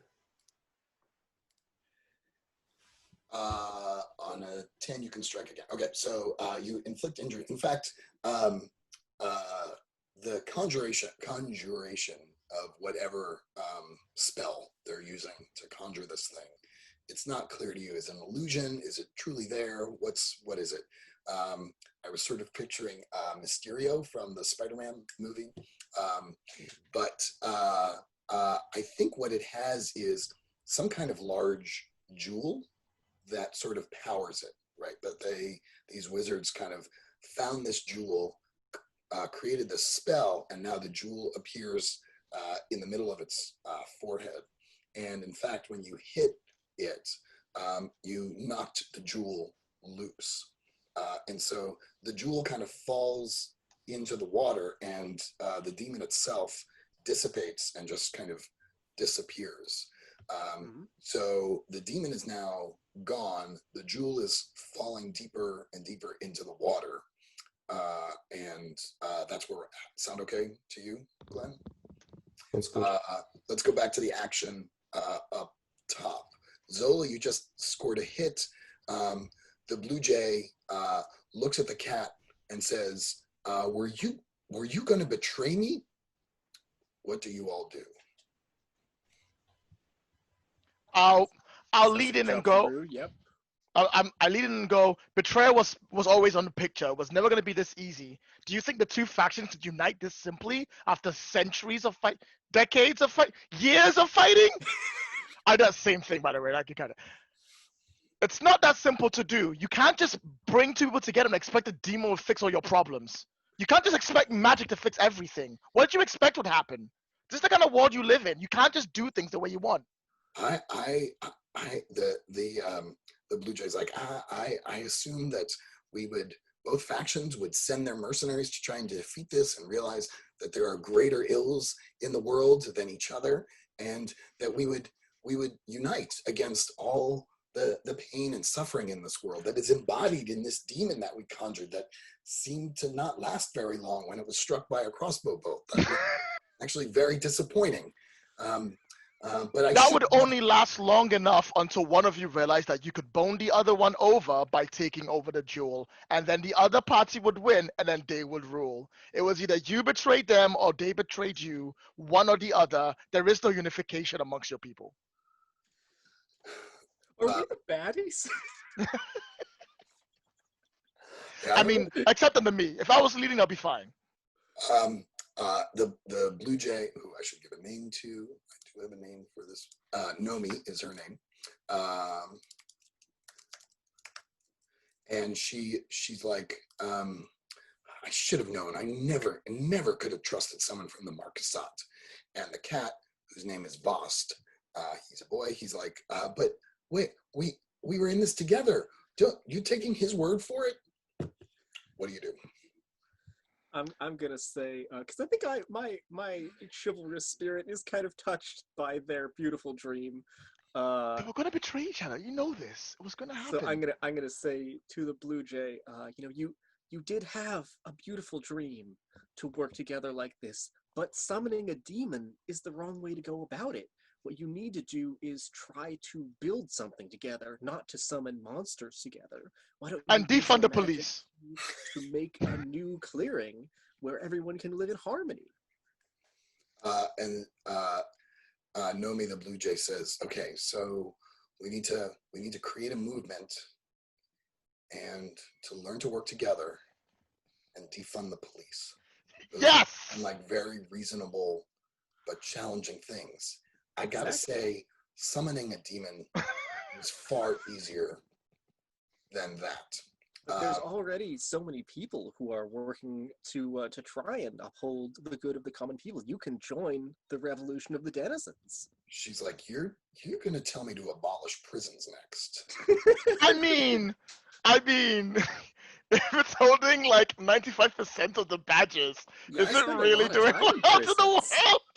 On a 10, you can strike again. Okay, so you inflict injury. In fact, the conjuration of whatever spell they're using to conjure this thing, it's not clear to you. Is it an illusion? Is it truly there? What is it? I was sort of picturing Mysterio from the Spider-Man movie, but I think what it has is some kind of large jewel that sort of powers it, right? That these wizards kind of found this jewel, created this spell, and now the jewel appears in the middle of its forehead. And in fact, when you hit it, you knocked the jewel loose. And so the jewel kind of falls into the water, and the demon itself dissipates and just kind of disappears. So the demon is now gone. The jewel is falling deeper and deeper into the water. And that's where we're at. Sound okay to you, Glenn? That's good. Let's go back to the action up top. Zola, you just scored a hit. The Blue Jay looks at the cat and says, were you going to betray me? What do you all do? I'll lead in and go. Yep. I lead in and go. Betrayal was always on the picture. It was never going to be this easy. Do you think the two factions could unite this simply after centuries of fight, decades of fight, years of fighting? I do that same thing, by the way. Like you kind of. It's not that simple to do. You can't just bring two people together and expect a demon will fix all your problems. You can't just expect magic to fix everything. What did you expect would happen? This is the kind of world you live in. You can't just do things the way you want. The Blue Jays I assume that both factions would send their mercenaries to try and defeat this and realize that there are greater ills in the world than each other, and that we would unite against all the pain and suffering in this world that is embodied in this demon that we conjured that seemed to not last very long when it was struck by a crossbow bolt. That was actually very disappointing. But that would only last long enough until one of you realized that you could bone the other one over by taking over the jewel, and then the other party would win, and then they would rule. It was either you betrayed them or they betrayed you, one or the other. There is no unification amongst your people. Are we the baddies? Yeah, I mean, except under me. If I was leading, I'd be fine. the Blue Jay, who I should give a name to. I do have a name for this. Nomi is her name. And she's like, I should have known. I never could have trusted someone from the Marquisate. And the cat, whose name is Vost, he's a boy. He's like, but wait, we were in this together. You taking his word for it? What do you do? I'm gonna say because I think my chivalrous spirit is kind of touched by their beautiful dream. They were gonna betray each other. You know this. It was gonna happen. So I'm gonna say to the Blue Jay, you did have a beautiful dream to work together like this, but summoning a demon is the wrong way to go about it. What you need to do is try to build something together, not to summon monsters together. Why don't you And use defund your the magic police. to make a new clearing where everyone can live in harmony? And Nomi the Blue Jay says, okay, so we need to create a movement and to learn to work together and defund the police. Those Yes. are like very reasonable but challenging things. I gotta say, summoning a demon is far easier than that. But there's already so many people who are working to try and uphold the good of the common people. You can join the revolution of the denizens. She's like, you're gonna tell me to abolish prisons next. I mean, if it's holding like 95% of the badges, Yeah, is I it spend a really lot of doing time well in to the world? prisons.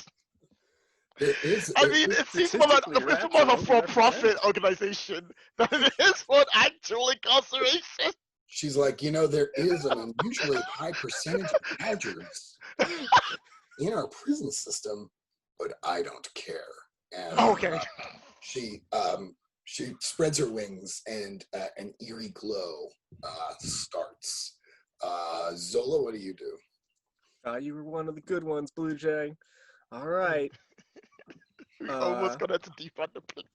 I mean, it seems more like statistically, it's more of a rats are our for-profit friend. organization than it is for actual incarceration. She's like, there is an unusually high percentage of badgers in our prison system, but I don't care. And Okay. she spreads her wings, and an eerie glow starts. Zola, what do you do? You were one of the good ones, Blue Jay. All right. We almost got to defund the police.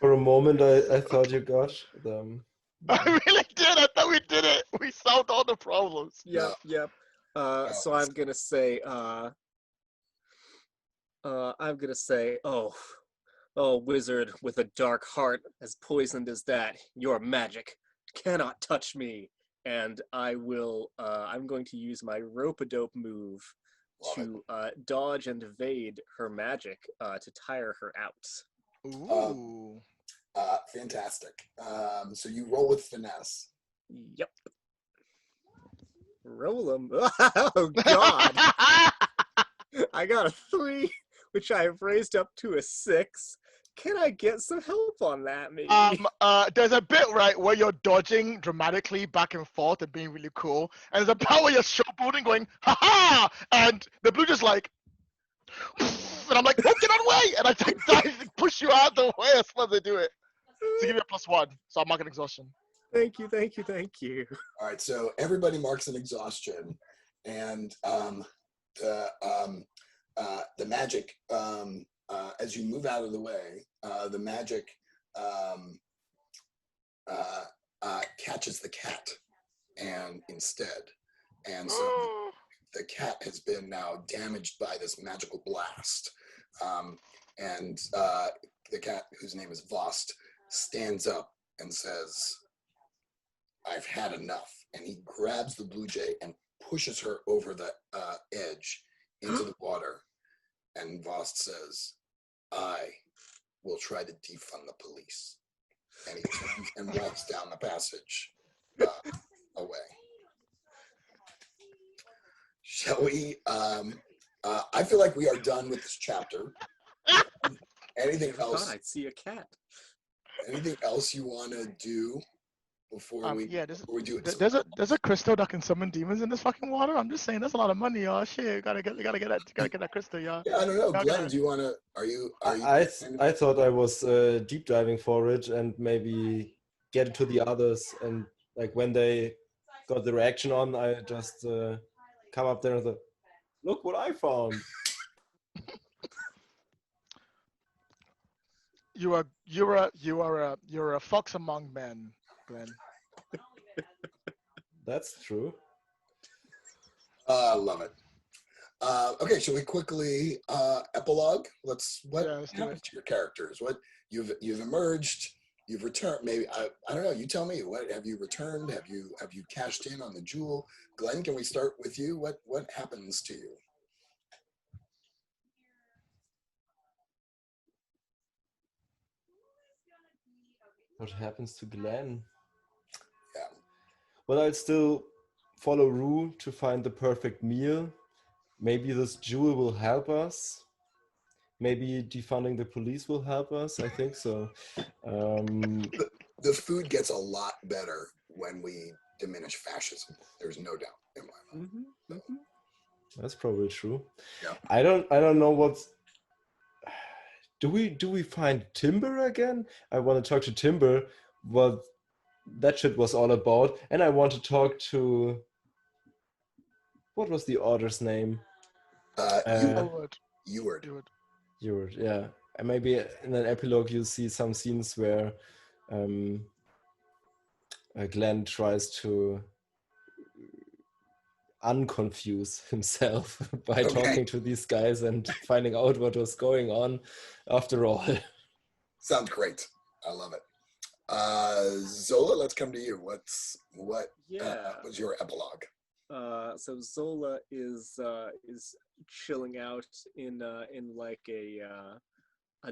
For a moment, I thought you got them. I really did. I thought we did it. We solved all the problems. Yep. So I'm gonna say, oh, wizard with a dark heart as poisoned as that, your magic cannot touch me. And I'm going to use my rope-a-dope move to dodge and evade her magic to tire her out. Ooh. Fantastic. So you roll with finesse. Yep. Roll them. Oh, God. I got a 3, which I've raised up to a 6. Can I get some help on that, maybe? There's a bit, right, where you're dodging dramatically back and forth and being really cool. And there's a part where you're showboating going, ha-ha! And the blue just like, and I'm like, oh, get out of the way! And I dive and push you out the way as far as I do it. To give you a +1, so I'm marking exhaustion. Thank you. All right, so everybody marks an exhaustion, and the magic, as you move out of the way, the magic catches the cat, and instead, and so the cat has been now damaged by this magical blast, and the cat, whose name is Vost, stands up and says, I've had enough. And he grabs the Blue Jay and pushes her over the edge into the water. And Vost says, I will try to defund the police. And he turns and walks down the passage away. Shall we? I feel like we are done with this chapter. Anything I else? thought I'd see a cat. Anything else you want to do before we do it? There's a crystal that can summon demons in this fucking water. I'm just saying, that's a lot of money, y'all. Shit, gotta get that crystal, y'all. Yeah, I don't know. Y'all Glenn, gotta- do you want to? Are you? I thought I was deep diving for it and maybe get it to the others, and like when they got the reaction on, I just come up there and say, look what I found. you're a fox among men, Glenn. That's true. I love it. Okay, shall we quickly epilogue? What Let's do happened it. to your characters? What you've emerged, you've returned. Maybe I don't know. You tell me. What have you returned? Have you cashed in on the jewel? Glenn, can we start with you? What happens to you? What happens to Glenn? Yeah. Well, I'll still follow Rue to find the perfect meal. Maybe this jewel will help us. Maybe defunding the police will help us. I think so. The food gets a lot better when we diminish fascism. There's no doubt in my mind. Mm-hmm. Mm-hmm. That's probably true. Yeah. I don't know what's. Do we find Timber again? I want to talk to Timber. What that shit was all about, and I want to talk to. What was the author's name? Eward. Eward. Eward, yeah. And maybe in an epilogue you'll see some scenes where Glenn tries to unconfuse himself by talking to these guys and finding out what was going on after all. Sounds great. I love it. Zola, let's come to you. What was your epilogue? So Zola is chilling out in like a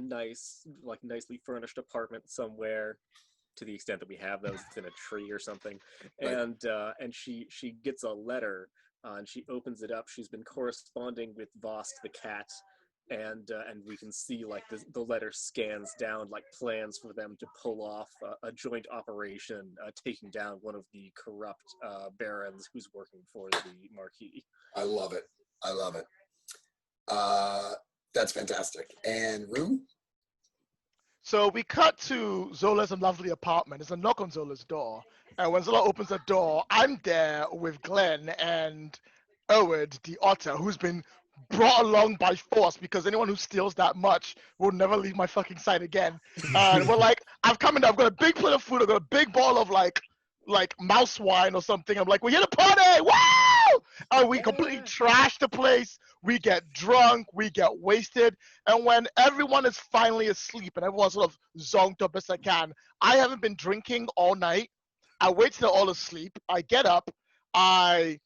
nice, like nicely furnished apartment somewhere, to the extent that we have those. It's in a tree or something. Right. And she gets a letter, and she opens it up. She's been corresponding with Vosk the cat, and we can see like the letter scans down like plans for them to pull off a joint operation, taking down one of the corrupt barons who's working for the Marquis. I love it. That's fantastic. And Rue? So we cut to Zola's lovely apartment. There's a knock on Zola's door. And when Zola opens the door, I'm there with Glenn and Eward, the otter, who's been brought along by force because anyone who steals that much will never leave my fucking sight again. And we're like, I've come in, I've got a big plate of food, I've got a big ball of like mouse wine or something. I'm like, we're here to party! Wow! And we completely trash the place. We get drunk, we get wasted. And when everyone is finally asleep and everyone's sort of zonked up as I can, I haven't been drinking all night. I wait till they're all asleep. I get up, I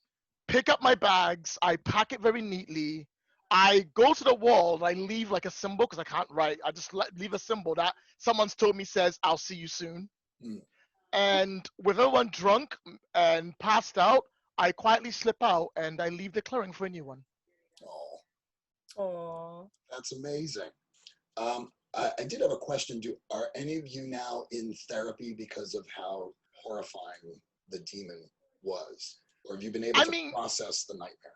pick up my bags, I pack it very neatly. I go to the wall and I leave like a symbol because I can't write. I just leave a symbol that someone's told me says, I'll see you soon. Mm. And with everyone drunk and passed out, I quietly slip out and I leave the clearing for a new one. Aww. That's amazing. I did have a question. Are any of you now in therapy because of how horrifying the demon was? Or have you been able to process the nightmare?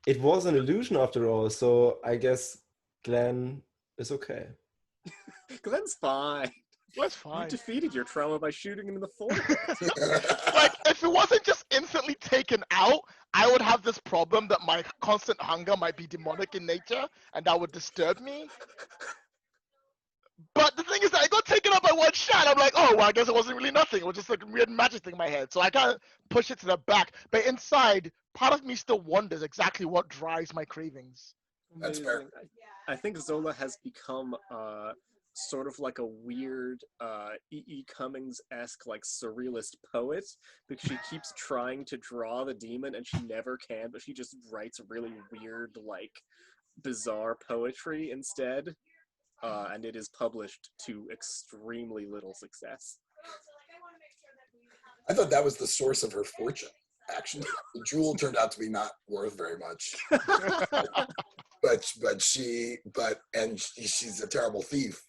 It was an illusion after all, so I guess Glenn is okay. Glenn's fine. Glenn's fine. You defeated your trauma by shooting him in the forehead. Like, if it wasn't just instantly taken out, I would have this problem that my constant hunger might be demonic in nature, and that would disturb me. But the thing is that I got taken out by one shot. I'm like, oh, well, I guess it wasn't really nothing. It was just like a weird magic thing in my head. So I can't push it to the back. But inside, part of me still wonders exactly what drives my cravings. That's fair. I think Zola has become sort of like a weird E.E. Cummings-esque like surrealist poet, because she keeps trying to draw the demon and she never can, but she just writes really weird, like bizarre poetry instead. And it is published to extremely little success. I thought that was the source of her fortune, actually. The jewel turned out to be not worth very much. but she's a terrible thief.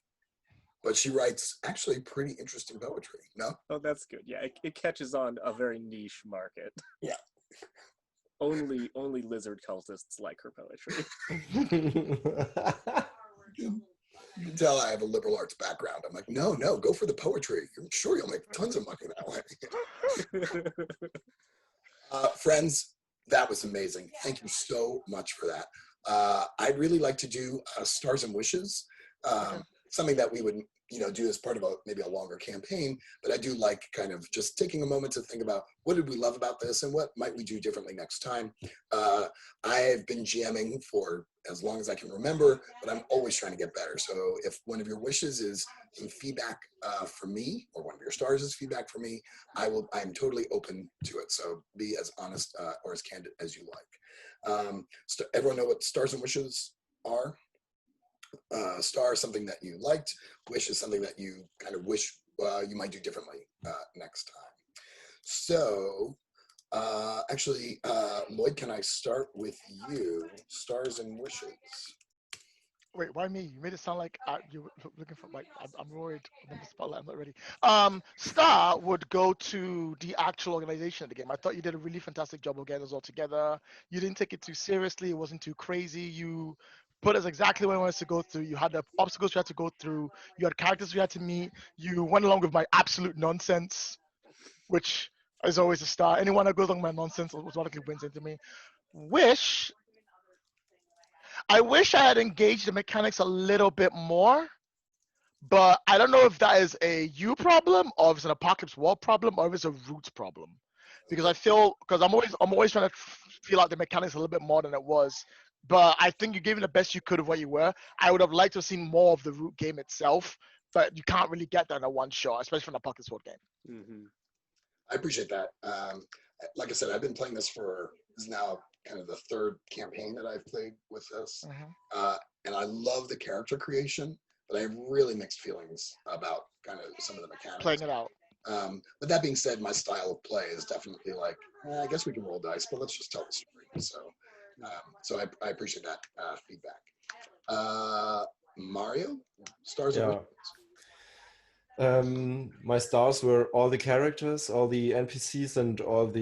But she writes actually pretty interesting poetry, no? Oh, that's good. Yeah, it catches on a very niche market. Yeah. Only lizard cultists like her poetry. You can tell I have a liberal arts background. I'm like, no, go for the poetry. I'm sure you'll make tons of money that way. Friends, that was amazing. Thank you so much for that. I'd really like to do Stars and Wishes. Okay. Something that we would, do as part of maybe a longer campaign. But I do like kind of just taking a moment to think about what did we love about this and what might we do differently next time. I've been GMing for as long as I can remember, but I'm always trying to get better. So if one of your wishes is some feedback from me, or one of your stars is feedback from me, I'm totally open to it. So be as honest or as candid as you like. Everyone know what stars and wishes are? Star is something that you liked. Wish is something that you kind of wish you might do differently next time. So actually, Lloyd, can I start with you? Stars and wishes. Wait, why me? You made it sound like you were looking for like I'm worried. I'm in the spotlight. I'm not ready. Star would go to the actual organization of the game. I thought you did a really fantastic job of getting us all together. You didn't take it too seriously. It wasn't too crazy. You put us exactly where we wanted to go through. You had the obstacles we had to go through. You had characters we had to meet. You went along with my absolute nonsense, which is always a star. Anyone that goes along with my nonsense automatically wins into me. I wish I had engaged the mechanics a little bit more, but I don't know if that is a you problem or if it's an Apocalypse World problem or if it's a Roots problem. Because I'm always trying to feel out the mechanics a little bit more than it was. But I think you gave it the best you could of what you were. I would have liked to have seen more of the Root game itself, but you can't really get that in a one shot, especially from the Apocalypse World game. Mm-hmm. I appreciate that. Like I said, I've been playing this is now kind of the third campaign that I've played with this. And I love the character creation, but I have really mixed feelings about kind of some of the mechanics. Playing it out. But that being said, my style of play is definitely like, I guess we can roll dice, but let's just tell the story. So I appreciate that feedback. Mario, stars and wishes. My stars were all the characters, all the NPCs, and all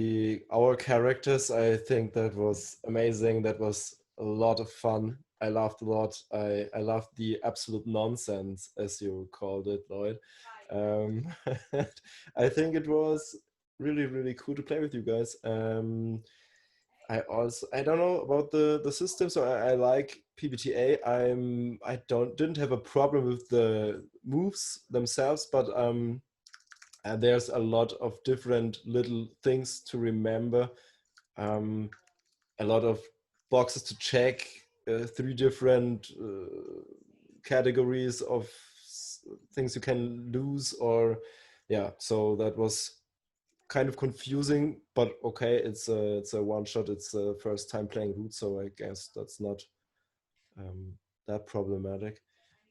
our characters. I think that was amazing. That was a lot of fun. I laughed a lot. I loved the absolute nonsense, as you called it, Lloyd. I think it was really, really cool to play with you guys. I don't know about the system, so I like PBTA. I didn't have a problem with the moves themselves, but there's a lot of different little things to remember. A lot of boxes to check, 3 different categories of things you can lose, or so that was kind of confusing, but okay, it's a one shot. It's the first time playing Root, so I guess that's not that problematic.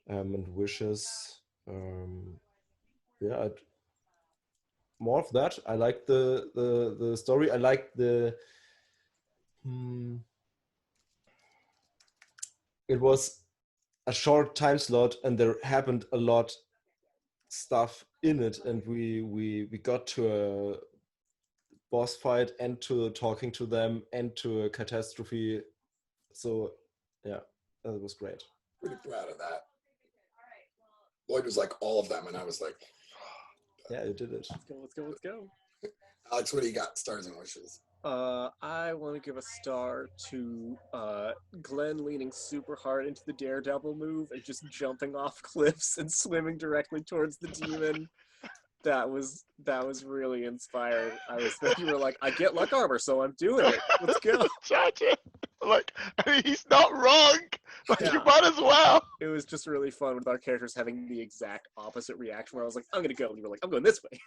And wishes, more of that. I like the story. I like it was a short time slot, and there happened a lot stuff in it, and we got to a boss fight and to talking to them and to a catastrophe. So yeah, that was great. Pretty proud of that. Lloyd was like all of them, and I was like, yeah, you did it. Let's go. Alex, what do you got? Stars and wishes. I want to give a star to Glenn leaning super hard into the daredevil move and just jumping off cliffs and swimming directly towards the demon. That was really inspired. You were like, I get luck armor, so I'm doing it. Let's go. Like, I mean, he's not wrong. Like, Yeah. you might as well. It was just really fun with our characters having the exact opposite reaction. Where I was like, I'm gonna go, and you were like, I'm going this way.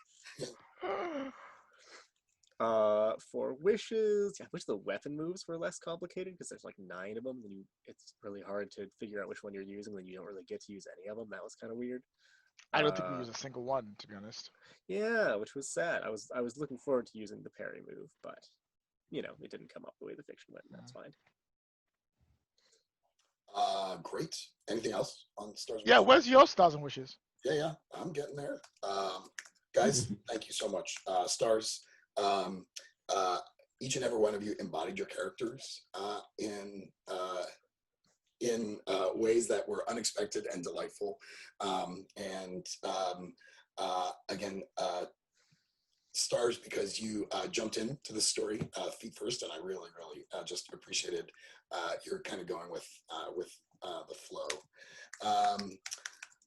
For wishes, I wish the weapon moves were less complicated because there's like 9 of them, and it's really hard to figure out which one you're using, and you don't really get to use any of them. That was kind of weird. I don't think we use a single one, to be honest. Yeah, which was sad. I was looking forward to using the parry move, but it didn't come up the way the fiction went, and that's fine. Great. Anything else on stars? Yeah, where's your stars and wishes? Yeah, I'm getting there. Guys, thank you so much. Stars. Each and every one of you embodied your characters in ways that were unexpected and delightful. Again, stars because you jumped into the story feet first, and I really just appreciated your kind of going with the flow.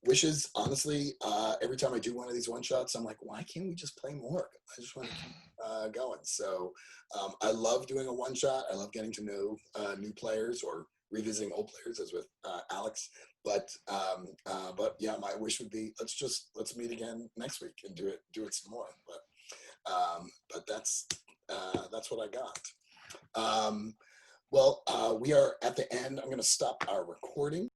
Wishes, honestly, every time I do one of these one shots, I'm like, why can't we just play more? I just want to keep going. So I love doing a one shot. I love getting to know new players or revisiting old players, as with Alex. But yeah, my wish would be let's meet again next week and do it some more. But that's what I got. Well, we are at the end. I'm going to stop our recording.